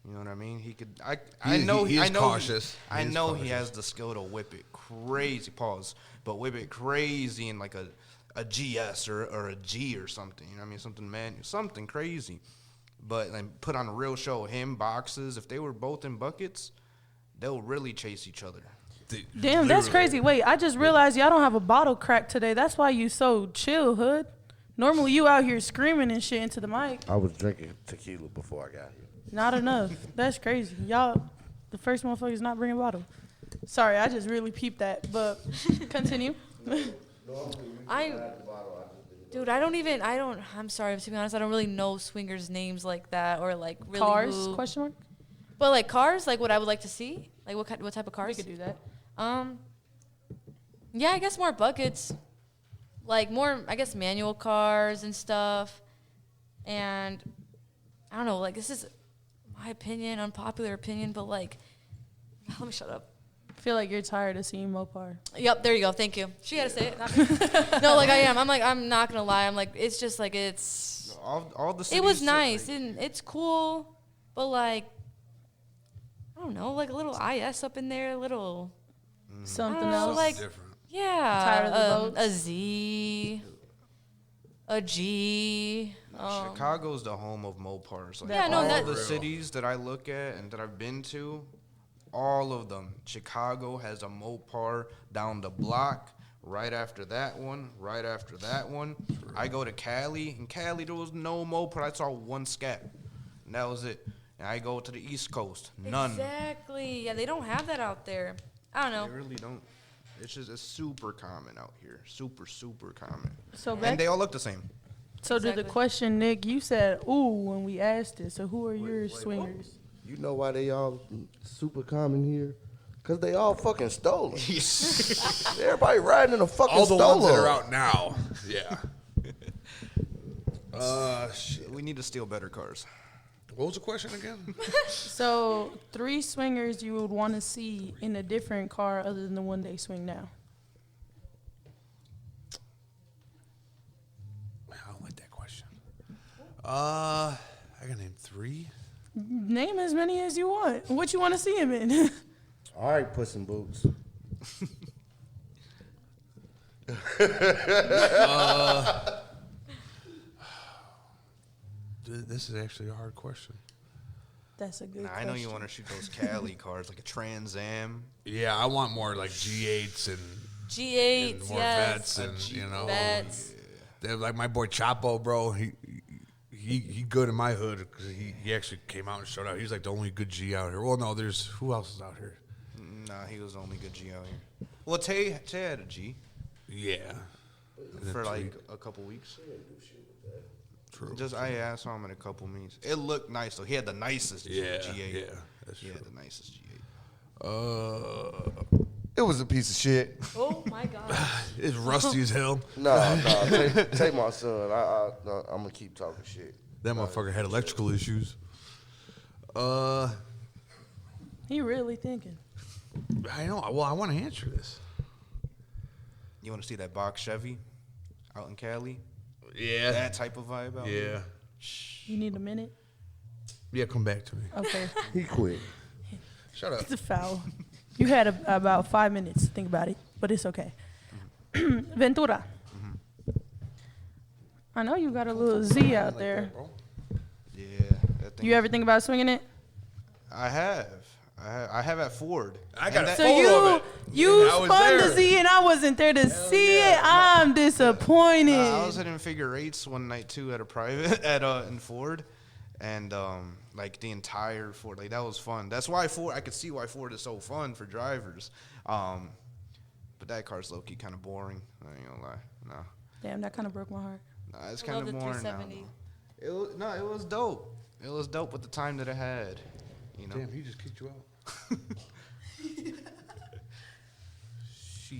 You know what I mean? He could. I know he is I know cautious. I He is know he cautious. has the skill to whip it crazy. Pause. But whip it crazy in like a GS or a G or something. You know what I mean? Something something crazy. But then put on a real show. Him boxes. If they were both in buckets, they'll really chase each other. Damn, that's crazy. Wait, I just realized y'all don't have a bottle crack today. That's why you so chill, Hood. Normally you out here screaming and shit into the mic. I was drinking tequila before I got here. Not enough. That's crazy. Y'all, the first motherfuckers not bringing a bottle. Sorry, I just really peeped that. But continue. I'm sorry, to be honest, I don't really know swingers' names like that or like really Cars? who- Question mark. But like cars, like what I would like to see, like what type of We cars? could do that. Yeah, I guess more buckets, like more, I guess manual cars and stuff, and I don't know, like this is my opinion, unpopular opinion, but like, let me shut up. I feel like you're tired of seeing Mopar. Yep, there you go. Thank you. She had to say it. Not me. No, like I am. I'm not gonna lie. I'm like, it's just like it's. All the It was cities, nice like, and it's cool, but like, I don't know, like a little IS up in there, a little. Something know, else. like- different. Yeah, Tired of the votes? a Z, a G. Chicago's the home of Mopars. Like Yeah, no, all that- the cities that I look at and that I've been to, all of them. Chicago has a Mopar down the block. Right after that one, right after that one. I go to Cali. In Cali, there was no Mopar. I saw one scat, and that was it. And I go to the East Coast, none. Exactly. Yeah, they don't have that out there. I don't They know. really don't. It's super common out here. Super common. So And they all look the same. So to the Exactly. question, Nick, you said ooh when we asked it. So who are your swingers? You know why they all super common here? Because they all fucking stolen. Everybody riding in a fucking All the stolen. ones that are out now. Yeah. Shit. We need to steal better cars. What was the question again? So 3 swingers you would want to see in a different car other than the one they swing now. I don't like that question. I gotta name 3. Name as many as you want. What you want to see him in? All right, Puss in Boots. This is actually a hard question. That's a good Nah, I question. know you want to shoot those Cali cars like a Trans Am. Yeah, I want more like G8s and G8s, more yes. vets and you know, Vets. they're like my boy Chapo, bro. He good in my hood because he actually came out and showed out. He's like the only good G out here. Well, no, there's who else is out here? Nah, he was the only good G out here. Well, Tay had a G Yeah, for like a couple weeks. true. I saw him in a couple meets. It looked nice though. He had the nicest Yeah, G8. yeah, that's he true. had the nicest G8. It was a piece of shit. Oh my God. It's rusty as hell. No, take my son. I'm gonna keep talking shit. That motherfucker had electrical issues. He really thinking. I know. Well, I want to answer this. You want to see that box Chevy out in Cali? Yeah. That type of vibe out here? Yeah. You need a minute? Yeah, come back to me. Okay. He quit. Shut up. It's a foul. You had about 5 minutes to think about it, but it's okay. Ventura. I know you got a little Z out there. Yeah. That thing You ever think about swinging it? I have. I have at Ford. I got a So photo of it. you I was spun there. to see, and I wasn't there to see it. I'm disappointed. I was hitting figure eights one night too at a private in Ford, and like the entire Ford, like that was fun. That's why Ford. I could see why Ford is so fun for drivers. But that car's low key kind of boring. I ain't gonna lie. No. Damn, that kind of broke my heart. Nah, it's I kind love of the boring now. 370. It was dope. It was dope with the time that it had. You know. Damn, he just kicked you out. Shit.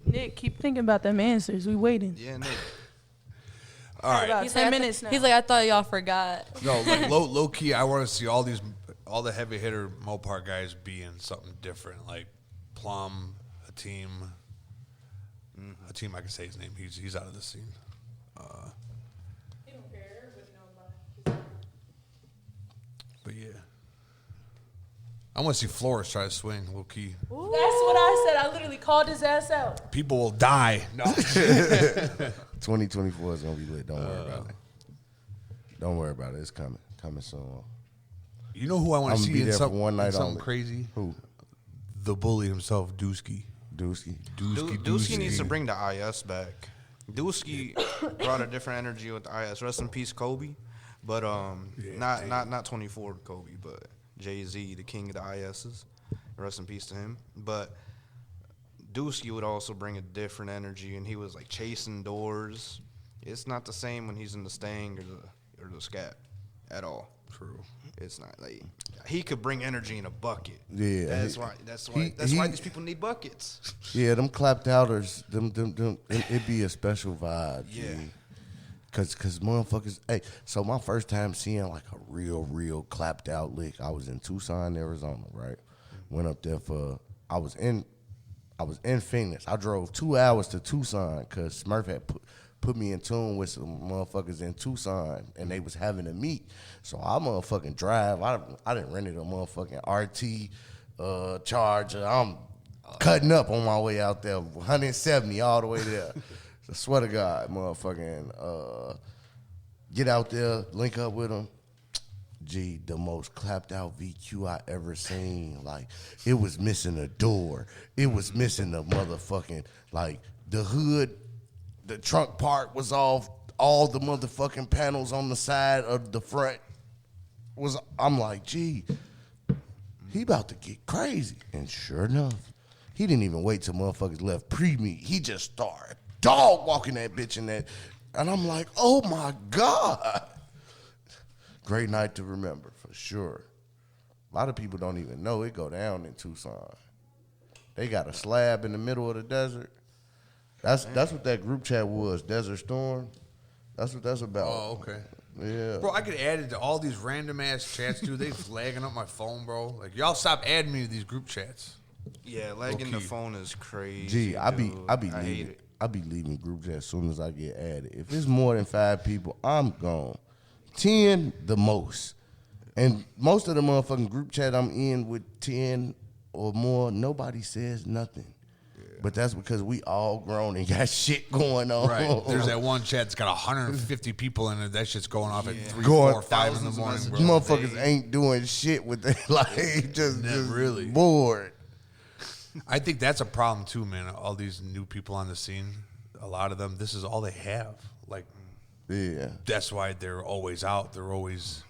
Nick, keep thinking about them answers. We waiting. Yeah, Nick. All right. About He's 10 like, minutes now. He's like, I thought y'all forgot. No, like low key, I want to see all the heavy hitter Mopar guys being something different, like Plum, Hatim. Hatim, I can say his name. He's out of the scene. But yeah, I want to see Flores try to swing low key. That's what I said. I literally called his ass out. People will die. No, 2024 is gonna be lit. Don't worry about it. Don't worry about it. It's coming soon. you know who I want I'm to gonna see be in there for something, one night in something only. crazy? Who? The bully himself, Dusky. Dusky. Dusky needs to bring the IS back. Dusky brought a different energy with the IS. Rest in peace, Kobe. But not 24 Kobe, but Jay-Z, the king of the ISs. Rest in peace to him. But Dusky would also bring a different energy, and he was like chasing doors. It's not the same when he's in the Stang or the Scat at all. True. It's not like he could bring energy in a bucket. Yeah, that's why these people need buckets. Yeah, them clapped outers, them it be a special vibe. Yeah. G. Cause motherfuckers. Hey, so my first time seeing like a real clapped out lick, I was in Tucson, Arizona. Right, went up there for. I was in Phoenix. I drove 2 hours to Tucson because Smurf had put me in tune with some motherfuckers in Tucson, and they was having a meet. So I motherfucking drive. I didn't rented a motherfucking RT Charger. I'm cutting up on my way out there, 170 all the way there. I swear to God, motherfucking get out there, link up with them. Gee, the most clapped out VQ I ever seen. Like, it was missing a door. It was missing the motherfucking, like, the hood. The trunk part was off. All the motherfucking panels on the side of the front was. I'm like, gee, he about to get crazy. And sure enough, he didn't even wait till motherfuckers left pre-meet. He just started dog walking that bitch in that. And I'm like, oh my God. Great night to remember, for sure. A lot of people don't even know it go down in Tucson. They got a slab in the middle of the desert. That's what that group chat was, Desert Storm. That's what that's about. Oh, okay. Yeah. Bro, I get added to all these random ass chats, dude. They flagging up my phone, bro. Like, y'all stop adding me to these group chats. Yeah, lagging the Okay. phone is crazy. Gee, I be hate leaving. it. I be leaving group chat as soon as I get added. If it's more than 5 people, I'm gone. 10 the most. And most of the motherfucking group chat I'm in with 10 or more, nobody says nothing. But that's because we all grown and got shit going on. Right. There's that one chat that's got 150 people in it. That shit's going off at 3, Going 4, 5 in the thousands of morning, bro. messages. Motherfuckers ain't doing shit with their life. Just really. bored. I think that's a problem too, man. All these new people on the scene, a lot of them, this is all they have. Like, Yeah. that's why they're always out. They're always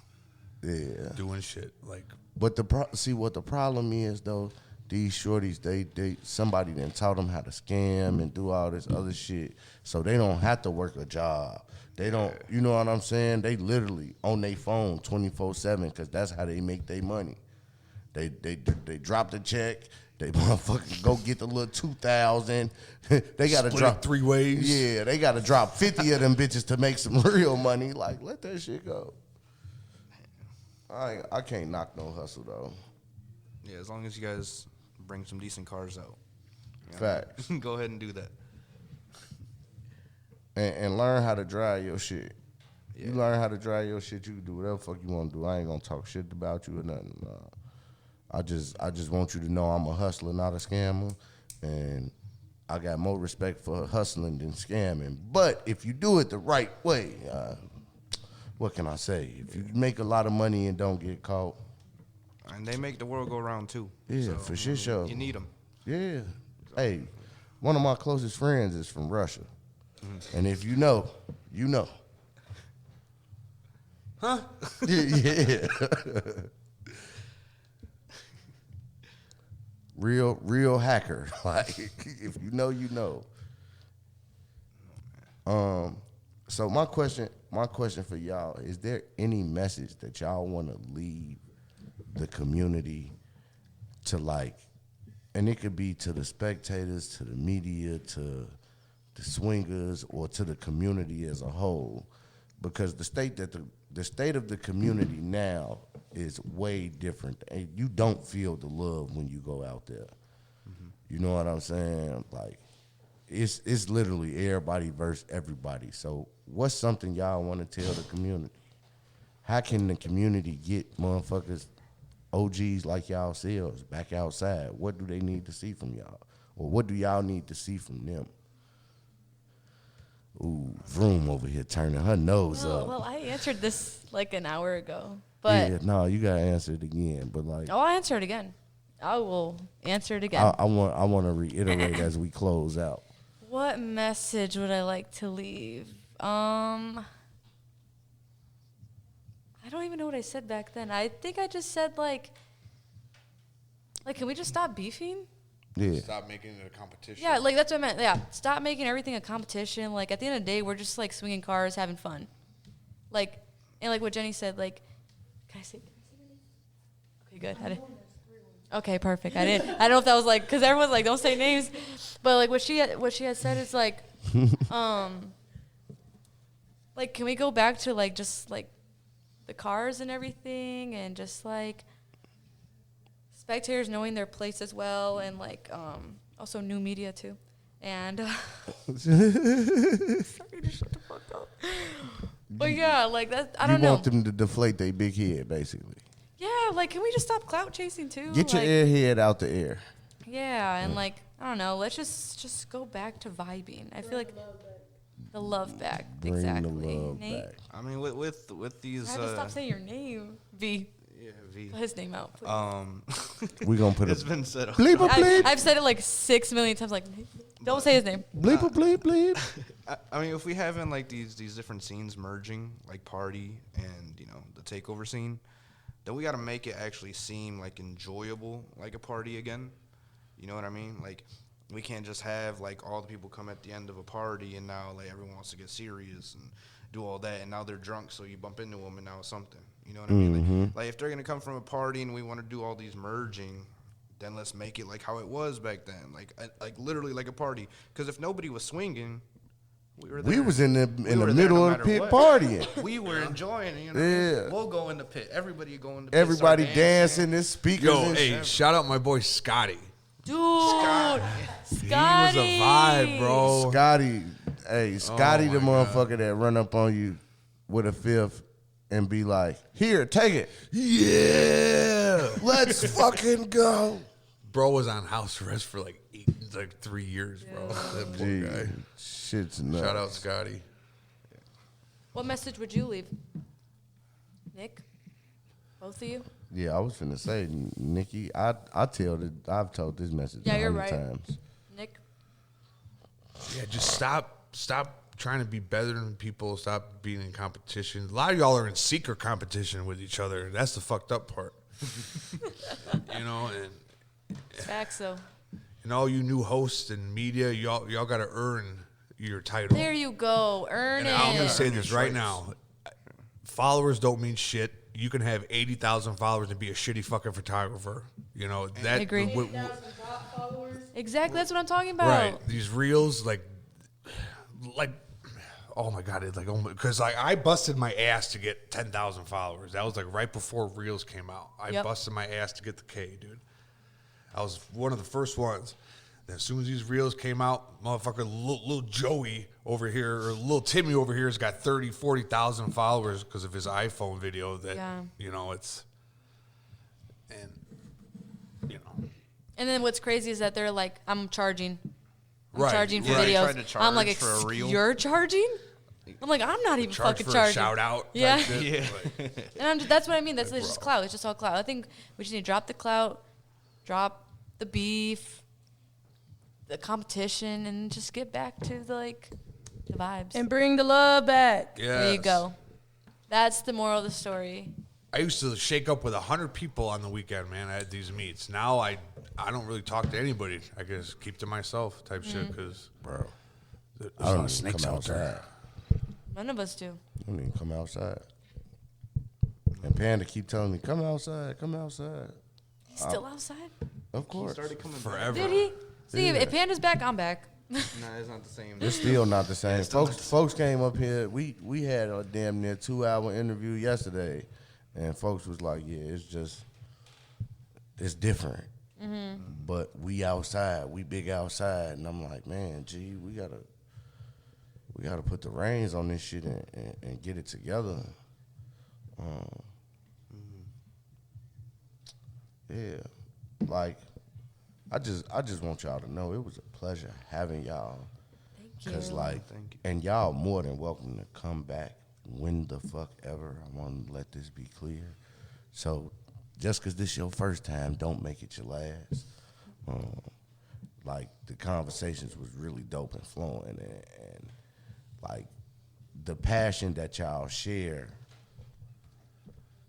doing shit. Like, But see what the problem is though. These shorties, they somebody done taught them how to scam and do all this other shit, so they don't have to work a job. They don't, you know what I'm saying? They literally on their phone 24/7 because that's how they make their money. They drop the check. They motherfucking go get the little 2,000. They gotta split drop it 3 ways. Yeah, they gotta drop 50 of them bitches to make some real money. Like, let that shit go. I can't knock no hustle though. Yeah, as long as you guys bring some decent cars out. Facts. Go ahead and do that. And learn how to drive your shit. You learn how to drive your shit, you can do whatever the fuck you want to do. I ain't gonna talk shit about you or nothing. I just want you to know I'm a hustler, not a scammer, and I got more respect for hustling than scamming. But if you do it the right way, what can I say? If you make a lot of money and don't get caught, And they make the world go round too. yeah, for sure. You need them. Yeah. Hey, one of my closest friends is from Russia. And if you know, you know. Huh? Yeah. real hacker. Like, if you know, you know. So my question for y'all, is there any message that y'all want to leave the community to, like, and it could be to the spectators, to the media, to the swingers, or to the community as a whole? Because the state of the community now is way different. And you don't feel the love when you go out there. You know what I'm saying? Like, it's literally everybody versus everybody. So what's something y'all want to tell the community? How can the community get motherfuckers, OGs like y'all selves, back outside? What do they need to see from y'all? Or what do y'all need to see from them? Ooh, Vroom over here turning her nose up. Well, I answered this like an hour ago. But yeah, no, you gotta answer it again. But like, I'll answer it again. I will answer it again. I want to reiterate as we close out. What message would I like to leave? I don't even know what I said back then. I think I just said like, can we just stop beefing? Yeah, Stop making it a competition. Yeah, like that's what I meant. Yeah, stop making everything a competition. Like at the end of the day, we're just like swinging cars, having fun. Like, and like what Jenny said. Like, can I say my name? Okay, good. Okay, perfect. I don't know if that was like, because everyone's like, don't say names, but like what she had said is like, like can we go back to like just like the cars and everything, and just like spectators knowing their place as well, and like also new media too, and sorry to shut the fuck up. But yeah, like that. I don't know. You want them to deflate their big head, basically. Yeah, like can we just stop clout chasing too? Get your like, airhead out the air. Yeah, and like I don't know. Let's just go back to vibing. I feel like the love back. Bring exactly. the love Nate, back. I mean, with these. I have to stop saying your name. V. Yeah, V. Put his name out, please. We gonna put It's a been said. bleep a bleep, I've said it like 6 million times. Like, don't say his name. bleep a bleep bleep. I mean, if we having like these different scenes merging, like party and the takeover scene, then we got to make it actually seem like enjoyable, like a party again. You know what I mean? Like, we can't just have like all the people come at the end of a party and now like everyone wants to get serious and do all that, and now they're drunk, so you bump into them and now it's something. You know what I mean? Like if they're gonna come from a party and we want to do all these merging, then let's make it like how it was back then, like literally like a party. Because if nobody was swinging, we were there. We was in the were there middle no of the matter pit what. partying. We were enjoying it. Yeah. We'll go in the pit. Everybody go in the pit. Everybody start dancing, there's speakers. Yo, and hey, shit. shout out my boy Scotty. Dude, He was Scotty. a vibe, bro. Scotty, Scotty, Oh the my motherfucker that run up on you with a fifth and be like, "Here, take it. Yeah. Let's fucking go." Bro was on house arrest for like 3 years, bro. That poor Gee, guy. shit's nuts. Shout out Scotty. What message would you leave, Nick? Both of you? Yeah, I was finna say, Nikki, I've told this message Yeah, a you're hundred right. times. Nick? Yeah, just stop trying to be better than people. Stop being in competition. A lot of y'all are in secret competition with each other. That's the fucked up part. And Facts, though. all you new hosts and media, y'all got to earn your title. There you go. Earn And it. I'm gonna say this right now: followers don't mean shit. You can have 80,000 followers and be a shitty fucking photographer. That. I agree. Exactly. That's what I'm talking about. Right. These reels, like, oh my god, because I busted my ass to get 10,000 followers. That was like right before reels came out. I Yep. busted my ass to get the K, dude. I was one of the first ones. Then as soon as these reels came out, motherfucker, little Joey over here, or little Timmy over here has got 30, 40,000 followers because of his iPhone video that, it's, and, And then what's crazy is that they're like, I'm charging. I'm Right. charging for Yeah, they videos. tried to I'm like, charge for a reel. you're charging? I'm like, I'm not even Charge fucking for charging. a shout out. Yeah. Yeah. And that's what I mean. That's just clout. It's just all clout. I think we just need to drop the clout, drop the beef, the competition, and just get back to the vibes. And bring the love back. There you go. That's the moral of the story. I used to shake up with 100 people on the weekend, man, at these meets. Now I don't really talk to anybody. I just keep to myself type shit because, bro, there's I a lot don't of even snakes come out there. outside. None of us do. I don't even come outside. And Panda keep telling me, come outside, come outside. He's still outside? Of course. Started coming Forever. Did he? See, Yeah. if Panda's back, I'm back. Nah, it's not the same. It's still not the same. Folks came up here. We had a damn near 2-hour interview yesterday, and folks was like, "Yeah, it's different." But we outside, we big outside, and I'm like, man, gee, we gotta put the reins on this shit and get it together. Yeah, like I just want y'all to know it was a pleasure having y'all. Thank you. Cause and y'all more than welcome to come back when the fuck ever. I want to let this be clear. So just cause this your first time, don't make it your last. Like the conversations was really dope and flowing, and like the passion that y'all share.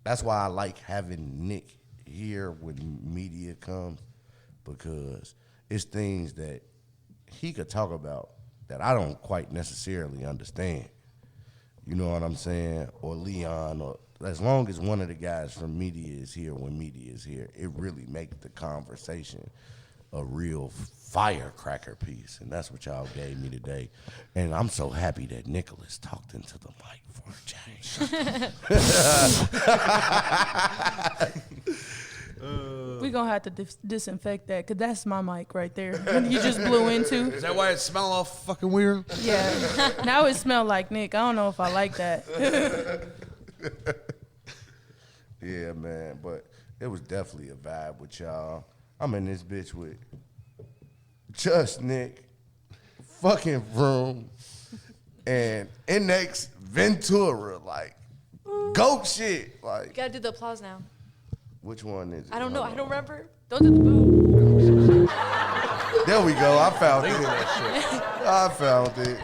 That's why I like having Nick here when media comes, because it's things that he could talk about that I don't quite necessarily understand. You know what I'm saying? Or Leon, or as long as one of the guys from media is here when media is here, it really makes the conversation a real firecracker piece. And that's what y'all gave me today. And I'm so happy that Nicholas talked into the mic for a change. We gonna have to disinfect that, cause that's my mic right there. You just blew into. Is that why it smelled all fucking weird? Yeah. Now it smell like Nick. I don't know if I like that. Yeah, man. But it was definitely a vibe with y'all. I'm in this bitch with JusttNick, fucking Vroom, and Nxventura. Like, goat shit. Like, You gotta do the applause now. which one is it? I don't know. Hold I don't on. remember. Don't do the boom. There we go. I found it. I found it.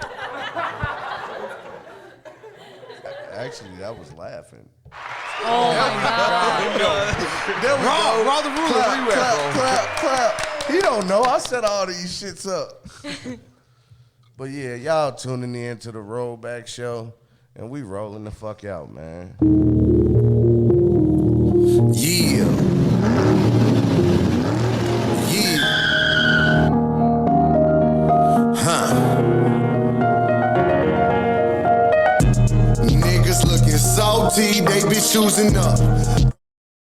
Actually, I was laughing. Oh my god. There we go. Raw the rule everywhere, bro. Clap. He don't know. I set all these shits up. But yeah, y'all tuning in to the Rollback Show, and we rolling the fuck out, man. Yeah. Yeah. Niggas looking salty, they be choosing up.